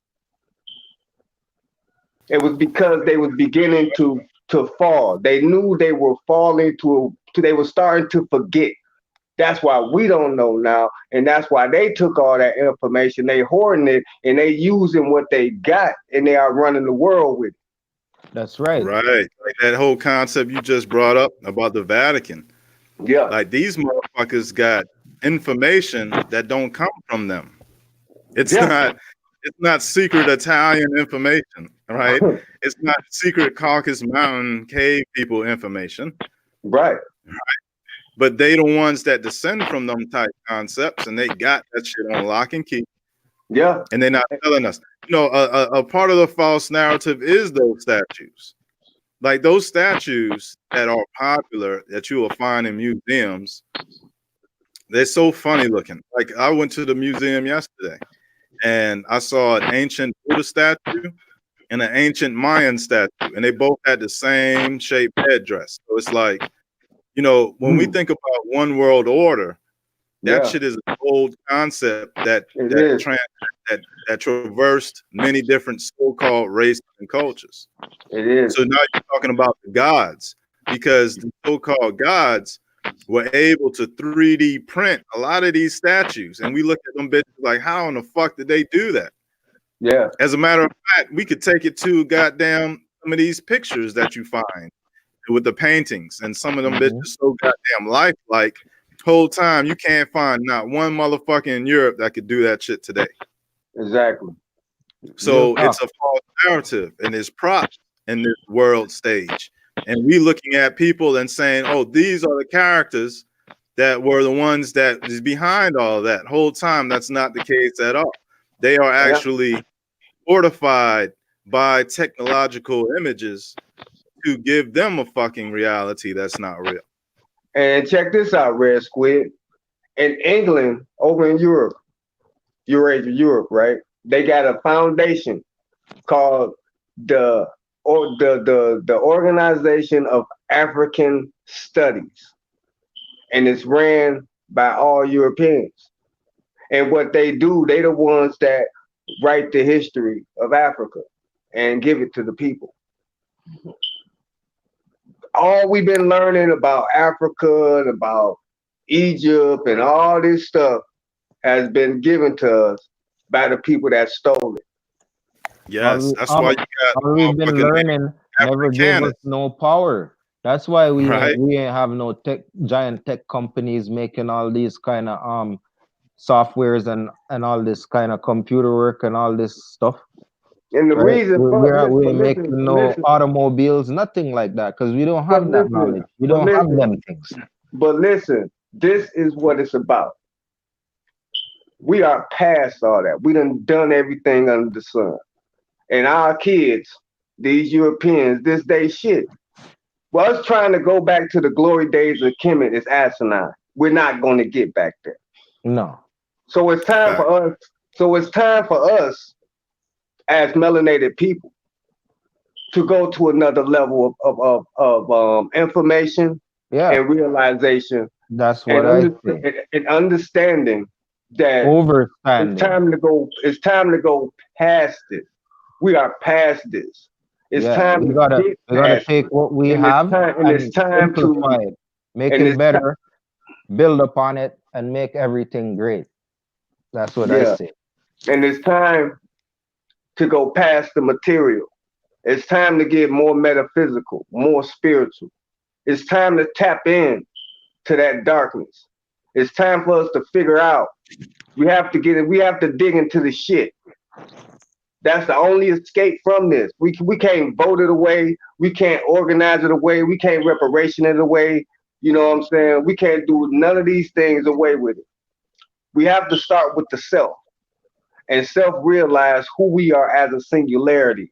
It was because they was beginning to fall. They knew they were falling they were starting to forget. That's why we don't know now, and that's why they took all that information, they hoarding it, and they using what they got, and they are running the world with it. That's right. Right. Like that whole concept you just brought up about the Vatican. Yeah, Like these motherfuckers got information that don't come from them. It's yeah, not it's not secret Italian information, right? It's not secret Caucasus Mountain cave people information. right, But they the ones that descend from them type concepts, and they got that shit on lock and key, yeah, and they're not telling us. A part of the false narrative is those statues. Like those statues that are popular that you will find in museums, they're so funny looking. Like I went to the museum yesterday and I saw an ancient Buddha statue and an ancient Mayan statue, and they both had the same shaped headdress. So it's like, when we think about one world order, that yeah. shit is an old concept that It that is. trans that traversed many different so-called races and cultures. It is. So now you're talking about the gods because the so-called gods were able to 3D print a lot of these statues, and we look at them bitches like, how in the fuck did they do that? Yeah. As a matter of fact, we could take it to goddamn some of these pictures that you find with the paintings, and some of them bitches so goddamn lifelike. Whole time you can't find not one motherfucker in Europe that could do that shit today. Exactly. So Real it's talk. a false narrative and it's props in this world stage. And we looking at people and saying, oh, these are the characters that were the ones that is behind all of that. Whole time that's not the case at all. They are Yeah. actually fortified by technological images to give them a fucking reality that's not real. And check this out, Red Squid. In England, over in Europe, Eurasia, Europe, right? They got a foundation called the Organization of African Studies, and it's ran by all Europeans. And what they do, they the ones that write the history of Africa and give it to the people. All we've been learning about Africa and about Egypt and all this stuff has been given to us by the people that stole it. Yes, that's why you got All we've been motherfucking learning never gave us Afrikaners, no power. That's why right? we ain't have no giant tech companies making all these kind of softwares and all this kind of computer work and all this stuff, And the right? reason, We but ain't listen, making but no listen, automobiles, nothing like that, because we don't but have that listen, knowledge. We but don't have listen, them things. but listen. This is what it's about. We are past all that. We done everything under the sun. And our kids, these Europeans, this day shit. Well, us trying to go back to the glory days of Kemet is asinine. We're not going to get back there. No. So it's time Fact. for us. So it's time for us as melanated people to go to another level of information Yeah, and realization that's and, what I say. and understanding that Overstanding. it's time to go past this. We are past this. It's Yeah, time to get we gotta past take it. what we And have it's and time simplify to it, make and it it's better, build upon it, and make everything great. That's what I yeah, say. and it's time to go past the material. It's time to get more metaphysical, more spiritual. It's time to tap in to that darkness. It's time for us to figure out. We have to get it. We have to dig into the shit. That's the only escape from this. We can't vote it away. We can't organize it away. We can't reparation it away. You know what I'm saying? We can't do none of these things away with it. We have to start with the self and self realize who we are as a singularity.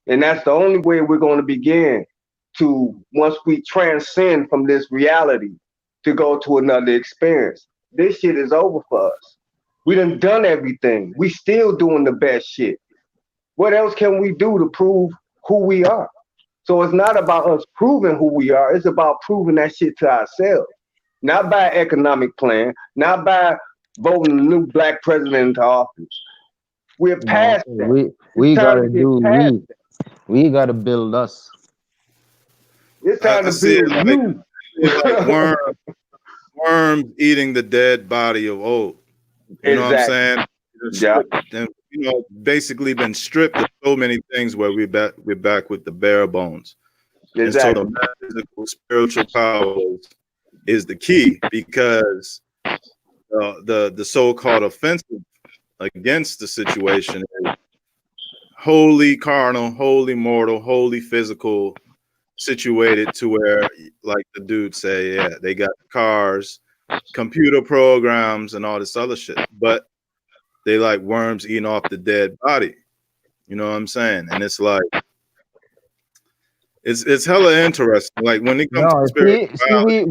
And that's the only way we're going to begin to, once we transcend from this reality, to go to another experience. This shit is over for us. We done everything. We still doing the best shit. What else can we do to prove who we are? So it's not about us proving who we are. It's about proving that shit to ourselves. Not by economic plan, not by voting a new black president into office. We're No, past that. It's we time to gotta get do past that. we gotta build us. It's I, time I to see build it like you. worms eating the dead body of old. You know what I'm Exactly. saying? Yeah. And, basically been stripped of so many things where we're back with the bare bones. And so the Exactly. metaphysical spiritual powers is the key, because the so-called offensive against the situation is wholly carnal, wholly mortal, wholly physical, situated to where, like the dude say, yeah, they got cars, computer programs, and all this other shit, but they like worms eating off the dead body. You know what I'm saying? And it's like it's hella interesting. Like when it comes to No, see, spirituality,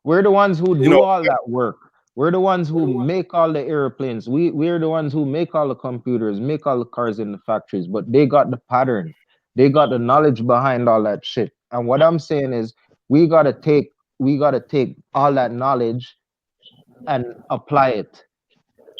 we're the ones who you do know, all that work. We're the ones who make all the airplanes. We're the ones who make all the computers, make all the cars in the factories. But they got the pattern, they got the knowledge behind all that shit. And what I'm saying is, we gotta take all that knowledge and apply it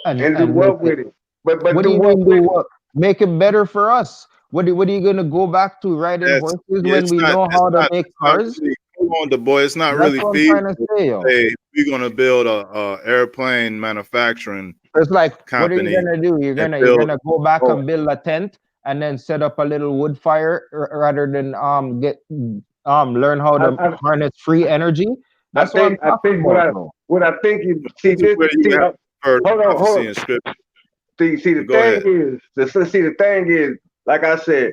And do and make what it. with it? But What do do you what mean do with it? what? Make it better for us. What are you gonna go back to riding that's horses yeah, when we know how to make it's not cars? really, hold on, the boy, it's not That's really what I'm trying feasible to to say, yo. say we're gonna build a airplane manufacturing It's like, what are you company gonna do? and You're build. gonna go back Oh, and build a tent and then set up a little wood fire rather than learn how to I harness free energy. That's what I'm I talking think about, bro. what I think you see This is this where you see have heard hold prophecy on. and scripture. See the But go thing ahead. is the thing is, like I said,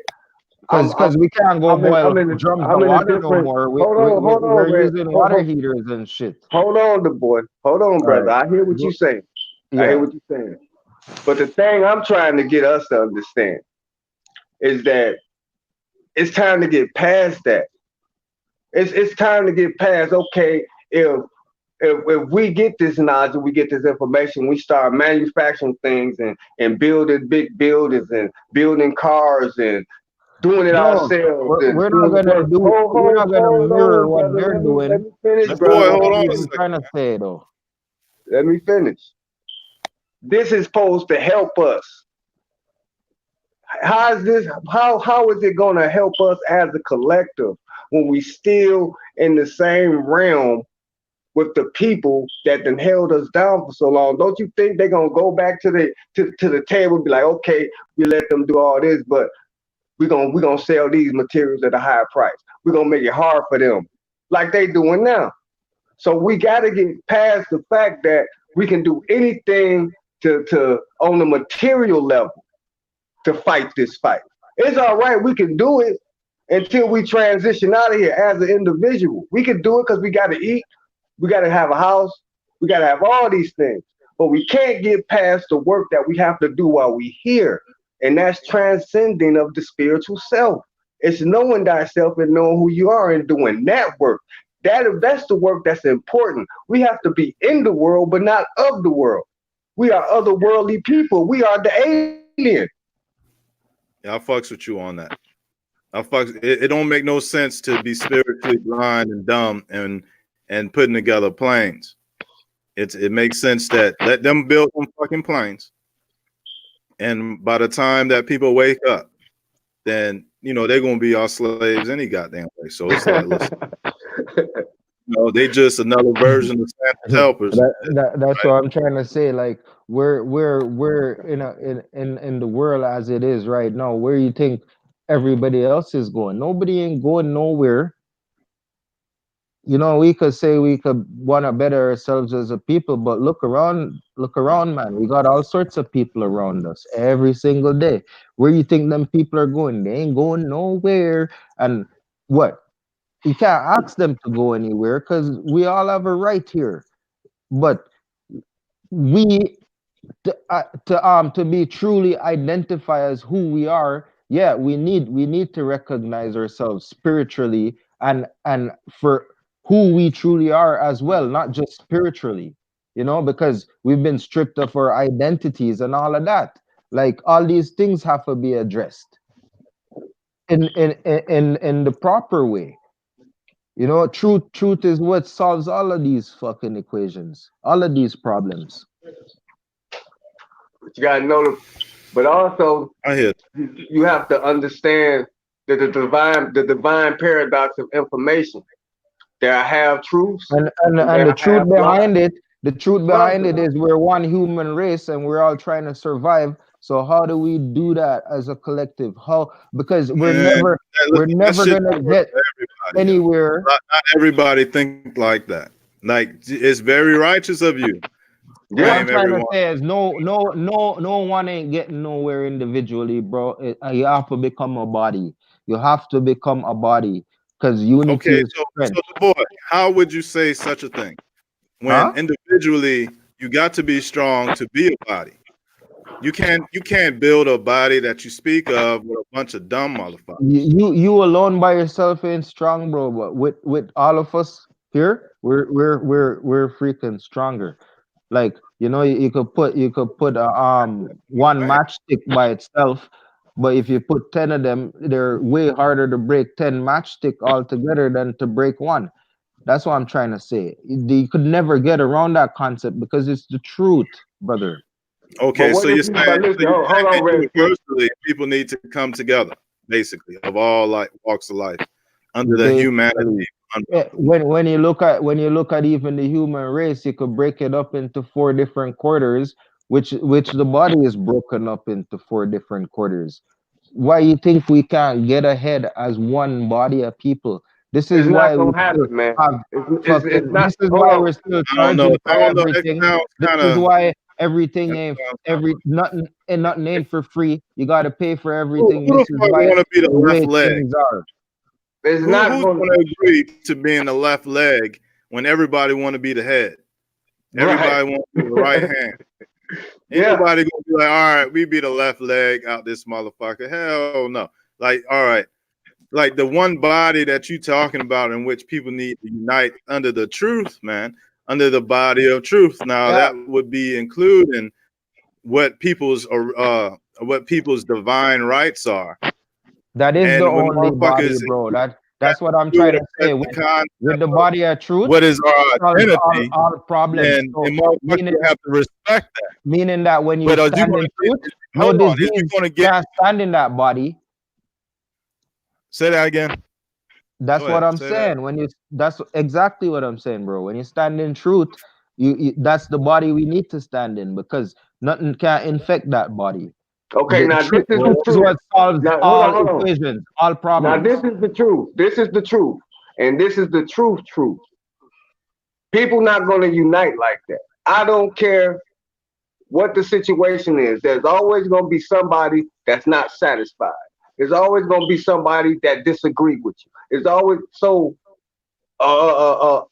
Because we can't go boil drums of I'm in a water no different. more. Hold We're on, man. using water heaters and shit. Hold on, the boy. Hold on, All brother. right. I hear what you're saying. I hear Yeah. what you're saying. But the thing I'm trying to get us to understand is that it's time to get past that. It's time to get past. Okay, if we get this knowledge and we get this information, we start manufacturing things and building big buildings and building cars and doing it Bro, ourselves and we're not doing the gonna work. do. We're not gonna Hold mirror on, what brother. they're Let doing. me finish, The That's boy, brother. what Let hold me on a I'm finish. second. trying to say, though. Let me finish. This is supposed to help us. How is this? How is it going to help us as a collective when we still in the same realm with the people that then held us down for so long? Don't you think they're gonna go back to the table and be like, okay, we let them do all this, but we're gonna sell these materials at a higher price. We're gonna make it hard for them, like they doing now. So we gotta get past the fact that we can do anything to on the material level to fight this fight. It's all right, we can do it until we transition out of here as an individual. We can do it because we gotta eat, we got to have a house. We got to have all these things. But we can't get past the work that we have to do while we here. And that's transcending of the spiritual self. It's knowing thyself and knowing who you are and doing that work. That's the work that's important. We have to be in the world, but not of the world. We are otherworldly people. We are the alien. Yeah, I fucks with you on that. It don't make no sense to be spiritually blind and dumb and putting together planes. It makes sense that let them build them fucking planes, and by the time that people wake up, then they're gonna be our slaves any goddamn way. So it's like, listen, they just another version of Santa's helpers. That's what I'm trying to say. Like we're in the world as it is right now. Where you think everybody else is going? Nobody ain't going nowhere. We could say we could want to better ourselves as a people, but look around, man. We got all sorts of people around us every single day. Where you think them people are going? They ain't going nowhere. And what? You can't ask them to go anywhere because we all have a right here. But we to be truly identify as who we are, yeah, we need to recognize ourselves spiritually and for who we truly are as well, not just spiritually, because we've been stripped of our identities and all of that. Like all these things have to be addressed in the proper way. Truth is what solves all of these fucking equations, all of these problems. But you gotta know, but also I hear. you have to understand that the divine paradox of information. There are half truths and And there the are truth half lies. behind it, Well, is we're one human race and we're all trying to survive. So how do we do that as a collective? How? Because Man, we're listen, that never shit gonna don't work get for everybody, yo. anywhere. Not everybody think like that. Like it's very righteous of you to What yeah, I'm blame trying to everyone. say is no one ain't getting nowhere individually, bro. You have to become a body. You have to become a body because unity Okay, is so strength. the boy, how would you say such a thing when Huh? individually you got to be strong to be a body? You can't build a body that you speak of with a bunch of dumb motherfuckers. You alone by yourself ain't strong, bro. But with all of us here, we're freaking stronger. Like you could put one Man, matchstick by itself, but if you put 10 of them, they're way harder to break 10 matchstick altogether than to break one. That's what I'm trying to say. You could never get around that concept because it's the truth, brother. but okay, so what if you're you? saying But listen, hold that on, Red Stick. universally people need to come together, basically, of all like walks of life, under the humanity Basically, yeah, umbrella. when you look at even the human race, you could break it up into four different quarters, which the body is broken up into four different quarters. Why you think we can't get ahead as one body of people? This is It's why not we gonna still happen, man. have It's fucking. not. This is Hold why on. we're still I don't know. charging for I don't know. That everything. sounds This kind is of. why everything That ain't sounds kind every of. nothing ain't for free. You got to pay for Who, everything. who the This is fuck why want to be the the left way leg? things are. It's not Who's gonna. going to agree to being the left leg when everybody want to be the head? Right. Everybody want to be the right hand. Yeah. Anybody gonna be like, all right, we be the left leg out this motherfucker? Hell no. Like, all right, like the one body that you talking about in which people need to unite under the truth, man, under the body of truth. Now Yeah, that would be including what people's divine rights are, that is the and when only body, motherfuckers bro. got That's what I'm into trying it to as say. the With concept the of body of truth, what is it our solves all, identity, all problems. then So motherfuckers meaning have to respect that. meaning that when you But are you stand gonna in truth, no hold on? Is you disease gonna get can stand in that body. say that again? That's Go what ahead, I'm say that. saying. That's exactly what I'm saying, bro. When you stand in truth, that's the body we need to stand in because nothing can infect that body. Okay. The Now this truth, is the Well, is truth. what solves Now hold on. all Hold on. equations, all Now this problems. is the truth. This is the truth, and this is the truth. Truth. People not gonna unite like that. I don't care what the situation is. There's always going to be somebody that's not satisfied. There's always going to be somebody that disagree with you. It's always so a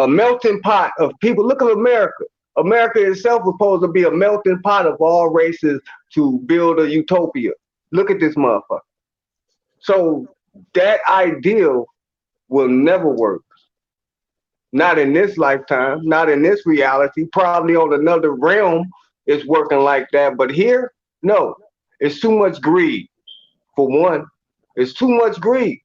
melting pot of people. Look at America. America itself was supposed to be a melting pot of all races to build a utopia. Look at this motherfucker. So that ideal will never work. Not in this lifetime, not in this reality. Probably on another realm it's working like that. But here, no. It's too much greed. for one. It's too much greed.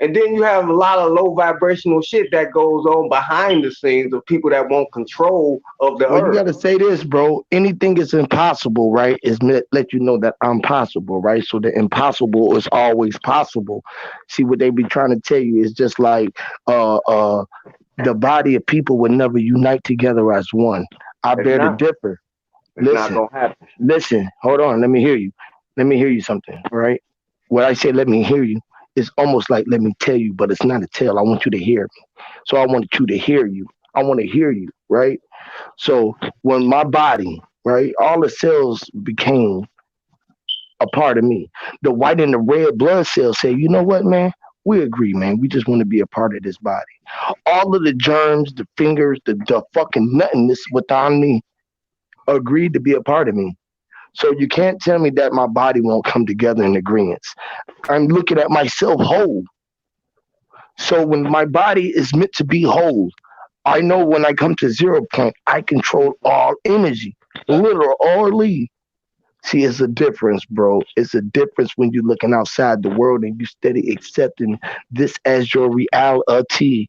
And then you have a lot of low vibrational shit that goes on behind the scenes of people that want control of the Well, you earth. got to say this, bro. Anything is impossible, right? Is let you know that I'm possible, right? So the impossible is always possible. See what they be trying to tell you is just like uh uh the body of people would never unite together as one. I It's bear to not. differ. It's not Listen, gonna happen. listen. Hold on. Let me hear you. Let me hear you something. All right. When I say let me hear you, it's almost like let me tell you, but it's not a tell. I want you to hear me. So I want you to hear you. I want to hear you, right? So when my body, right, all the cells became a part of me. The white and the red blood cells say, you know what, man? We agree, man. We just want to be a part of this body. All of the germs, the fingers, the fucking nothingness within me agreed to be a part of me. So you can't tell me that my body won't come together in agreement. I'm looking at myself whole. So when my body is meant to be whole, I know when I come to 0 point, I control all energy, literally. See, it's a difference, bro. It's a difference when you're looking outside the world and you steady accepting this as your reality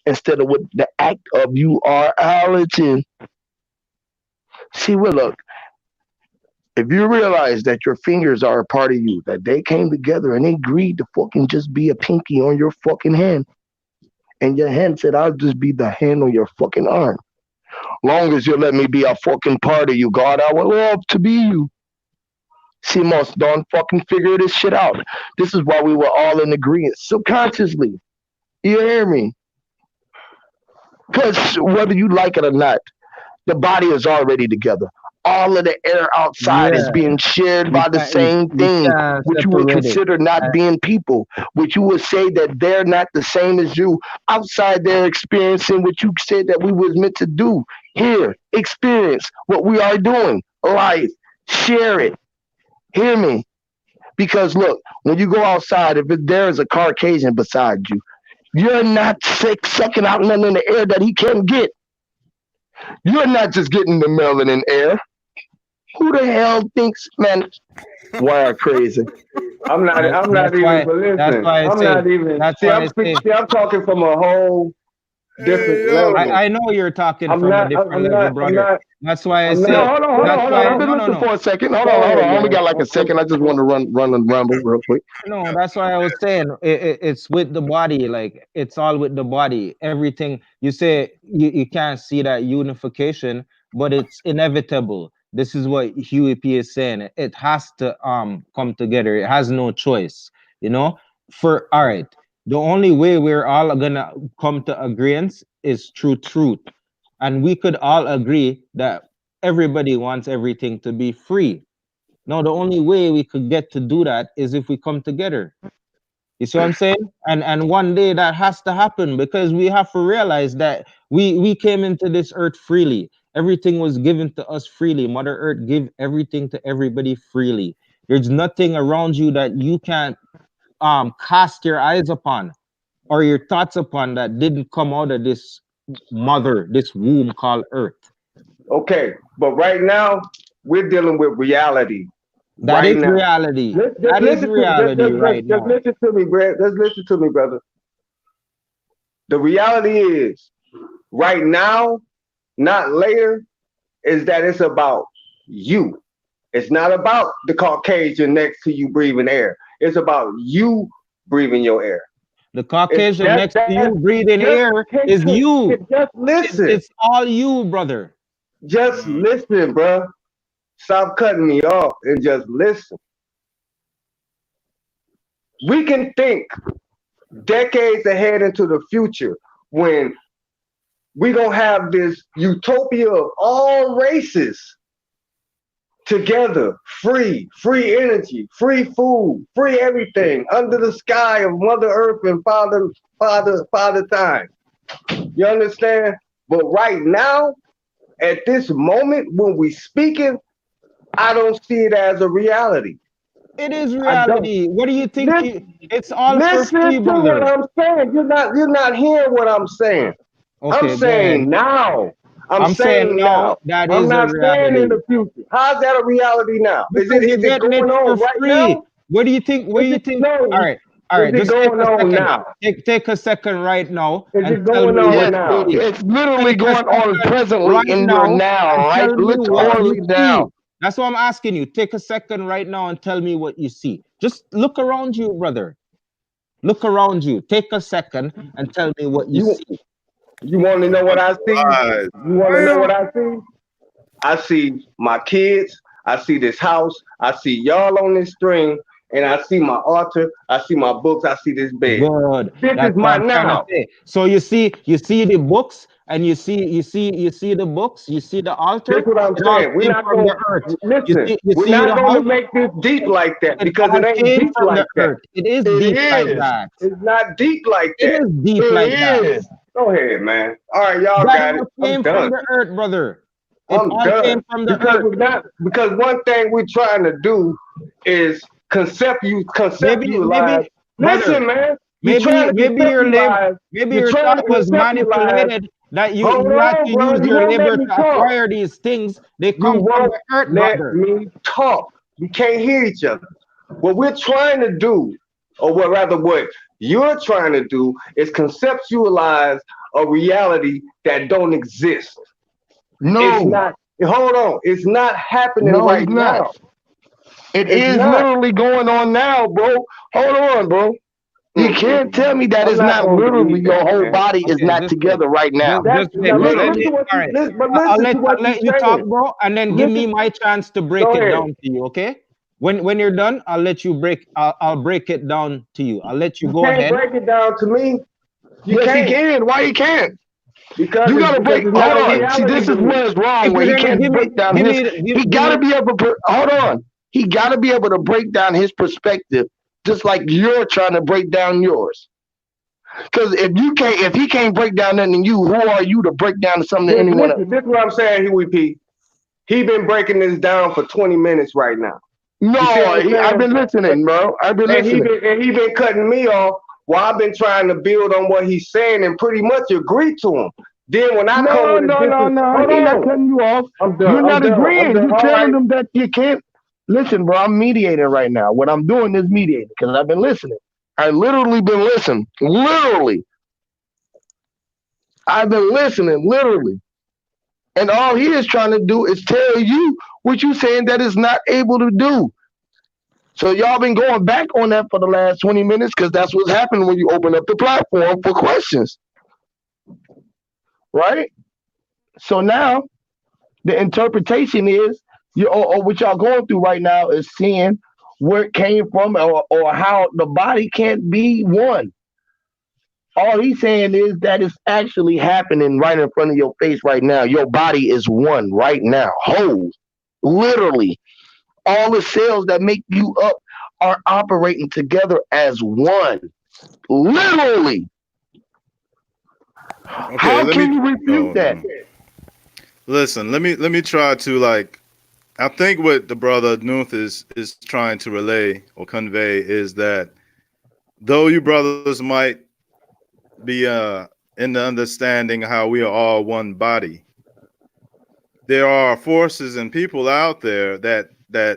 instead of what the act of you are reality. See, well, look, if you realize that your fingers are a part of you, that they came together and they agreed to fucking just be a pinky on your fucking hand, and your hand said, I'll just be the hand on your fucking arm. Long as you let me be a fucking part of you, God, I would love to be you. See, most don't fucking figure this shit out. This is why we were all in agreement subconsciously. You hear me? Because whether you like it or not, the body is already together. All of the air outside is Yeah, being shared we by the can't we, same we thing, can't which you would separate it. consider not I, being people, which you would say that they're not the same as you. Outside, they're experiencing what you said that we was meant to do. Here, experience what we are doing. Life, share it. Hear me? Because look, when you go outside, if there is a Caucasian beside you, you're not sick, sucking out nothing in the air that he can't get. You're not just getting the melanin air. Who the hell thinks, man, why are crazy? I'm not that's even, why but that's listen, why I I'm say not even, that's why I say see, I'm talking from a whole Hey, different yo. level. I know you're talking from a different level, I'm brother. not, That's why I I'm No, say not, hold on, hold on, that's hold on. I've why been no no listening no for a second. go Hold ahead, on. I only man. got like a second. I just want to run and ramble real quick. no, that's why I was saying it's with the body, like it's all with the body. Everything you say, you can't see that unification, but it's inevitable. This is what Huey P is saying. It has to come together. It has no choice. You know, for all right. The only way we're all gonna come to agreement is through truth, and we could all agree that everybody wants everything to be free. No, the only way we could get to do that is if we come together. You see what I'm saying? And one day that has to happen because we have to realize that we came into this earth freely. Everything was given to us freely. Mother Earth give everything to everybody freely. There's nothing around you that you can't cast your eyes upon or your thoughts upon that didn't come out of this mother, this womb called Earth. Okay, but right now we're dealing with reality. That Right is now, reality. just That is listen to reality right just now. listen to me, Brad. Just listen to me, brother. The reality is right now, not later, is that it's about you. It's not about the Caucasian next to you breathing air. It's about you breathing your air. The It's Caucasian just next to that. you breathing Just air is you. just listen. It's all you, brother. Just listen, bro. Stop cutting me off and just listen. We can think decades ahead into the future when we gonna have this utopia of all races together, free energy, free food, free everything under the sky of Mother Earth and Father Time. You understand? But right now, at this moment when we speaking, I don't see it as a reality. It is I don't. reality. What do you think? Listen, It's all for listen free, to what brother. I'm saying. You're not hearing what I'm saying. I'm Okay, go ahead. saying now. I'm I'm saying saying now now. that I'm is a not saying in reality the future. How's that a reality now? because you're Is it getting it going for on right free. now? Where do you think? Where do you think? No, All right, all is right. it Just take going a on second. now? Take a second right now Is and it tell going me on what Yes, you now? see. it's literally Take a going on second presently right in your now and now, right? tell me what you Literally see. now. That's what I'm asking you. Take a second right now and tell me what you see. Just look around you, brother. Look around you. Take a second and tell me what you You see. you want to know what I see? Lies. You want to know what I see? I see my kids. I see this house. I see y'all on this string, and I see my altar. I see my books. I see this bed. Good. This is That's what my I'm trying to now. say. So you see the books, and you see the books, you see the This is altar. what I'm It all saying. We're came not from going the earth. to listen. You We're see not the going to house. make this deep like that It because all it ain't came deep from like the that. earth. It is It deep like is. that. It's not deep like It that. is deep like that. It is. Go ahead, man. All right, y'all That got it. all I'm came from done. the earth, brother. It I'm all came done from the because earth. we're not because one thing we're trying to do is conceptualize. Brother, Listen, man, you're trying to conceptualize. maybe You're your trying to thought was conceptualize. manipulated that Hold you had on, to bro. use You your won't let labor me to talk. acquire these things. They You come from won't the earth, let brother. me talk. We can't hear each other. What we're trying to do, or what rather what you're trying to do, is conceptualize a reality that don't exist. It's No, not. Hold on. It's not happening no, right it's not. now. It It's is not. literally going on now, bro. Hold on, bro. You can't tell me that I'm it's not not gonna literally believe your that, whole man. body is Okay, not just wait. together right now. That's Just wait. now. Let Literally. me. Listen what All you right. listen, but listen to I'll what let you're you talk, saying. bro, and then give me Listen. my chance to break Go it ahead. down to you. Okay. When you're done, I'll let you break. I'll break it down to you. I'll let you You go can't ahead. break it down to me. You Yes, he can't can. Why he can't? because You gotta break. it's Hold not a on. See, reality this to is me. where it's wrong. If Where you're he gonna can't break down his. He give gotta me. be able to. Hold on. He gotta be able to break down his perspective, just like you're trying to break down yours. Because if he can't break down nothing in you, who are you to break down something to anyone else? This is what I'm saying, Huey P. He been breaking this down for 20 minutes right now. No, You see what I'm I've saying? been listening, bro. I've been And listening. he been cutting me off while I've been trying to build on what he's saying and pretty much agree to him. Then when I come No, with a no, no, different, no. hold He's not on, cutting you off. I'm done, You're I'm not done, I'm agreeing. done. You're All telling right, them that you can't. Listen, bro, I'm mediating right now. What I'm doing is mediating because I've been listening. I literally been listening. Literally. I've been listening, literally. And all he is trying to do is tell you what you saying that is not able to do. So y'all been going back on that for the last 20 minutes because that's what's happening when you open up the platform for questions, right? So now the interpretation is or what y'all going through right now is seeing where it came from or how the body can't be one. All he's saying is that it's actually happening right in front of your face right now. Your body is one right now, whole, literally. All the cells that make you up are operating together as one, literally. Okay, How let me. can you refute Oh that? no. Listen, let me try to like. I think what the brother Nuth is trying to relay or convey is that though you brothers might be in the understanding how we are all one body, there are forces and people out there that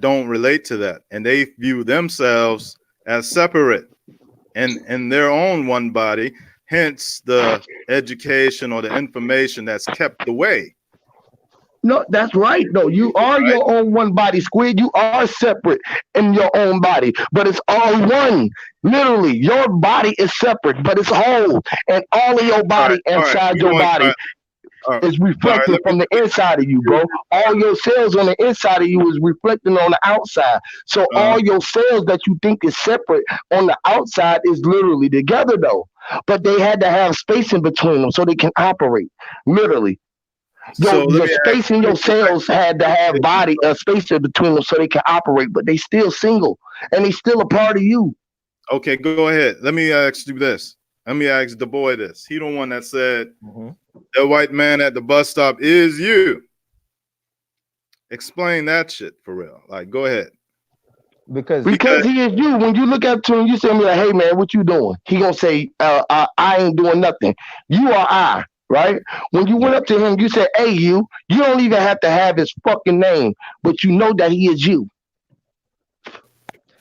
don't relate to that, and they view themselves as separate and in their own one body. Hence, the education or the information that's kept away. No, that's right, though. You are Right? your own one body, Squid. You are separate in your own body, but it's all one. Literally, your body is separate, but it's whole. And all of your All right. body All right. inside We your going. body All right. is All right. reflecting from the inside of you, bro. All your cells on the inside of you is reflecting on the outside. So Uh, all your cells that you think is separate on the outside is literally together, though. But they had to have space in between them so they can operate. Literally. so let Your me ask. space in Let your me go back cells had to have body a space in between them so they can operate, but they still single and they still a part of you. Okay, go ahead. Let me ask you this. Let me ask the boy this. He the one that said the white man at the bus stop is you. Explain that shit for real. Like, go ahead. Because Because Because he is you. When you look up to him, you say, like, hey, man, what you doing? He going to say, I ain't doing nothing. You are I, right? When you went up to him, you said, hey, you don't even have to have his fucking name, but you know that he is you.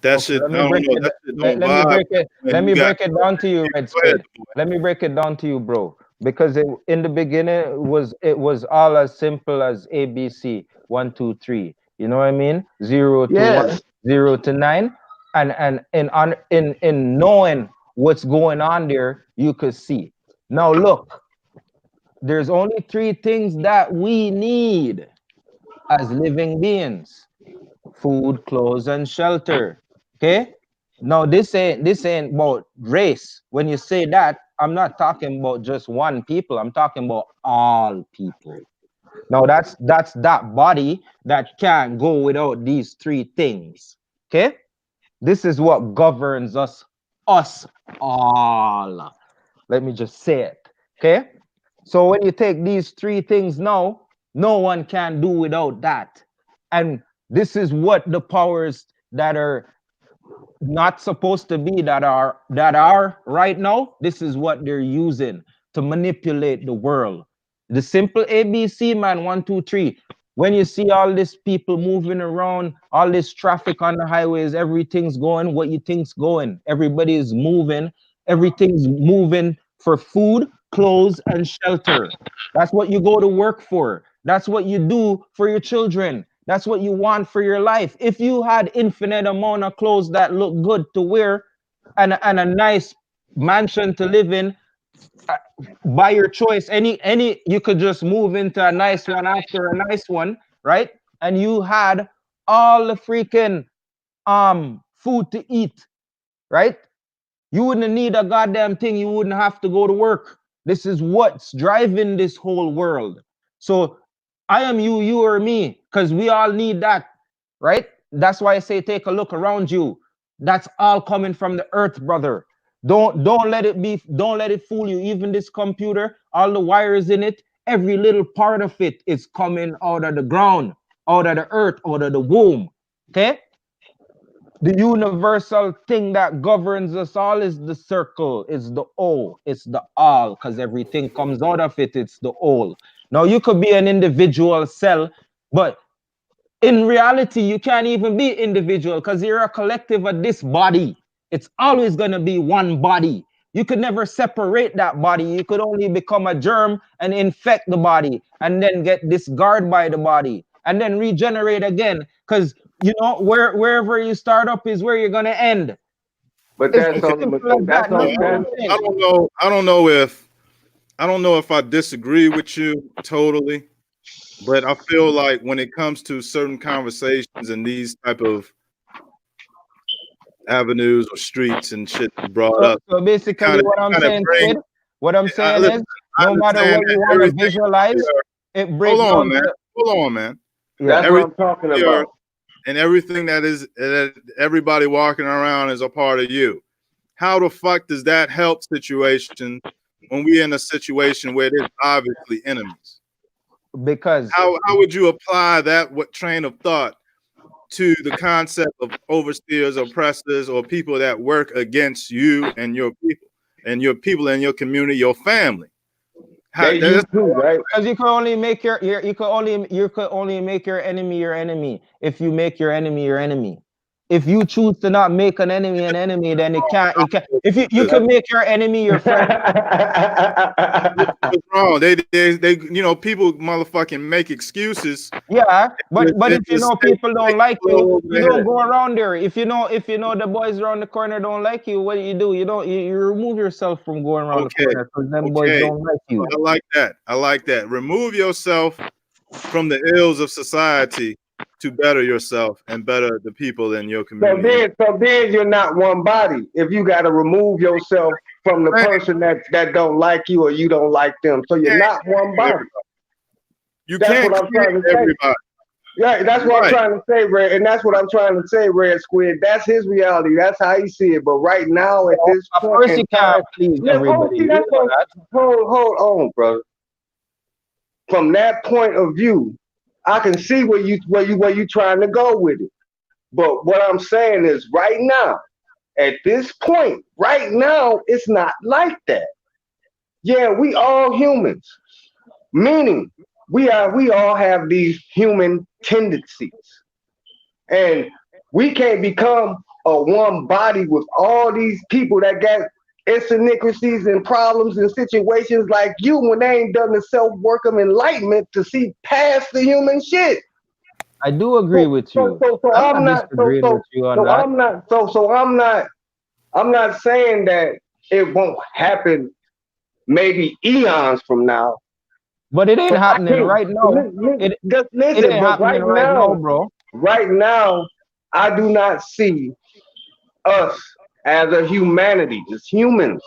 that Okay, shit, let I me don't break know, it. that shit don't Let me vibe. break it. And Let you me got, break it down to you, Red go ahead. Squid. Let me break it down to you, bro. Because in the beginning it was all as simple as ABC 1, 2, 3. You know what I mean? 0 to 1, Yes. 0 to 9, and in knowing what's going on there, you could see. Now look, there's only three things that we need as living beings: food, clothes, and shelter. Okay. Now this ain't about race. When you say that, I'm not talking about just one people. I'm talking about all people. Now that's that body that can't go without these three things. Okay. This is what governs us all. Let me just say it. Okay. So when you take these three things now, no one can do without that. And this is what the powers that are not supposed to be, that are right now, this is what they're using to manipulate the world. The simple ABC, man, 1, 2, 3. When you see all these people moving around, all this traffic on the highways, everything's going what you think's going. Everybody is moving. Everything's moving for food, clothes, and shelter. That's what you go to work for. That's what you do for your children. That's what you want for your life. If you had infinite amount of clothes that look good to wear, and a nice mansion to live in, uh, by your choice, any you could just move into a nice one after a nice one, right? And you had all the freaking food to eat, right? You wouldn't need a goddamn thing. You wouldn't have to go to work. This is what's driving this whole world. So I am you, you or me, because we all need that, right? That's why I say take a look around you. That's all coming from the earth, brother. Don't let it fool you. Even this computer, all the wires in it, every little part of it is coming out of the ground, out of the earth, out of the womb. Okay? The universal thing that governs us all is the circle, it's the O, it's the all, because everything comes out of it, it's the all. Now, you could be an individual cell, but in reality, you can't even be individual because you're a collective of this body. It's always going to be one body. You could never separate that body. You could only become a germ and infect the body and then get discarded by the body and then regenerate again. Because wherever you start up is where you're going to end. But It's that's as only simple as that's that. No, only Nothing that's else. I don't know. I don't know if I disagree with you totally, but I feel like when it comes to certain conversations and these type of avenues or streets and shit brought So, up, so basically, what I'm kind of saying, bring. Squid, what I'm saying Listen, is, I no matter understand what you that want to everything we visualize, are. it Hold breaks on, down man. to, Hold on, man. yeah. that's what Everything I'm talking we are about. and everything that everybody walking around is a part of you. How the fuck does that help situation when we're in a situation where there's obviously enemies? Because How would you apply that what train of thought to the concept of overseers, oppressors, or people that work against you and your people and your community, your family? How, They you that's too, right? because you can only make you could only make your enemy if you make your enemy your enemy. If you choose to not make an enemy, then it can't. If you what's can make your enemy your friend. wrong. People motherfucking make excuses. Yeah, but It if just people don't like blow you, over you the don't head. go around there. If you know the boys around the corner don't like you, what do? You remove yourself from going around the Okay, corner because them boys okay. don't like you. I like that. I like that. Remove yourself from the ills of society to better yourself and better the people in your So community. then you're not one body. If you got to remove yourself from the Man, person that don't like you or you don't like them, so you're not one body. you That's can't what I'm create trying to say. everybody. Yeah, that's what I'm Right. trying to say, Red, and that's what I'm trying to say, Red Squid. That's his reality. That's how he see it. But right now, at So, this of point course, in you can't time, please look, oh, everybody. see, We that's know what. that. Hold on, brother. From that point of view, I can see where you trying to go with it. But what I'm saying is, right now, at this point, right now, it's not like that. Yeah, we all humans, meaning we all have these human tendencies, and we can't become one body with all these people that got idiosyncrasies and problems and situations like you when they ain't done the self work of enlightenment to see past the human shit. I do agree with you. So I'm I'm not not disagreeing with you on so that. I'm not so I'm not saying that it won't happen maybe eons from now. But it ain't But I happening can't right now. just It listen, ain't but happening right now, bro. right now, I do not see us as a humanity, as humans,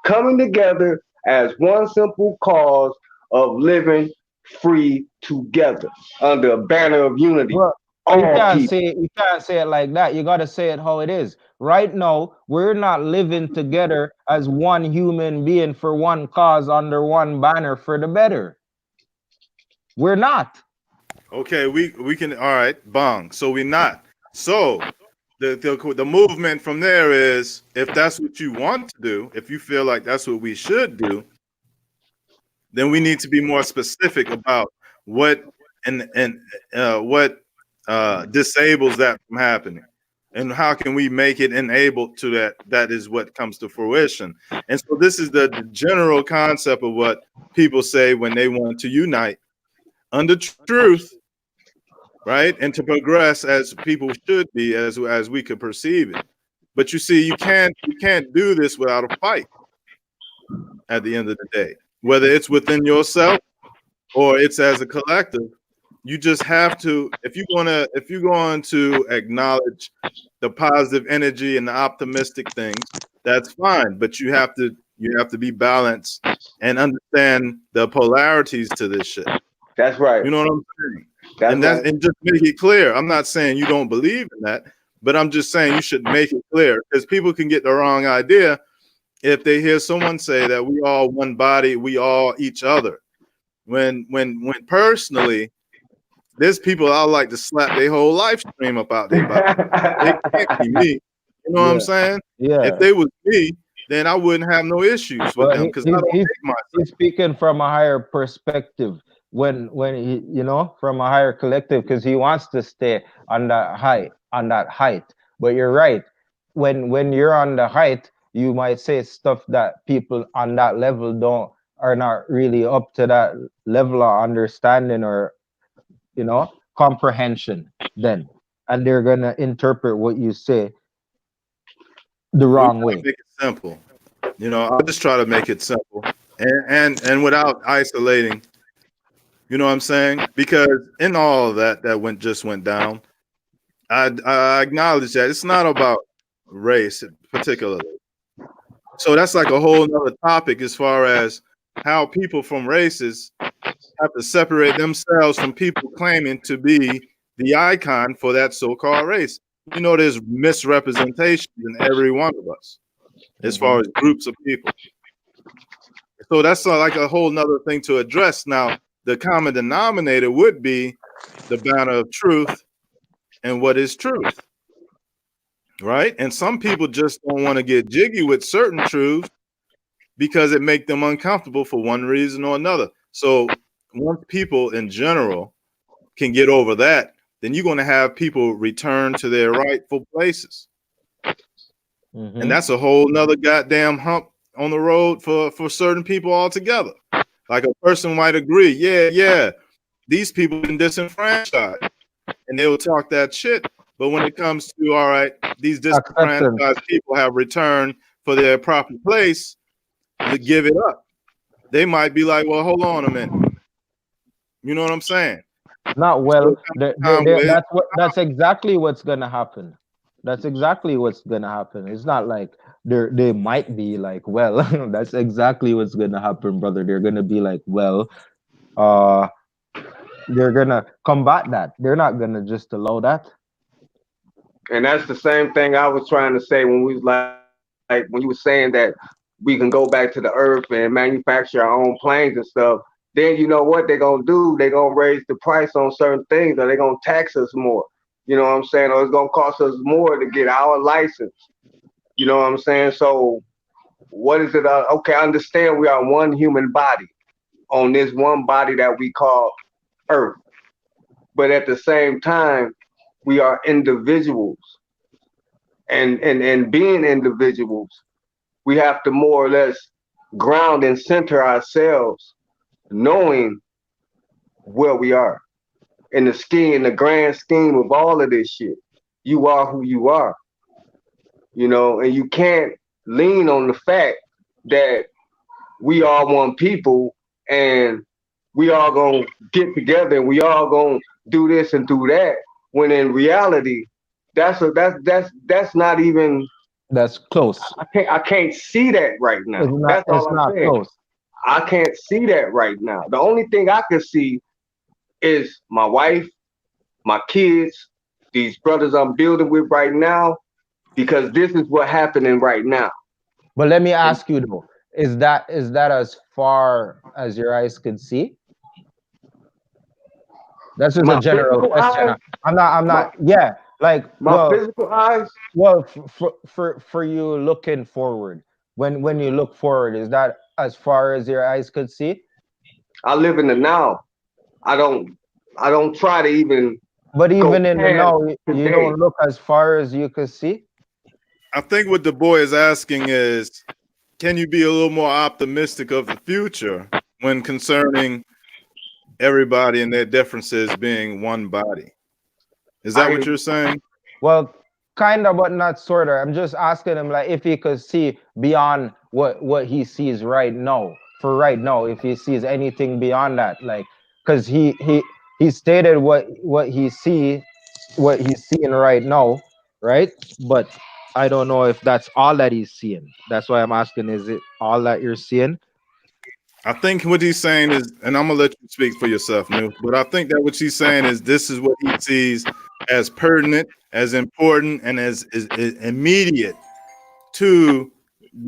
coming together as one simple cause of living free together under a banner of unity. Bro, All people. you can't say it like that. You gotta say it how it is. Right now, we're not living together as one human being for one cause under one banner for the better. We're not. Okay, we can, all right, bong. So we're not. So the movement from there is, if that's what you want to do, if you feel like that's what we should do, then we need to be more specific about what what disables that from happening, and how can we make it enabled to that is what comes to fruition. And so this is the general concept of what people say when they want to unite under truth, right, and to progress as people should be, as we could perceive it. But you see, you can't do this without a fight at the end of the day, whether it's within yourself or it's as a collective. You just have to, if you're going to acknowledge the positive energy and the optimistic things, that's fine. But you have to be balanced and understand the polarities to this shit. That's right. You know what I'm saying? That's right. And just make it clear. I'm not saying you don't believe in that, but I'm just saying you should make it clear, because people can get the wrong idea if they hear someone say that we all one body, we all each other. When personally, there's people I like to slap their whole life stream up out their body. They can't be me. You know what I'm Yeah, saying? If yeah. they was me, then I wouldn't have no issues with Well, them, because I don't hate myself. he's speaking from a higher perspective when he, from a higher collective, because he wants to stay on that height. But you're right. When you're on the height, you might say stuff that people on that level don't are not really up to that level of understanding or comprehension then, and they're gonna interpret what you say the We wrong try to way. make it simple. I just try to make it simple, and without isolating. You know what I'm saying? Because in all of that went down, I acknowledge that it's not about race particularly. So that's like a whole nother topic, as far as how people from races have to separate themselves from people claiming to be the icon for that so-called race. There's misrepresentation in every one of us as Hmm. far as groups of people. So that's like a whole nother thing to address. Now, the common denominator would be the banner of truth and what is truth, right? And some people just don't want to get jiggy with certain truths because it make them uncomfortable for one reason or another. So once people in general can get over that, then you're going to have people return to their rightful places. And Hmm. that's a whole nother goddamn hump on the road for certain people altogether. Like, a person might agree, yeah, these people been disenfranchised, and they will talk that shit. But when it comes to, all right, these Acceptance. disenfranchised people have returned for their proper place to give it up, they might be like, well, hold on a minute. You know what I'm saying? Not So well. time where That's exactly what's gonna happen. That's exactly what's gonna happen. It's not like they might be like, well, that's exactly what's gonna happen, brother. They're gonna be like, well, uh, they're gonna combat that. They're not gonna just allow that. And that's the same thing I was trying to say when we was like when you were saying that we can go back to the earth and manufacture our own planes and stuff. Then you know what they're gonna do? They're gonna raise the price on certain things, or they're gonna tax us more. You know what I'm saying? Or it's gonna cost us more to get our license. You know what I'm saying? So what is it? Okay, I understand we are one human body on this one body that we call Earth, but at the same time, we are individuals and being individuals, we have to more or less ground and center ourselves, knowing where we are in the scheme, in the grand scheme of all of this shit. You are who you are, you know, and you can't lean on the fact that we are one people and we all gonna get together and we all gonna do this and do that. When in reality, that's not even. That's close. I can't see that right now. It's not. That's all It's I'm not saying. close. I can't see that right now. The only thing I can see is my wife, my kids, these brothers I'm building with right now, because this is what happening right now. But let me And ask you though: is that as far as your eyes could see? That's just a my general physical question. eyes, I'm not. I'm my not. Yeah. Like, my physical eyes, for you looking forward. When you look forward, is that as far as your eyes could see? I live in the now. I don't I don't try to even But go even in the past now, you today. don't look as far as you could see. I think what the boy is asking is, can you be a little more optimistic of the future when concerning everybody and their differences being one body? Is that I what hear you're saying? Well, kind of, but not sort of. I'm just asking him like if he could see beyond what he sees right now. For right now, if he sees anything beyond that, like, because he stated what he's seeing right now, right? But I don't know if that's all that he's seeing. That's why I'm asking: is it all that you're seeing? I think what he's saying is, and I'm gonna let you speak for yourself, New, but I think that what she's saying is this is what he sees as pertinent, as important, and as immediate to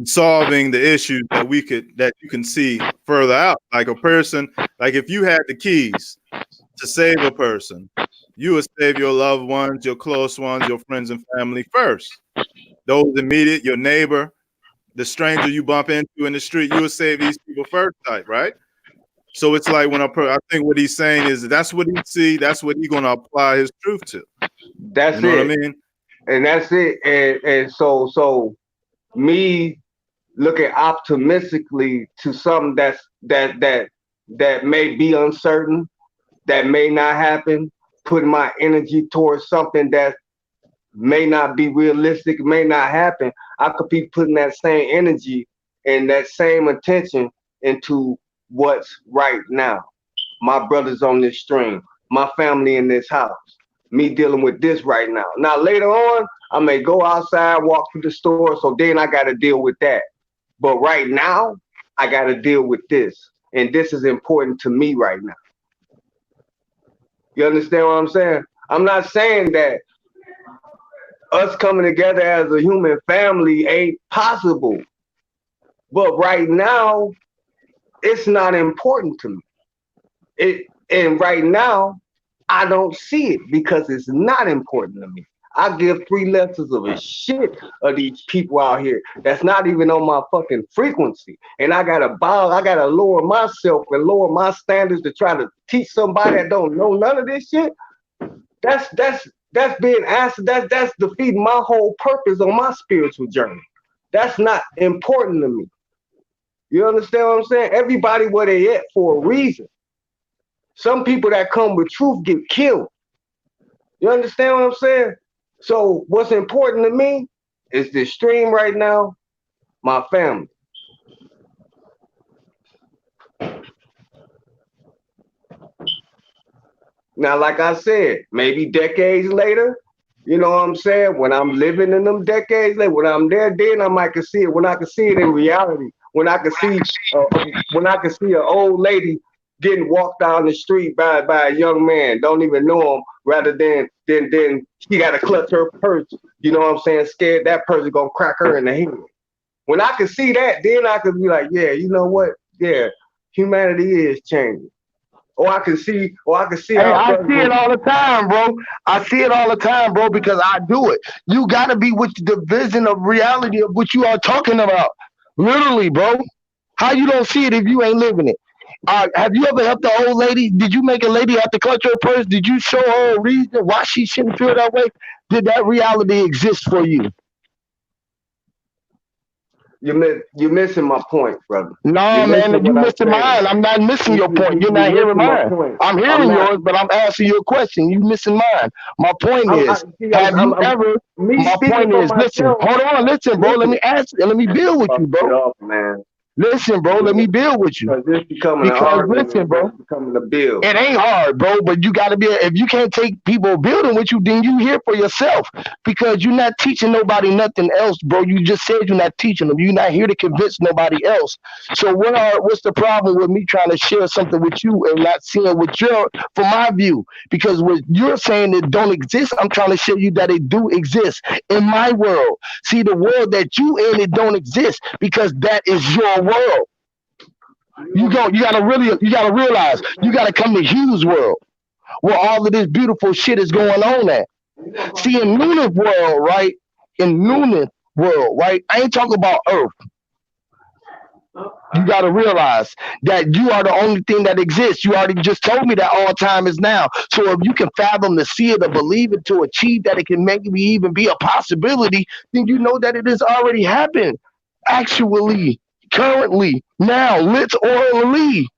solving the issues that you can see further out. Like a person, like if you had the keys to save a person, you would save your loved ones, your close ones, your friends and family first. Those immediate, your neighbor, the stranger you bump into in the street, you would save these people first type, right? So it's like I think what he's saying is that's what he see, that's what he's gonna apply his truth to. You that's know what I it. mean? And that's it. And so me looking optimistically to something that may be uncertain, that may not happen, putting my energy towards something that may not be realistic, may not happen. I could be putting that same energy and that same attention into what's right now. My brothers on this stream, my family in this house, me dealing with this right now. Now later on, I may go outside, walk through the store, so then I got to deal with that. But right now, I got to deal with this, and this is important to me right now. You understand what I'm saying? I'm not saying that us coming together as a human family ain't possible, but right now, it's not important to me. And right now, I don't see it because it's not important to me. I give three lessons of a shit of these people out here that's not even on my fucking frequency. And I gotta lower myself and lower my standards to try to teach somebody that don't know none of this shit. That's being asked, that's defeating my whole purpose on my spiritual journey. That's not important to me. You understand what I'm saying? Everybody where they at for a reason. Some people that come with truth get killed. You understand what I'm saying? So what's important to me is this stream right now, my family. Now, like I said, maybe decades later, you know what I'm saying? When I'm living in them decades later, when I'm there, then I might can see it. When I can see it in reality, when I can see an old lady getting walked down the street by a young man, don't even know him, rather than she got to clutch her purse. You know what I'm saying? Scared that person gonna crack her in the head. When I can see that, then I can be like, yeah, you know what? Yeah, humanity is changing. Or I can see Hey, our I brothers see it all the time, bro. I see it all the time, bro, because I do it. You gotta be with the vision of reality of what you are talking about. Literally, bro. How you don't see it if you ain't living it? Have you ever helped an old lady? Did you make a lady have to clutch her purse? Did you show her a reason why she shouldn't feel that way? Did that reality exist for you? You're missing my point, brother. No, You're man, missing you what I'm missing saying. mine. I'm not missing your point. You're not You're hearing missing my mine. point. I'm I'm hearing not. yours, but I'm asking you a question. You missing mine. My point is, have you ever? Me My speaking point for is, listen, myself. hold on, listen, bro. Let me ask, and let me build with you, Fuck bro. it up, man. Listen, bro. Let me build with you. Because this becoming an Because argument listen, bro. and becoming a bill. It ain't hard, bro, but you gotta be. If you can't take people building with you, then you here for yourself because you're not teaching nobody nothing else, bro. You just said you're not teaching them. You're not here to convince nobody else. So what's the problem with me trying to share something with you and not seeing what you're from my view? Because what you're saying that don't exist, I'm trying to show you that it do exist in my world. See, the world that you in, it don't exist because that is your world. You gotta realize you gotta come to Hugh's world where all of this beautiful shit is going on at. See, in Noonan's world, right? In Noonan's world, right? I ain't talking about Earth. You gotta realize that you are the only thing that exists. You already just told me that all time is now. So if you can fathom to see it or believe it to achieve that it can maybe even be a possibility, then you know that it has already happened. Actually, currently, now, literally.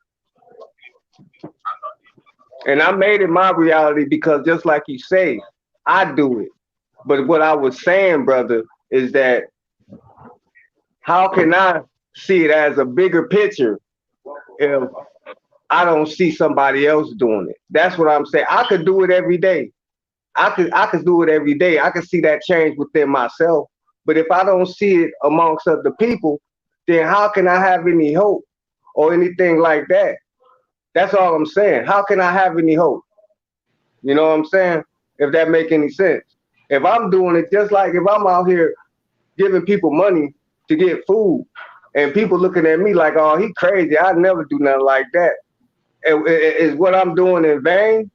And I made it my reality because just like you say, I do it. But what I was saying, brother, is that how can I see it as a bigger picture if I don't see somebody else doing it? That's what I'm saying. I could do it every day. I could do it every day. I could see that change within myself. But if I don't see it amongst other people, then how can I have any hope or anything like that? That's all I'm saying. How can I have any hope? You know what I'm saying? If that make any sense. If I'm doing it just like if I'm out here giving people money to get food and people looking at me like, oh, he crazy. I'd never do nothing like that. Is what I'm doing in vain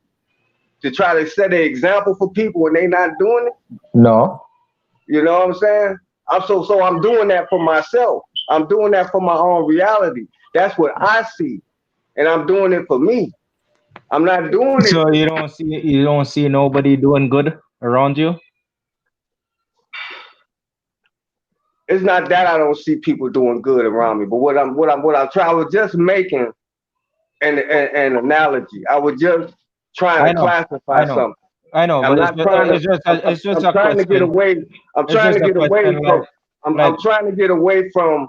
to try to set an example for people when they not doing it? No. You know what I'm saying? I'm doing that for myself. I'm doing that for my own reality. That's what I see. And I'm doing it for me. I'm not doing it. So you don't see nobody doing good around you? It's not that I don't see people doing good around me, but what I'm trying, I was just making an analogy. I was just trying I to know. classify something. I know, I'm but not trying to. it's just I'm a trying to get question. away. I'm It's trying just to a get away question from. like I'm trying to get away from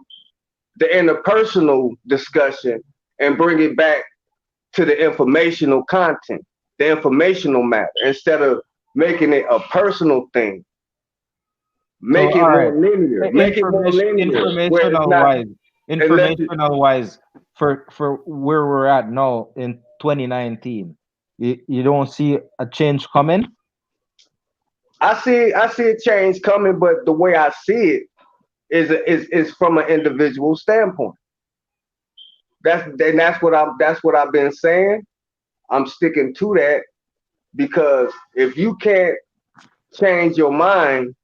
the interpersonal discussion and bring it back to the informational content, the informational matter, instead of making it a personal thing. so Make it all right. more linear. Make it more linear. Where it's not unless it, Informational wise for where we're at now in 2019, you don't see a change coming? I see a change coming, but the way I see it is from an individual standpoint. That's what I've been saying. I'm sticking to that because if you can't change your mind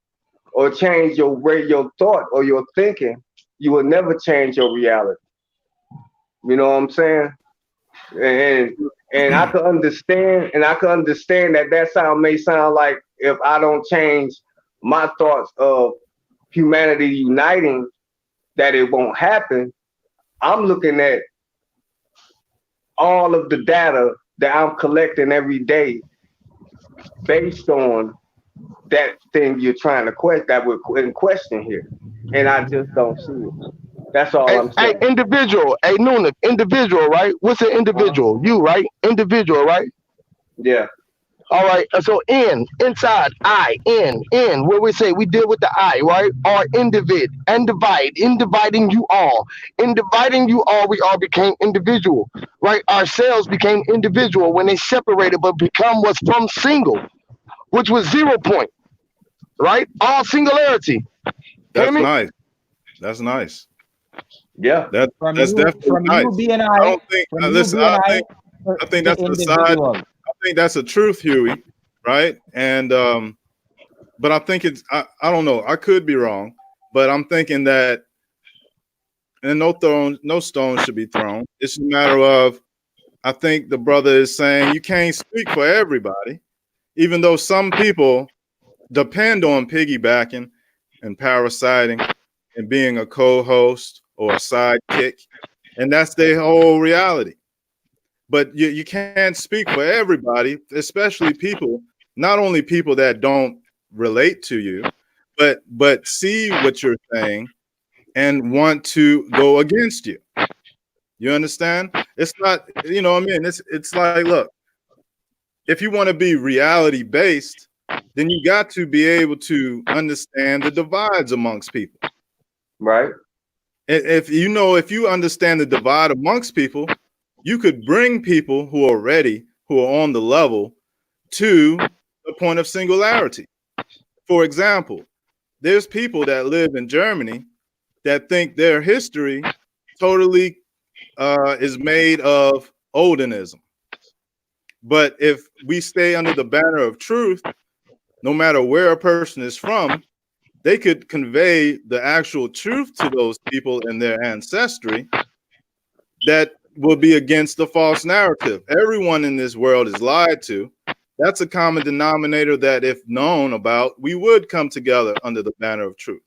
or change your way your thought or your thinking, you will never change your reality. You know what I'm saying? And I could understand, that may sound like if I don't change my thoughts of humanity uniting, that it won't happen. I'm looking at all of the data that I'm collecting every day based on that thing you're trying to question, that we're in question here, and I just don't see it. That's all I'm Hey, saying. individual. Hey, Noonan, individual, right? What's an Uh-huh. individual? You, right? Individual, right? Yeah. All right. So inside, in, where we say we deal with the I, right? Or and divide. In dividing you all. In dividing you all, we all became individual, right? Ourselves became individual when they separated, but become was from single, which was 0 point, right? All singularity. Hear That's me? nice. That's nice. Yeah. That's definitely From you nice. being I don't think. from you Listen, being I think to that's the side. individual. I think that's a truth, Huey. Right? And but I think it's. I don't know. I could be wrong, but I'm thinking that and no stone should be thrown. It's a matter of. I think the brother is saying you can't speak for everybody, even though some people depend on piggybacking and parasiting and being a co-host or a sidekick, and that's their whole reality. But you can't speak for everybody, especially people, not only people that don't relate to you, but see what you're saying and want to go against you. You understand? It's not, you know what I mean? It's like, look, if you want to be reality based, then you got to be able to understand the divides amongst people. Right. If you understand the divide amongst people, you could bring people who are ready, who are on the level, to the point of singularity. For example, there's people that live in Germany that think their history totally is made of Oldenism. But if we stay under the banner of truth, no matter where a person is from, they could convey the actual truth to those people and their ancestry that will be against the false narrative. Everyone in this world is lied to. That's a common denominator that, if known about, we would come together under the banner of truth.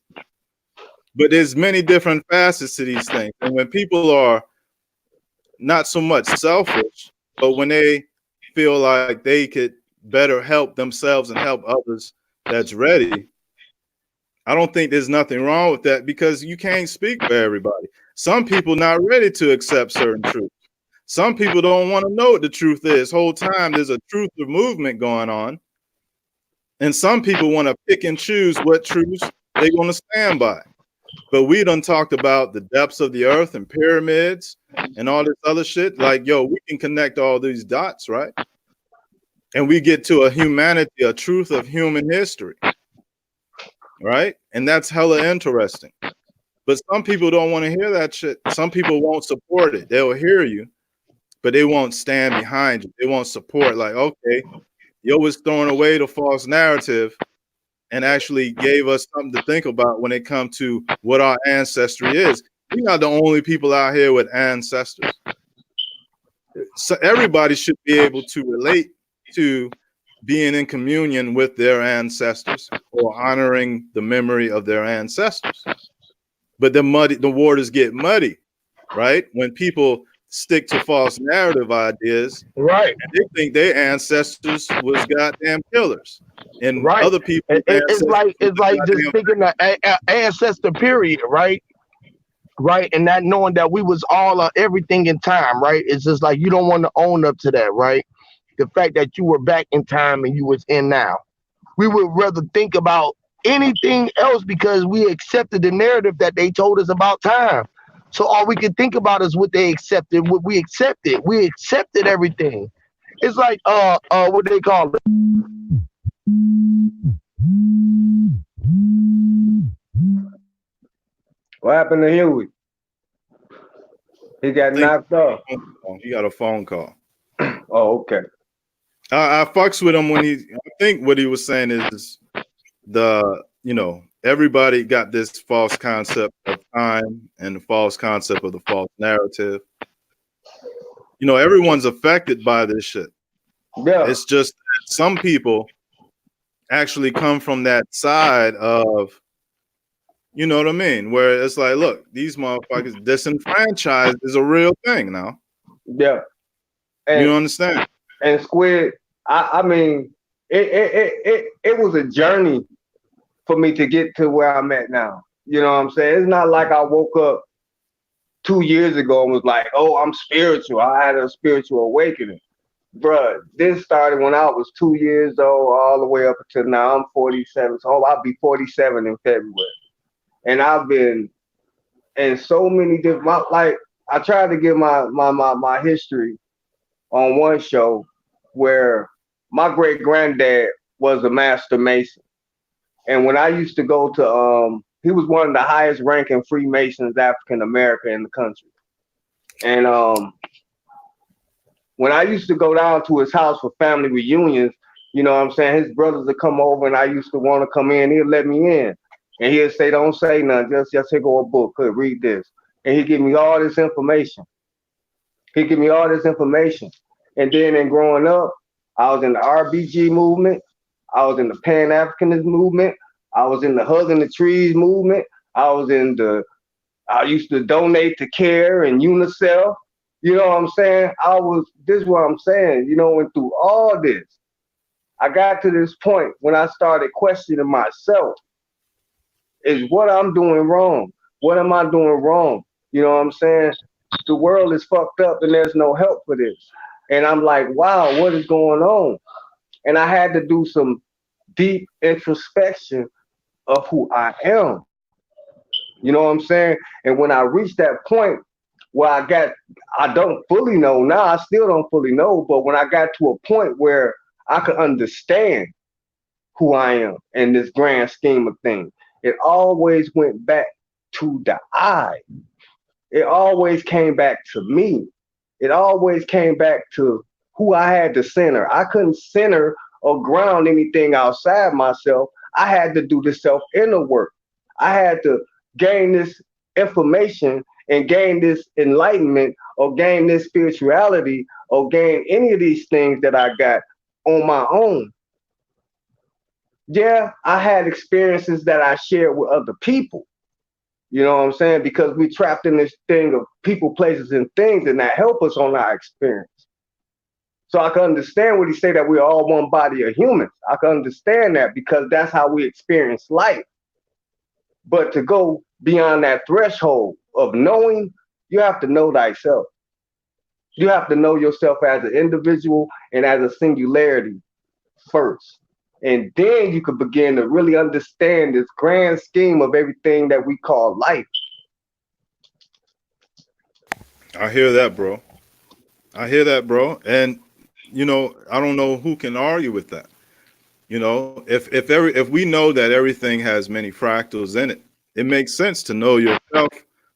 But there's many different facets to these things. And when people are not so much selfish, but when they feel like they could better help themselves and help others that's ready, I don't think there's nothing wrong with that, because you can't speak for everybody. Some people not ready to accept certain truth. Some people don't want to know what the truth is. Whole time there's a truth movement going on. And some people want to pick and choose what truths they're going to stand by. But we done talked about the depths of the earth and pyramids and all this other shit. Like, yo, we can connect all these dots, right? And we get to a humanity, a truth of human history, right? And that's hella interesting. But some people don't want to hear that shit. Some people won't support it. They'll hear you, but they won't stand behind you. They won't support, like, okay, yo was throwing away the false narrative and actually gave us something to think about when it comes to what our ancestry is. We're not the only people out here with ancestors. So everybody should be able to relate to being in communion with their ancestors or honoring the memory of their ancestors. But the waters get muddy, right? When people stick to false narrative ideas, Right. and they think their ancestors was goddamn killers, and Right. other people, It's like just thinking the ancestor period, right? Right, and that knowing that we was all everything in time, right? It's just like you don't want to own up to that, right? The fact that you were back in time and you was in now. We would rather think about anything else because we accepted the narrative that they told us about time. So all we can think about is what they accepted, what we accepted. We accepted everything. It's like what they call it. What happened to Huey? He got knocked off. He got a phone call. Oh, okay. I fucks with him when I think what he was saying is everybody got this false concept of time and the false concept of the false narrative. Everyone's affected by this shit. Yeah. It's just that some people actually come from that side of, you know what I mean? Where it's like, look, these motherfuckers, disenfranchised is a real thing now. Yeah. And, you understand? And Squid, I mean, it was a journey for me to get to where I'm at now. You know what I'm saying? It's not like I woke up 2 years ago and was like, oh, I'm spiritual. I had a spiritual awakening. Bruh, this started when I was 2 years old all the way up until now. I'm 47. So I'll be 47 in February. And I've been in so many different, like, I tried to give my history on one show where my great granddad was a master mason. And when I used to go to, he was one of the highest ranking Freemasons, African American in the country. And when I used to go down to his house for family reunions, you know what I'm saying? His brothers would come over and I used to want to come in. He'd let me in. And he'd say, don't say nothing. Just here go a book. Read this. And he'd give me all this information. And then in growing up, I was in the RBG movement. I was in the Pan-Africanist movement. I was in the Hugging the Trees movement. I used to donate to CARE and UNICEF. You know what I'm saying? This is what I'm saying, and through all this, I got to this point when I started questioning myself, is what I'm doing wrong? What am I doing wrong? You know what I'm saying? The world is fucked up and there's no help for this. And I'm like, wow, what is going on? And I had to do some deep introspection of who I am. You know what I'm saying? And when I reached that point where I don't fully know now, I still don't fully know, but when I got to a point where I could understand who I am in this grand scheme of things, it always went back to the I. It always came back to me. It always came back to who I had to center. I couldn't center or ground anything outside myself. I had to do the self inner work. I had to gain this information and gain this enlightenment or gain this spirituality or gain any of these things that I got on my own. Yeah, I had experiences that I shared with other people. You know what I'm saying? Because we trapped in this thing of people, places, and things, and that help us on our experience. So I can understand what he say that we're all one body of humans. I can understand that because that's how we experience life. But to go beyond that threshold of knowing, you have to know thyself. You have to know yourself as an individual and as a singularity first. And then you can begin to really understand this grand scheme of everything that we call life. I hear that, bro. I hear that, bro. And I don't know who can argue with that. If we know that everything has many fractals in it, it makes sense to know yourself.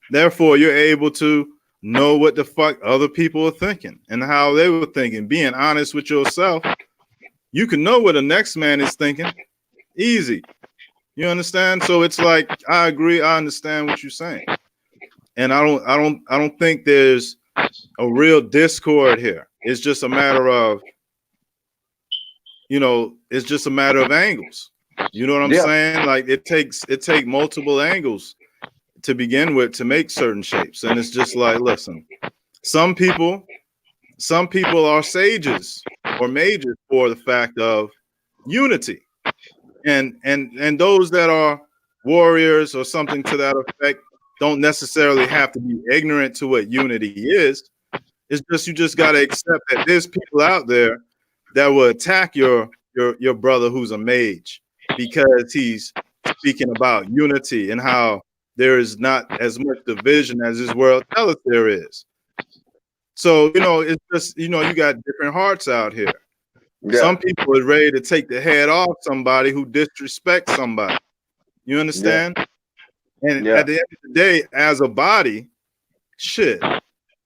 Therefore, you're able to know what the fuck other people are thinking and how they were thinking. Being honest with yourself, you can know what the next man is thinking. Easy. You understand? So it's like, I agree. I understand what you're saying. And I don't think there's a real discord here. It's just a matter of, it's just a matter of angles. You know what I'm saying? Like it takes multiple angles to begin with to make certain shapes. And it's just like, listen, some people are sages or mages for the fact of unity. And those that are warriors or something to that effect don't necessarily have to be ignorant to what unity is. It's just, you just got to accept that there's people out there that will attack your brother who's a mage because he's speaking about unity and how there is not as much division as this world tells us there is. So, it's just, you got different hearts out here. Yeah. Some people are ready to take the head off somebody who disrespects somebody. You understand? Yeah. And at the end of the day, as a body, shit,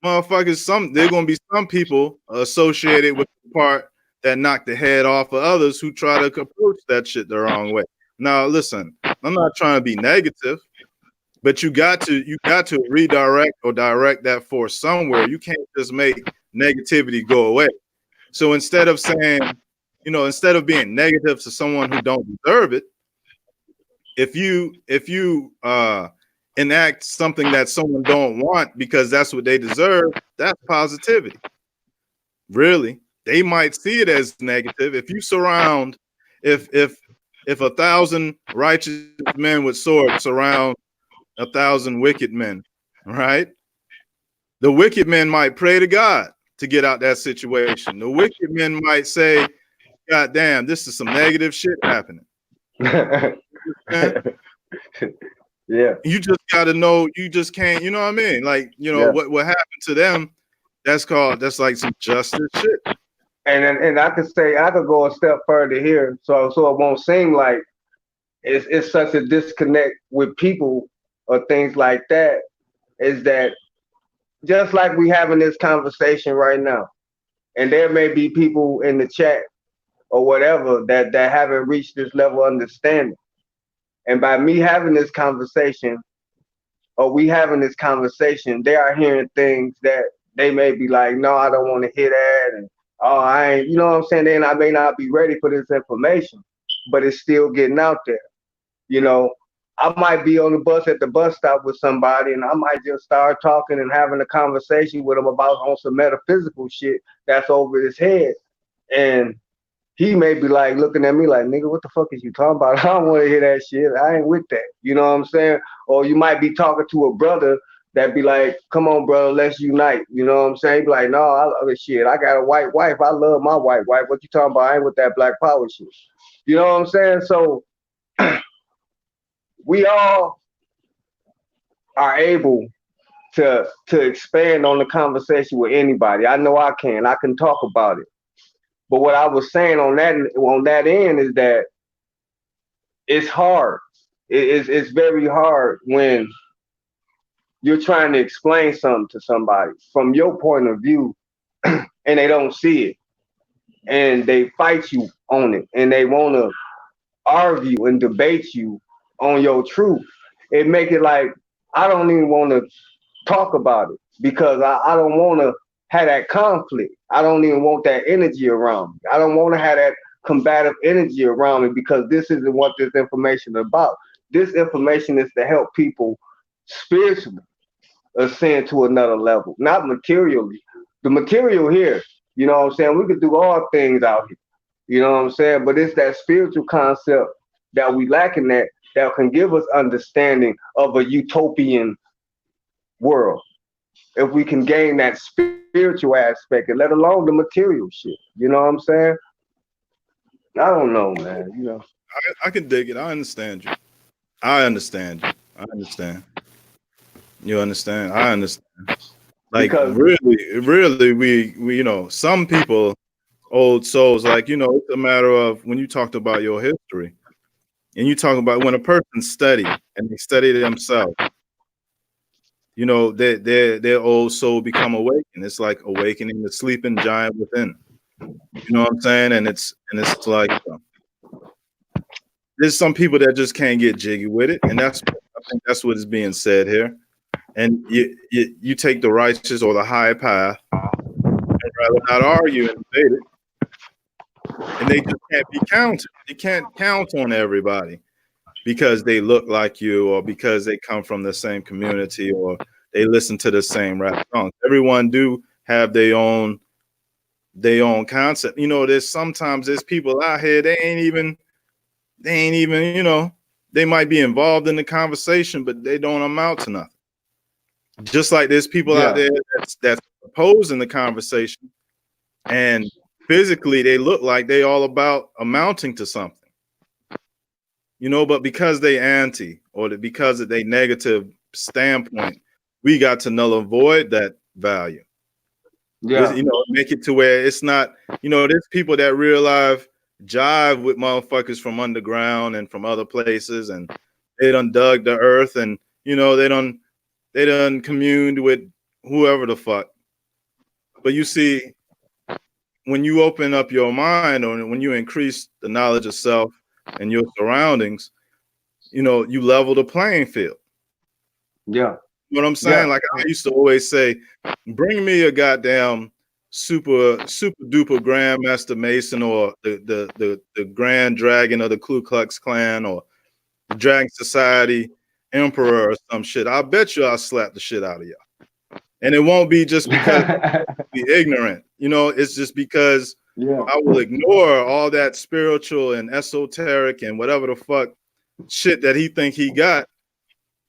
motherfuckers, there are going to be some people associated with the part that knock the head off of others who try to approach that shit the wrong way. Now, listen, I'm not trying to be negative, but you got to redirect or direct that force somewhere. You can't just make negativity go away. So instead of saying, instead of being negative to someone who don't deserve it, if you enact something that someone don't want because that's what they deserve, that's positivity. Really, they might see it as negative. If you surround, if 1,000 righteous men with swords surround 1,000 wicked men, right? The wicked men might pray to God to get out that situation. The wicked men might say, God damn, this is some negative shit happening. Yeah. You just got to know, you just can't, you know what I mean? Like, what happened to them, that's like some justice shit. And I could go a step further here, so it won't seem like it's such a disconnect with people or things like that, is that just like we having this conversation right now, and there may be people in the chat or whatever that haven't reached this level of understanding. And by me having this conversation, or we having this conversation, they are hearing things that they may be like, no, I don't want to hear that. And, oh, I ain't, you know what I'm saying? Then I may not be ready for this information, but it's still getting out there. I might be on the bus at the bus stop with somebody, and I might just start talking and having a conversation with him about on some metaphysical shit that's over his head, and he may be like looking at me like, nigga, what the fuck is you talking about? I don't want to hear that shit. I ain't with that. You know what I'm saying? Or you might be talking to a brother that be like, come on, brother, let's unite. You know what I'm saying? He be like, no, I love this shit. I got a white wife. I love my white wife. What you talking about? I ain't with that black power shit. You know what I'm saying? So we all are able to expand on the conversation with anybody. I know I can. I can talk about it. But what I was saying on that end is that it's hard. It's very hard when you're trying to explain something to somebody from your point of view and they don't see it and they fight you on it and they want to argue and debate you on your truth. It make it like I don't even want to talk about it because I don't want to have that conflict. I don't even want that energy around me. I don't want to have that combative energy around me because this isn't what this information is about. This information is to help people spiritually ascend to another level, not materially. The material here, you know what I'm saying? We could do all things out here. You know what I'm saying? But it's that spiritual concept that we lack in that can give us understanding of a utopian world. If we can gain that spiritual aspect and let alone the material shit. You know what I'm saying? I don't know, man. You know. I can dig it. I understand you. I understand you. I understand. You understand? I understand. Like Because really, we some people, old souls, like it's a matter of when you talked about your history, and you talk about when a person study and they study themselves, their old soul become awakened. It's like awakening the sleeping giant within. You know what I'm saying? And it's like there's some people that just can't get jiggy with it, and I think that's what is being said here. And you take the righteous or the high path and rather not argue and debate it, and they just can't be counted. You can't count on everybody because they look like you or because they come from the same community or they listen to the same rap songs. Everyone do have their own concept. There's people out here they ain't even they might be involved in the conversation, but they don't amount to nothing. Just like there's people out there that's opposing the conversation, and physically they look like they all about amounting to something, but because they anti or because of their negative standpoint, we got to null and void that value. Yeah, make it to where it's not. There's people that real life jive with motherfuckers from underground and from other places, and they done dug the earth, and they done communed with whoever the fuck. But you see, when you open up your mind or when you increase the knowledge of self and your surroundings, you level the playing field. Yeah. You know what I'm saying? Yeah. Like I used to always say, bring me a goddamn super duper Grandmaster Mason or the Grand Dragon of the Ku Klux Klan or the Dragon Society Emperor or some shit. I bet you I'll slap the shit out of y'all. And it won't be just because be ignorant. It's just because I will ignore all that spiritual and esoteric and whatever the fuck shit that he think he got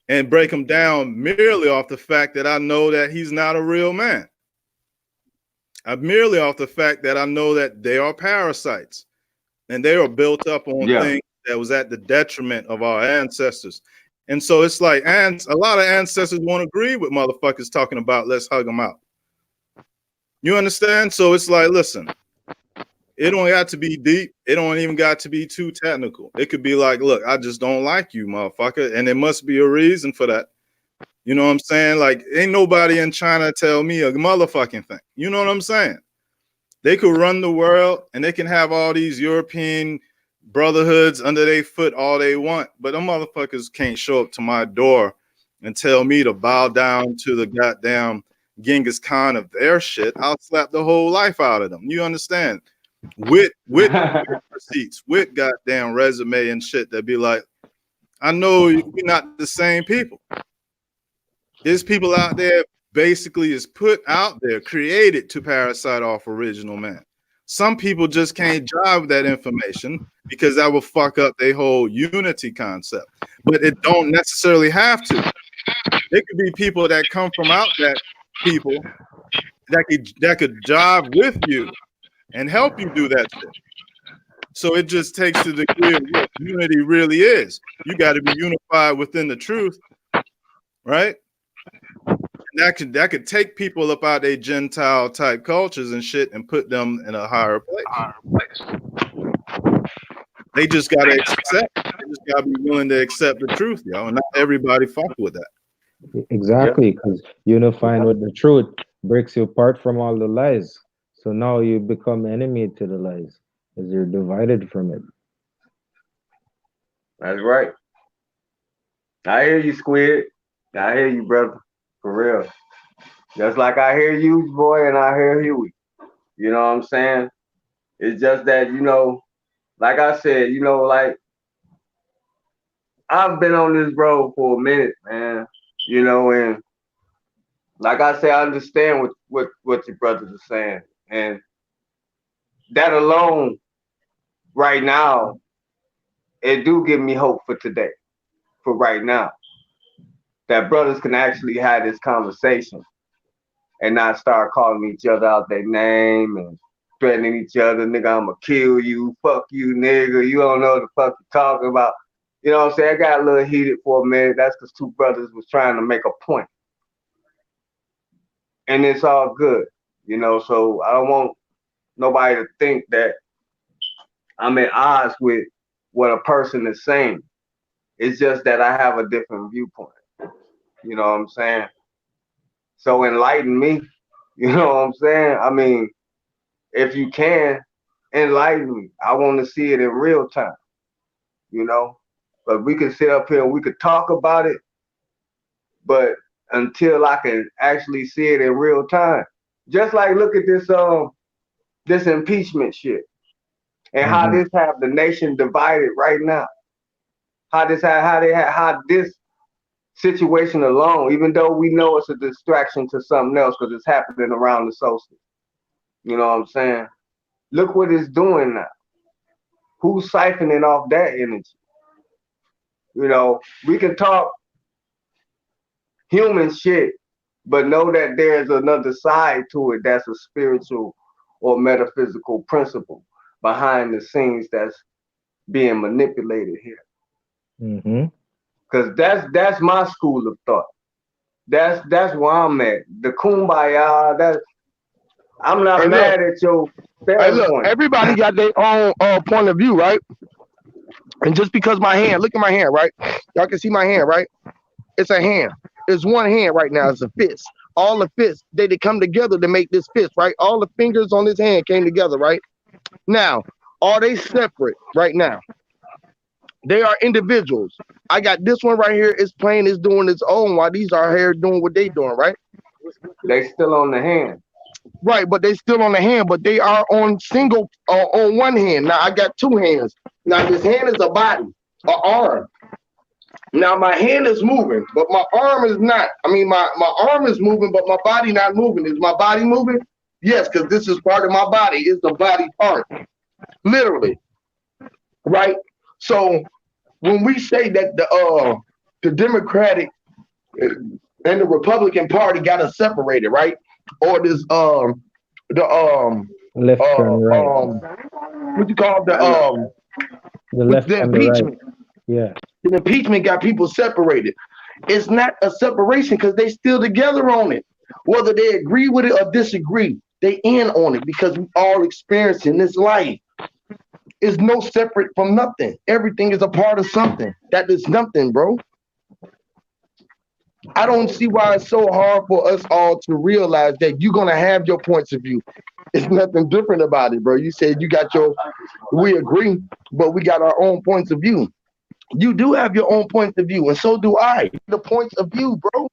and break him down merely off the fact that I know that he's not a real man. Merely off the fact that I know that they are parasites and they are built up on things that was at the detriment of our ancestors. And so it's like a lot of ancestors won't agree with motherfuckers talking about let's hug them out. You understand? So it's like, listen, it don't got to be deep. It don't even got to be too technical. It could be like, look, I just don't like you, motherfucker. And there must be a reason for that. You know what I'm saying? Like, ain't nobody in China tell me a motherfucking thing. You know what I'm saying? They could run the world and they can have all these European brotherhoods under their foot all they want. But them motherfuckers can't show up to my door and tell me to bow down to the goddamn Genghis Khan of their shit. I'll slap the whole life out of them. You understand? With receipts, with goddamn resume and shit that be like, I know we're not the same people. There's people out there basically is put out there, created to parasite off original man. Some people just can't jive with that information because that will fuck up their whole unity concept. But it don't necessarily have to. It could be people that come from out that people that could jive with you and help you do that shit. So it just takes to the degree of what unity really is. You got to be unified within the truth, right? And that could take people up out their Gentile type cultures and shit and put them in a higher place. They just gotta accept. They just gotta be willing to accept the truth, yo. And not everybody fuck with that. Exactly, because unifying with the truth breaks you apart from all the lies. So now you become enemy to the lies because you're divided from it. That's right. I hear you, Squid. I hear you, brother. For real. Just like I hear you, boy, and I hear Huey. You know what I'm saying? It's just that, like I said, like I've been on this road for a minute, man. And like I say, I understand what your brothers are saying. And that alone, right now, it do give me hope for today, for right now. That brothers can actually have this conversation and not start calling each other out their name and threatening each other. Nigga, I'ma kill you. Fuck you, nigga. You don't know what the fuck you're talking about. You know what I'm saying? I got a little heated for a minute. That's because two brothers was trying to make a point. And it's all good. So I don't want nobody to think that I'm at odds with what a person is saying. It's just that I have a different viewpoint. You know what I'm saying? So enlighten me. You know what I'm saying? I mean, if you can, enlighten me. I want to see it in real time. But we could sit up here and we could talk about it, but until I can actually see it in real time. Just like look at this impeachment shit and how this have the nation divided right now. How this situation alone, even though we know it's a distraction to something else because it's happening around the solstice. You know what I'm saying? Look what it's doing now. Who's siphoning off that energy? We can talk human shit, but know that there's another side to it that's a spiritual or metaphysical principle behind the scenes that's being manipulated here. Because that's my school of thought. That's where I'm at. The kumbaya, I'm not mad at your standpoint. Hey, look, everybody got their own point of view, right? And just because my hand, look at my hand, right? Y'all can see my hand, right? It's a hand. It's one hand right now. It's a fist. All the fists, they come together to make this fist, right? All the fingers on this hand came together, right? Now, are they separate right now? They are individuals. I got this one right here. It's playing, it's doing its own while these are here doing what they doing, right? They still on the hand. Right, but they still on the hand, but they are on on one hand. Now I got two hands. Now this hand is a body, an arm. Now my hand is moving, but my arm is not. I mean, my arm is moving, but my body not moving. Is my body moving? Yes, because this is part of my body. It's the body part, literally. Right. So when we say that the Democratic and the Republican Party got us separated, right? Or this left and right. What you call the left the and the right. impeachment? Yeah. The impeachment got people separated. It's not a separation because they still together on it. Whether they agree with it or disagree, they in on it because we all experiencing this life. It's no separate from nothing. Everything is a part of something. That is nothing, bro. I don't see why it's so hard for us all to realize that you're gonna have your points of view. It's nothing different about it, bro. You said you got we agree, but we got our own points of view. You do have your own points of view, and so do I. The points of view, bro.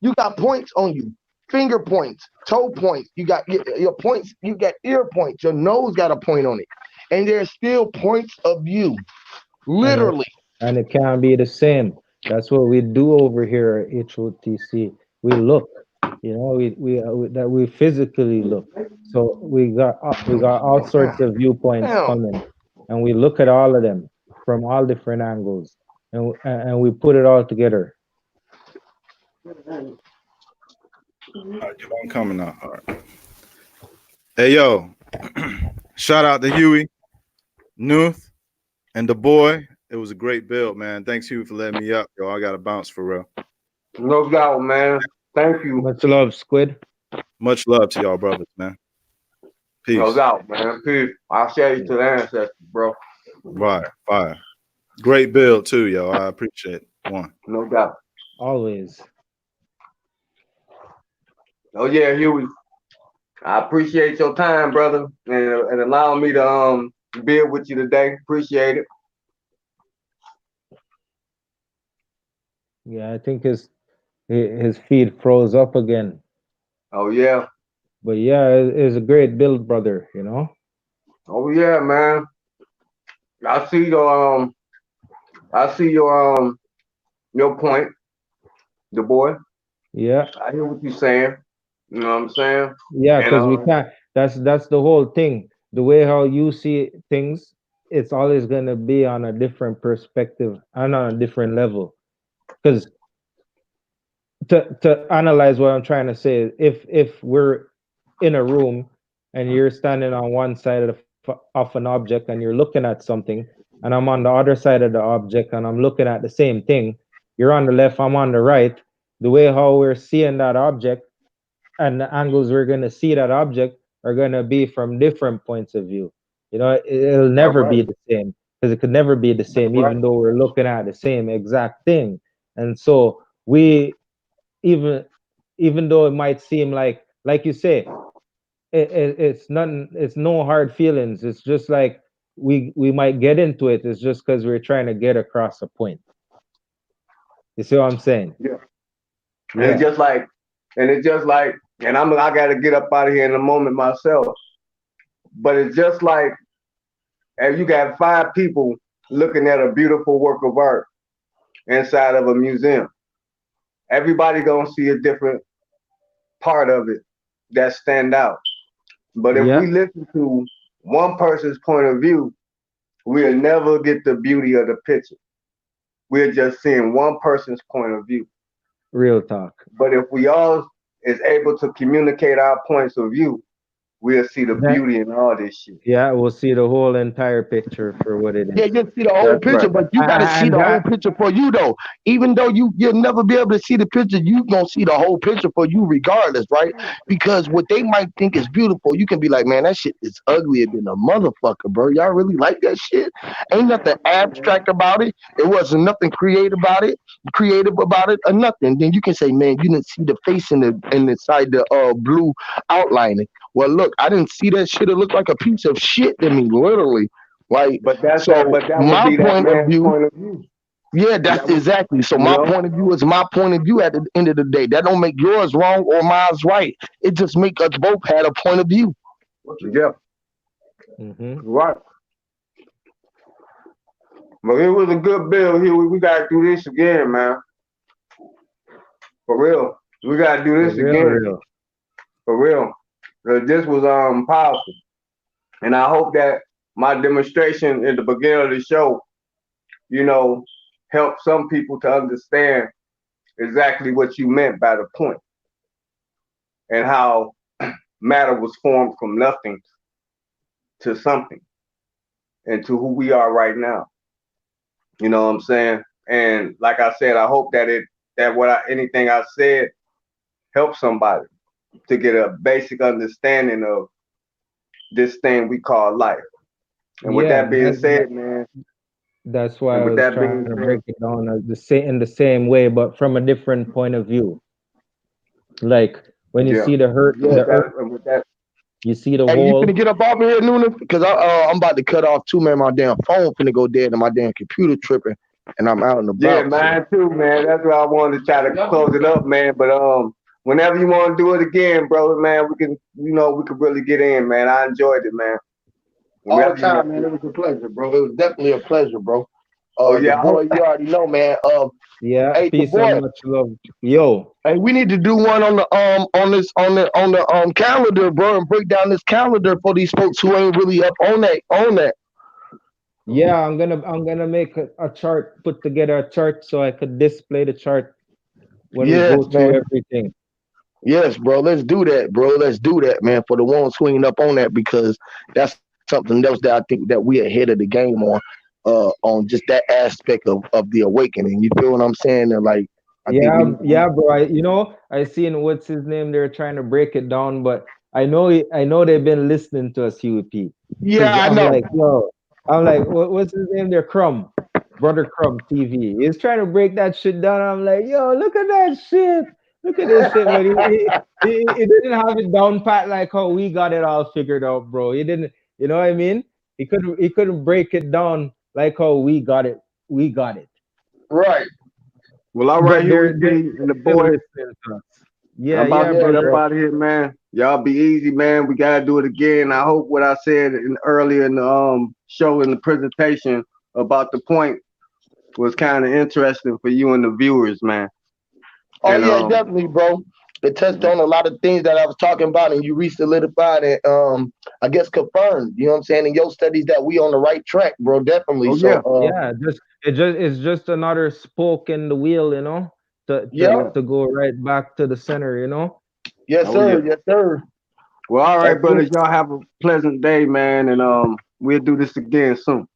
You got points on you. Finger points, toe points, you got your points, you got ear points, your nose got a point on it. And there's still points of view. Literally. and it can't be the same. That's what we do over here at HOTC. We look, that we physically look. So we got all sorts of viewpoints Damn. coming, and we look at all of them from all different angles, and we put it all together. All right, keep on coming out. All right. Hey, yo. Shout out to Huey, Nuth, and the boy. It was a great build, man. Thanks, Huey, for letting me up. Yo, I got to bounce for real. No doubt, man. Thank you. Much love, Squid. Much love to y'all brothers, man. Peace. No doubt, man. Peace. I'll share you to the ancestors, bro. Fire. Great build, too, yo. I appreciate it. One. No doubt. Always. Oh, yeah, Huey. I appreciate your time, brother, and allowing me to build with you today. Appreciate it. Yeah, I think his feed froze up again. Oh yeah. But yeah, it's a great build, brother, Oh yeah, man. I see your point, the boy. Yeah. I hear what you're saying. You know what I'm saying? Yeah, And because we can't. That's the whole thing. The way how you see things, it's always gonna be on a different perspective and on a different level. Because to analyze what I'm trying to say, if we're in a room and you're standing on one side of an object and you're looking at something, and I'm on the other side of the object and I'm looking at the same thing, you're on the left, I'm on the right. The way how we're seeing that object and the angles we're going to see that object are going to be from different points of view. It'll never be the same because it could never be the same, even though we're looking at the same exact thing. And so we, even though it might seem like you say, it's nothing, it's no hard feelings. It's just like we might get into it. It's just because we're trying to get across a point. You see what I'm saying? Yeah. And it's just like, and I gotta get up out of here in a moment myself. But it's just like, if you got 5 people looking at a beautiful work of art inside of a museum, everybody gonna see a different part of it that stand out. But if we listen to one person's point of view, we'll never get the beauty of the picture. We're just seeing one person's point of view. Real talk. But if we all is able to communicate our points of view, we'll see the beauty in all this shit. Yeah, we'll see the whole entire picture for what it is. Yeah, you'll see the whole picture, but you gotta see the whole picture for you though. Even though you'll never be able to see the picture, you gonna see the whole picture for you regardless, right? Because what they might think is beautiful, you can be like, man, that shit is uglier than a motherfucker, bro. Y'all really like that shit? Ain't nothing abstract about it. It wasn't nothing creative about it, or nothing. Then you can say, man, you didn't see the face in inside the blue outlining. Well, look, I didn't see that shit. It looked like a piece of shit to me, literally. Like, but that my would be point of view. Yeah, that's exactly. So my point of view is my point of view at the end of the day. That don't make yours wrong or mine's right. It just make us both had a point of view. Yeah. Mm-hmm. Right. But it was a good build here. We gotta do this again, man. For real. We gotta do this again. For real. This was powerful. And I hope that my demonstration at the beginning of the show, helped some people to understand exactly what you meant by the point and how matter was formed from nothing to something and to who we are right now. You know what I'm saying? And like I said, I hope that anything I said helped somebody to get a basic understanding of this thing we call life. And with that being said, man, that's why I was trying to break it down in the same way, but from a different point of view. Like when you see the earth, you see the whole. You finna get up off of here, Noonan? Because I'm about to cut off too, man. My damn phone finna go dead and my damn computer tripping, and I'm out in the box. Yeah, mine too, man. That's why I wanted to try to close it up, man. But whenever you want to do it again, brother, man, we can really get in, man. I enjoyed it, man. All the time, man. It was a pleasure, bro. It was definitely a pleasure, bro. Oh The yeah, boy, you already know, man. Yeah, Hey, the peace and boy. much love. Yo, Hey, we need to do one on the calendar, bro, and break down this calendar for these folks who ain't really up on that. yeah, I'm gonna make a chart, put together a chart so I could display the chart when we Yes, go through man. everything. Yes, bro. Let's do that, bro. Let's do that, man. For the ones who ain't up on that, because that's something else that I think that we ahead of the game on just that aspect of the awakening. You feel what I'm saying? And like, I think we Yeah, need to. yeah, bro. I seen what's his name. They're trying to break it down, but I know they've been listening to us, UP. Yeah, Cause I I'm know. like, yo, I'm like, what's his name? There, Crumb, brother Crumb TV. He's trying to break that shit down. I'm like, yo, look at that shit. Look at this shit, but he didn't have it down pat like how we got it all figured out, bro. He didn't, you know what I mean? He couldn't break it down like how we got it. We got it. Right. Well, all right, But Huey they're P and the still boy. listening to us. I'm Yeah, about yeah, to Yeah, get up brother. bro. out of here, man. Y'all be easy, man. We gotta do it again. I hope what I said earlier in the show in the presentation about the point was kind of interesting for you and the viewers, man. Oh And yeah, definitely, bro. It touched on a lot of things that I was talking about, and you re-solidified and I guess confirmed. You know what I'm saying? In your studies that we on the right track, bro. Definitely. oh So yeah, Yeah, it's just another spoke in the wheel, to yeah. go right back to the center, Yes, oh yeah. sir. Yes, sir. Well, all right, That's it. brothers. Y'all have a pleasant day, man. And we'll do this again soon.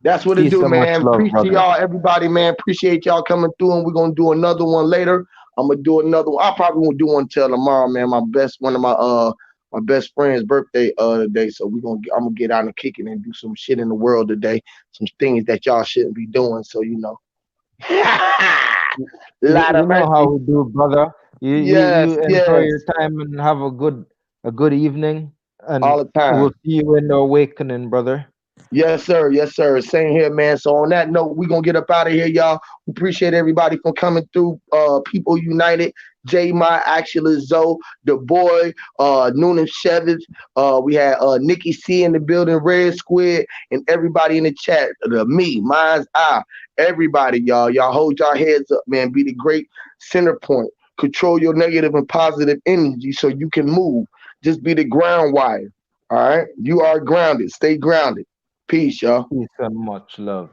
That's what it Peace do, and much man. love, Appreciate brother. y'all, everybody, man. Appreciate y'all coming through, and we're gonna do another one later. I'm gonna do another one. I probably won't do one till tomorrow, man. One of my best friend's birthday today. So I'm gonna get out and kick it and do some shit in the world today. Some things that y'all shouldn't be doing. So You, Lot of you know how mercy. we do, brother. You Yes, enjoy yes. your time and have a good evening, All and the time. we'll see you in the awakening, brother. Yes, sir. Yes, sir. Same here, man. So on that note, we're gonna get up out of here, y'all. We appreciate everybody for coming through. People United, J My Actual Zoe, the boy, noonthshevek. We had Nikki C in the building, Red Squid, and everybody in the chat. Me, mine's I, everybody, y'all. Y'all hold y'all heads up, man. Be the great center point. Control your negative and positive energy so you can move. Just be the ground wire. All right. You are grounded. Stay grounded. Peace, y'all. Peace and much love.